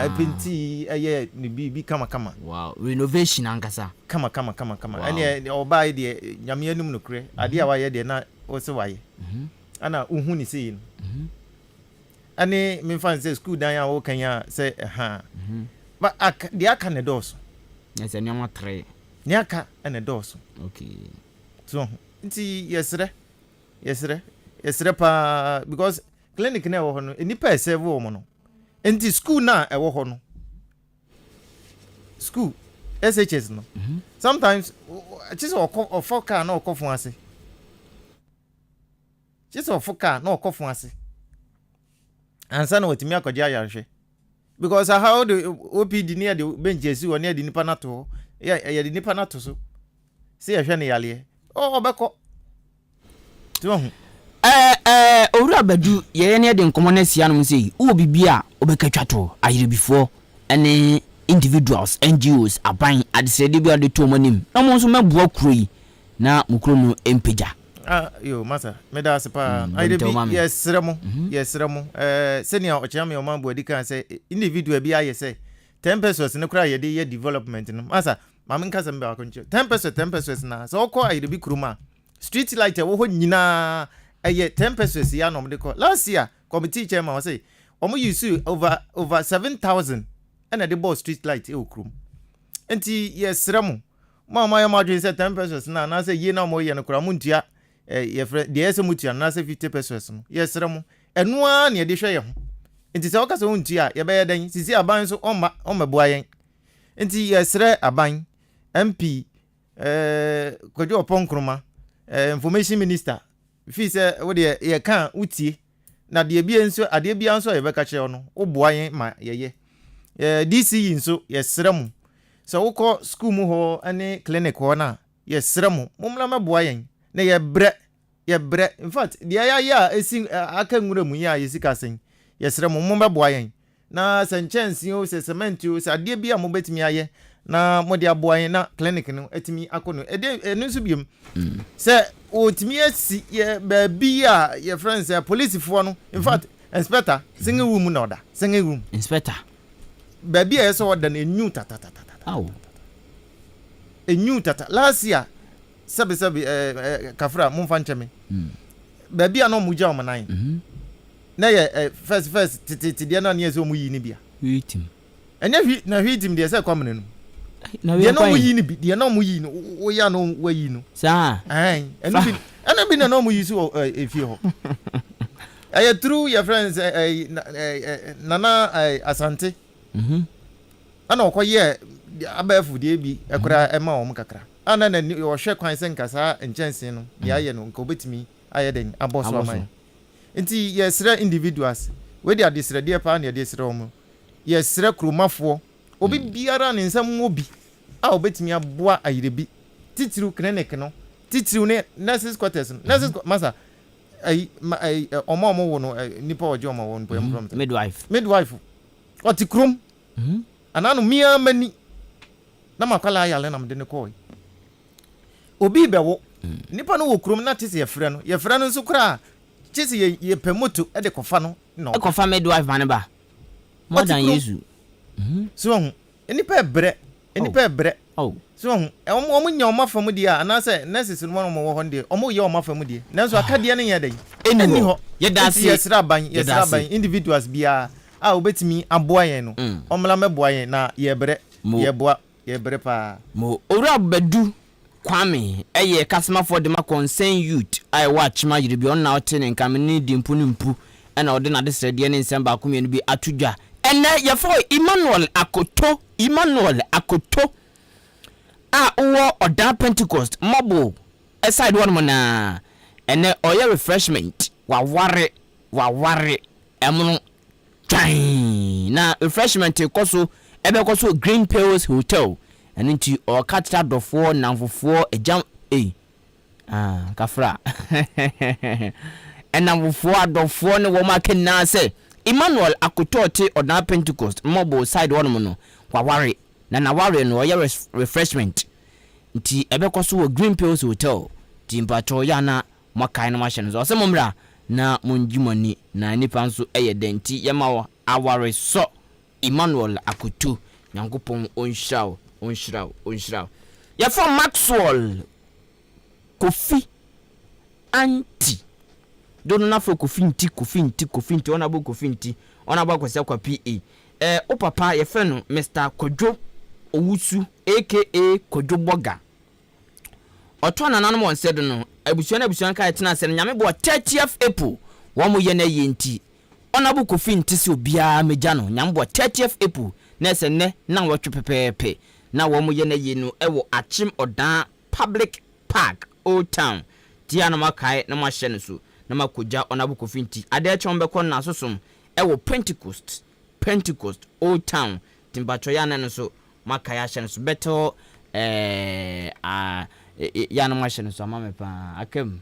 Speaker 5: epenti eye ni bi kama
Speaker 1: wow renovation ankasa
Speaker 5: kama ene oba ye de nyame anum no kure ade a waye de na o se waye ana uhu ni sei no ani me fan say school dan ya wo kan ya say ba de aka ne dos
Speaker 1: yes ene mo 3
Speaker 5: ne aka ene dos
Speaker 1: okay
Speaker 5: so nti yesre pa because clinic na wo ho no enipa serve wo mo no enti school na e wo ho no school SHS no sometimes just o foka na okofun ase just o foka na okofun ase ansa na otimi akọje ayarhwe because how the OPD near the benches or near the nipa na to ya the nipa na to so see ehwe ne yale obeko to
Speaker 1: owura badu ye ne de nkomo na sia no sei wo bibia obekatwa to ayire before ene individuals NGOs aban adisede bi ade to manim na mo nso mabua kuroi na mukro no empeja
Speaker 5: yo masa meda sepa ayire bi yesremo senior ochiame o mambo adi kan say individual bi aye say 10 pesos ne kura ye de ye development no masa mamen ka sembe akonche 10 pesos na so ko ayire bi kuruma street light wo ho nyina 10 pesos ya no mde ko last year committee chairman say omo use over 7,000 and the ball street light e okrum enti yesremo mama ya madwe say 10 pesos na say ye na mo ye no kura muntua ye frɛ de ese mutua na se 50 pesos no ye sere mo eno a na ye de hwe ye ho nti se okasa wontua ye be ye den sisi aban so oma boa yen nti ye sere aban MP Kojo Oponkroma information minister fi se wo de ye kan utie na de bia nso ade bia nso ye be ka kire no wo boa yen ma ye DC nso ye sere mo so wokɔ school mu ho ane clinic ho na ye sere mo momla maboa yen na ye bre in fact de ya esi aka nwura mu ya yesika sen ye sere mo mombaboa yen na sanchensi o se cement o se ade bia mo betimi aye na mo de aboa yen na clinic no etimi akono enu nso biem se otimi esi ye ba bia ye friends police fo no in fact inspector single room na oda single room
Speaker 1: inspector
Speaker 5: ba bia ye so oda na enyu tata
Speaker 1: aw
Speaker 5: enyu tata last year sabi kafra mumfa ncheme ba bia no muja o manan na ye first titi de na ne so mu yi ni bia
Speaker 1: hwitim
Speaker 5: enya na hwitim de se kwamne no
Speaker 1: na
Speaker 5: we no mu yi ni bi de no mu yi no wo ya no wa yi no
Speaker 1: sa
Speaker 5: ena bi na no mu yi so efie ho aye true your friends nana asante ana okoye abafu de bi ekura ema o mkakra ana na wo hwe kwan se nkasa enchense no ya ye no nka obetimi aye den aboso aman nti yesre individuals we dey adesre de pa na yesre omo yesre kromafo obi biara ne nsam obi a obetimi aboa ayirebi titiru clinic no titiru ne nurses quarters nurses masa ai omo wo no nipa oje omo wo no midwife oti krom ananu mia mani na makwala yale na mde ne koy obi bewo nipa no wo krom na tese yefre no nso kra tese ye pemoto e de kofa no no
Speaker 1: e kofa midwife man ba more than yesu
Speaker 5: so nipa bre
Speaker 1: oh
Speaker 5: so omo nya omo fam dia anase nurses no mo wo honde omo ye omo fam dia nanso akade ne ye den eni ho
Speaker 1: ye dasi
Speaker 5: yesra ban individuals bia a obetimi aboa yen no omla meboa yen na ye bre pa
Speaker 1: mo owura badu kwame eye customer for the concern youth I watch ma yiri bi on na ote ne nkamni dimpu ne mpu na ode na de srede ne nsem ba komienu bi atudwa ene ye fo Emmanuel Akoto a wo oda Pentecost mobo aside one mo na ene oye refreshment waware emunu na refreshment koso ebe koso Green Palace Hotel and nti o catch dofo namfofo ejam kafra enamfofo adofo ne wo make na say Emmanuel Akoto te oda Pentecost mobo side one mo no waware na ware no oye refreshment nti ebe koso wo Green Palace Hotel timpacho ya na makai na machine so se momra na monjimani na nipa nso eye denti yema wo aware so Emmanuel Akoto nyankopon onhyraw ya from Maxwell Kofi anti dono na for Kofi nti ona bo Kofi nti ona bo kwese kwa PA o papa ye fe no Mr. Kojo Owusu aka Kojo Boga oto na nanom on said no abusuan ka etena se nyame bo 30th April wo mo ye na ye nti ona bo Kofi nti se obia meja no nyame bo 30th April na se ne na wotwe pepepe na wo mo ye na ye no ewo Achim Odan Public Park Old Town dia na makai na mahye no so na makoja ona bo Kofi nti ade chombe kon na sosom ewo Pentecost Old Town timbacho ya na no so makai ahye no so beto ya na mahye no so ama me pa akem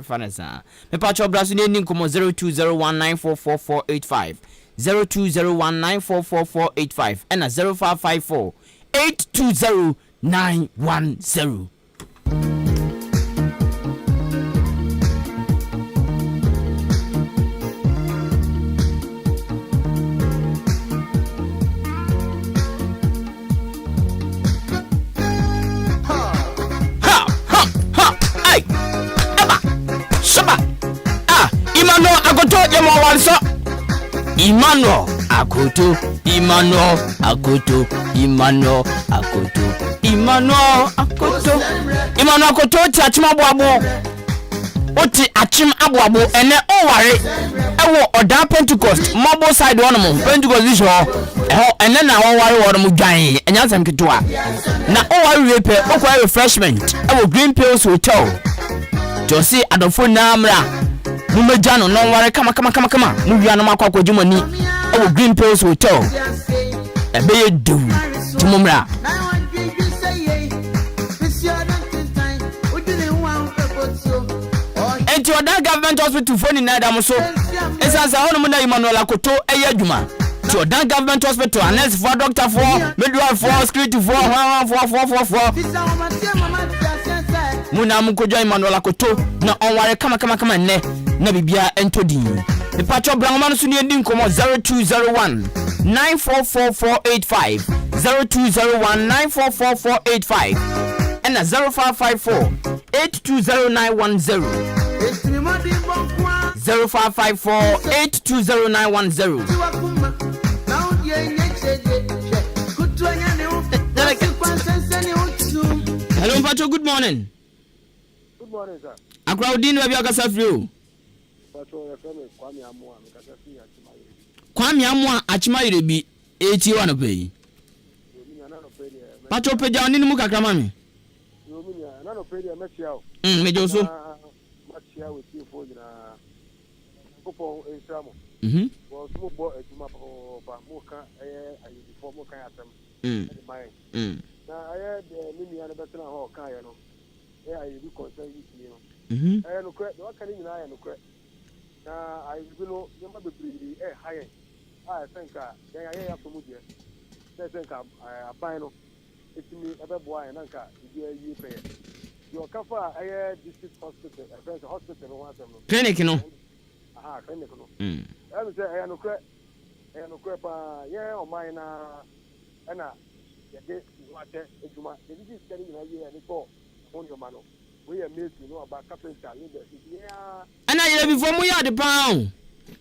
Speaker 1: fanasa me pa cho braso ni nkomo 0201944485 0201944485 and 0554820910. Emmanuel Akoto yemawanso Emmanuel Akoto Emmanuel Akoto ti achima boabo oti achim aboabo ene oware ewo oda Pentecost mobile side one mo Pentecost this ene na oware wo mo dwan enya sam kitoa na oware repe okwa refreshment ewo Green Pills Hotel Josi adofo na amra mumeja no ware kama mu wia no makwa kwajumani ewo Green Pills Hotel ebe du timumra enti oda government hospital phone na da so esansa hono mu na Emmanuel Akoto eye adwuma ti oda government hospital nurse for doctor for midwife for security for muna mkojo Emmanuel Akoto na onware kama nne na bibia entodi the patcho brangoma no so ne ndi nkomo 0201 944485 0201 944485 and 0554 820910 0554 820910 Hello Pacho, good morning.
Speaker 10: Good morning, sir.
Speaker 1: Akraudin we biakasa free.
Speaker 10: Pacho, your friend is Kwame Amwa, because I see
Speaker 1: Kwame Amwa Achimayire bi 81 pay. Pacho pe ja ni mu kakra ma me.
Speaker 10: Yo mi na no pe dia machia.
Speaker 1: Mejo so.
Speaker 10: Machia we see for na popo entramo. Wo so bo aduma ba mo ka ayi before mo kan atam. Na aye de mimi ana betena ho kan ye no. Ayi bi concern yi no. No kre, do kan ni na no kre. Na ayi bi no yamba bebree high. I think ya so mu die. Think aban no etimi ebeboa ya nanka ibi ayi pe yo kafa aye district hospital friends hospital no wasem no
Speaker 1: clinic no
Speaker 10: clinic no am say aye no kre pa ye o mai na ye de wate ejuma de di skari na ye ni ko onyo ma no we ya mesi no aba carpenter leader ya
Speaker 1: ana ye before mu ya de pa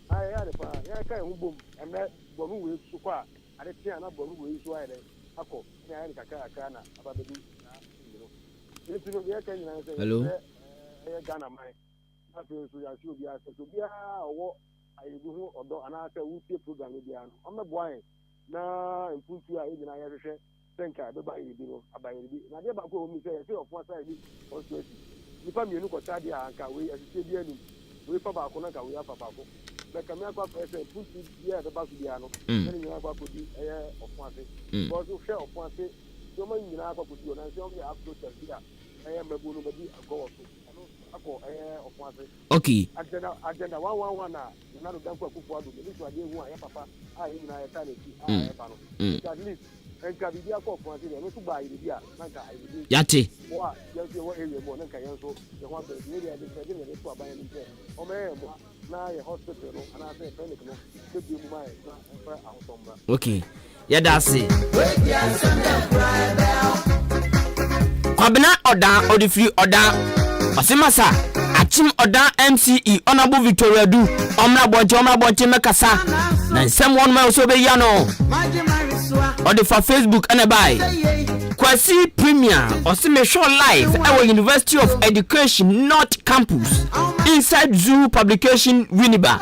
Speaker 10: aye ya de pa ya kai hu bom emre bomu we su kwa ade tia na bomu we su aye ako ni ayi kakaka na ababedu na you know ye kan na say
Speaker 1: hello
Speaker 10: ye Ghana mai na fe so ya si obi ase so bia owo ayi bi hu odo ana ase wutie program bia no o mebo ayi na mpuntu a ye na ye hwehwe senka be ba yi bi no abayi bi na de ba ko o mi say say of one side bi o so esi ni pa mi enu ko tade anka we asise bi anu we pa ba ko na ka we afa ba ko the camera kwa pese put here the back bia no ni nyina kwa kodi ofase because o share ofase yo man nyina kwa kodi na se o ya upload bia mebo no badi ago so no ako ofase
Speaker 1: okay
Speaker 10: agenda 111 na no dan kwa kufu ado ni so ade hu a papa a yi nyina ya tane ti a ba no at least enka bibia kwa ofase no so ba yi bia na ka ayi
Speaker 1: yate
Speaker 10: wa ya wo area mo na ka yan so ye ho be ni ya de se ni so aban ni se o me mo na ye hospital no ana say clinic no ke bi mu mai na fa ahotomba
Speaker 1: okay ya da se kwabena oda odi free oda osimasa achim oda MCE honorable Victoria Du omra bonche mekasa na nsem won ma so be ya no odi for Facebook and buy Kwasi Premier Osime show live at University of Education North Campus inside Zoo Publication Winneba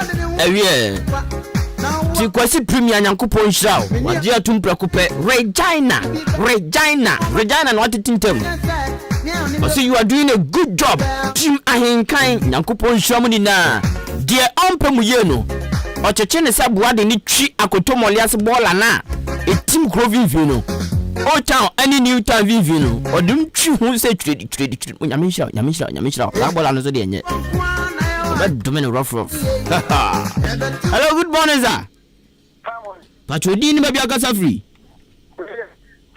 Speaker 1: ti Kwasi Premier nyankopon hiraw wadia tumpra kupe Regina no atintem so you are doing a good job team Ahenkan nyankopon hiraw ni na de ompemu ye no ocheche ne sabuade ni twi akotomolias bola na a team growing view no Old town any new town vivi no odum twi hu se trade nyamisha la bola no so de enye domino rough hello good morning sir Patrodi ni baby akasa free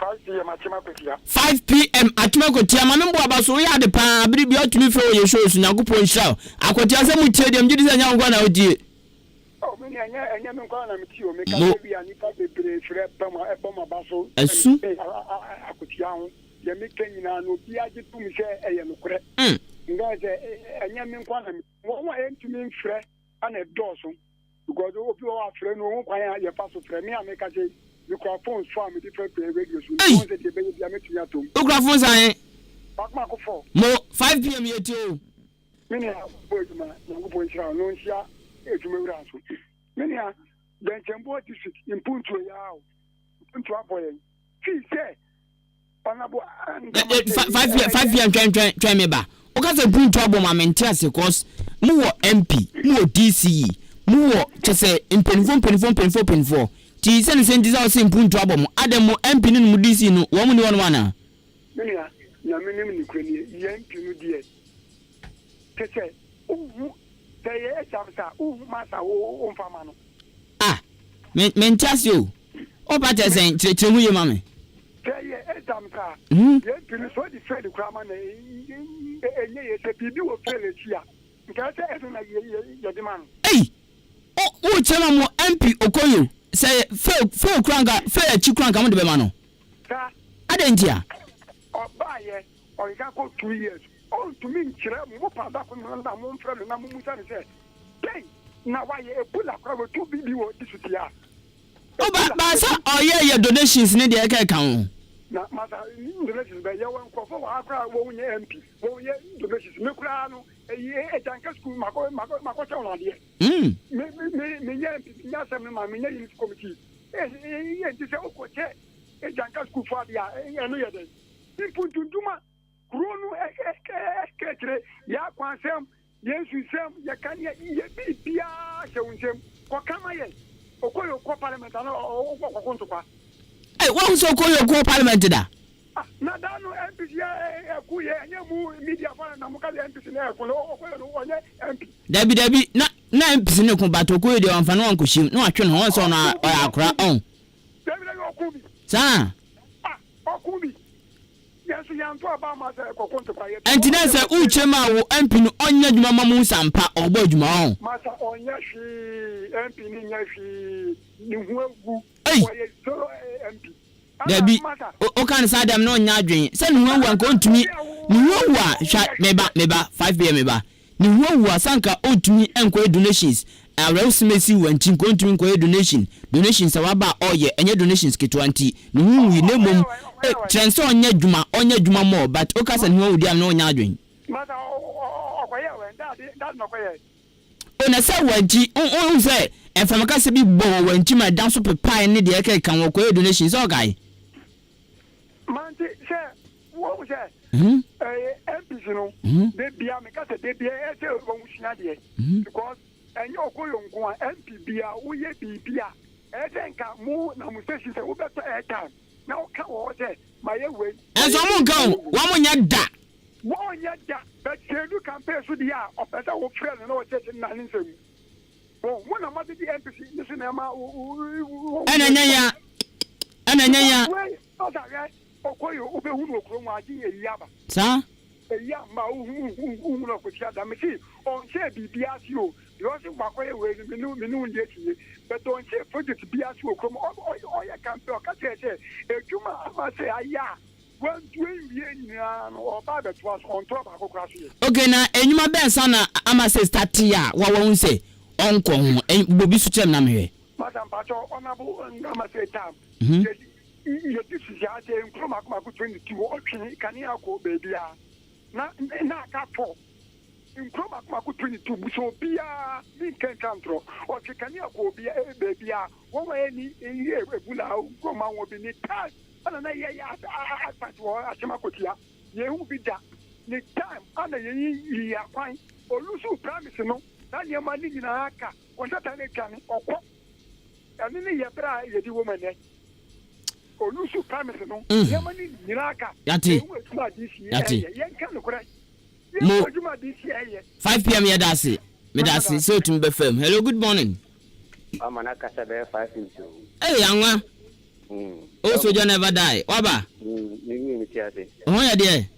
Speaker 1: 5 p.m. atuma kotia ma membo abaso ya de pa biri bi otumi fe oye show su nyakopon hira akotia se mu tie dem gidi se nyankwa na odie
Speaker 10: enya me kwa na mitio me ka bi ani pa bebre frɛ pama eboma baso
Speaker 1: esu
Speaker 10: akotia ho ye me kenyina no bi age tum hwɛ eye no korɛ nga ze enya me kwa na wo entumi frɛ ana dɔso because obi o afrɛ no ho kwan ya fa so frɛ me ameka je Microphones for me different radios. We want to be able to get to
Speaker 1: Microphones are
Speaker 10: Back for
Speaker 1: more 5 p.m. yet too.
Speaker 10: Many boys, no boys around, no share, it's me around. Many are then Chambo district in Punto Yao, Punto Boy. She said,
Speaker 1: 5 p.m. try me back. Because I bring trouble, my mentality, because more MP, more DCE, more just say in pen4. She send this out in Pun trouble. Adam more MP in DC, no woman one.
Speaker 10: Many are Namin Ukraine, young Pinu dear. Say, oh, say, Massa, oh, Famano.
Speaker 1: Ah, mentasio. Oh, but I say, to you, mammy.
Speaker 10: Say, Samsa, Pinu so the Fred Craman, and yes, a baby will fail it here. Because I don't like your demand.
Speaker 1: Hey, oh, tell them more MP Okoyo. Say, fair cranker, fair chicrank, I'm the man. I didn't hear.
Speaker 10: Or buy it, or you can go 2 years. Oh, to me, what back on the moon from the Namusan said. Hey, now why you pull up over 2 billion this year? Oh, but
Speaker 1: oh, yeah, donations in the account.
Speaker 10: Now, Master, donations by your one for our own MP. Oh, yeah, donations, Nucrano, a tanker school, Macoton, dear. Me, Asem, my million committee. Yes, this is a tanker school for the other day. People to Duma, Grono, ya Quansem, yes, you sam, Yakanya, Pia, showing them, Wakamayan, Okoyo Parliament, or Wakontopa. Hey, what was Okoyo Parliament? Nadano MPC, Kuya, media for Namuka MPC, Debbie, not MPC, no combat Okoyo, the Anfano Kushim, no action horse on our crowd on. Sir, Okubi. And today, sir, Uchema will MP on your mamma Sampa or Bodjuma. Master on Yashi, MP, MP. Debbie, Okan said I'm not Nadrin. Send one going to me. No, shot meba 5 p.m. No, Sanka owed to me and quay donations. I rose Messi when Tim going to inquire donations are about all year and your donations get 20. No, we know transfer on your Juma more, but Okas and no, they are no Nadrin. On a say what G, oh, say, and from a Cassabi Bow when Jim dance up a pie and the air can walk away donations, all guy. Monty, sir, what was that? MPs, you know, they be a make us a baby, because and your Koyong MPBA, we be Bia, Ahenkan more Namustation, we better airtime. Now come on, my way. And someone go, one yet that. One yet that, but you compare to the hour of better work friend and all setting 9. Oh, one of the MPC, listen, Emma, and Anaya, Okoyo, Ubehuno, Yaba. Sir? A young Mao, which had a machine on Che BBSU. You also walk away with the new yet, but don't say for the BSU come on, or you can't talk. I say, if you must say, yeah. Well, or Baba was on top of Crashy. Okay, now, and you my best son, I must say, Statia, what won't say, Uncle, and Bobby Suchem Namhe. Madame Pacho, honorable, and I must say, Tam. This is Yate and Cromac 22 option, can you go, baby? Not for. In Cromac 22, so be a Lincoln Cantro, or can you go, be a baby? One way any year, Croma will be neat. And I Asemakotia, you will be that. The time under ye are fine, or Lusu promise no, that your money in Aka, or that I can, or what? And then you try the woman, or Lusu promise no, your money in Aka, Yati, Yati, 5 p.m. Yadasi, Medasi, so to be firm. Hello, good morning.
Speaker 11: I'm an Akasabe 5 into.
Speaker 10: Hey, young one. Also, you never die. Waba? Oh, yeah, dear.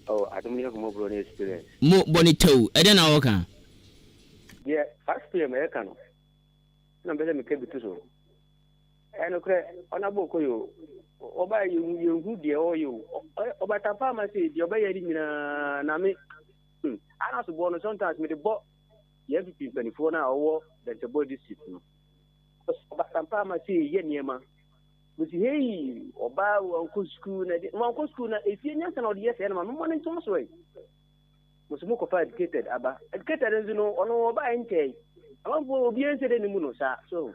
Speaker 11: Oh, I don't have more brony experience.
Speaker 10: More bonito. I don't know. Okay.
Speaker 11: Yeah, 5 p.m. Americano. No better me keep it so. And okay, on a book you. Oba you good dear or you. Oba pharmacy, the obey Nami. I have to born sometimes with the bot. You have to be 24 now or that's a body system. Oba pharmacy, Yenema. But hey, Oba Uncle School, Uncle School, if you know, or yes, and my money to us way. Was more educated, Abba. Educated as you know, on Oba and Tay. I won't be answered any moon, sir. So,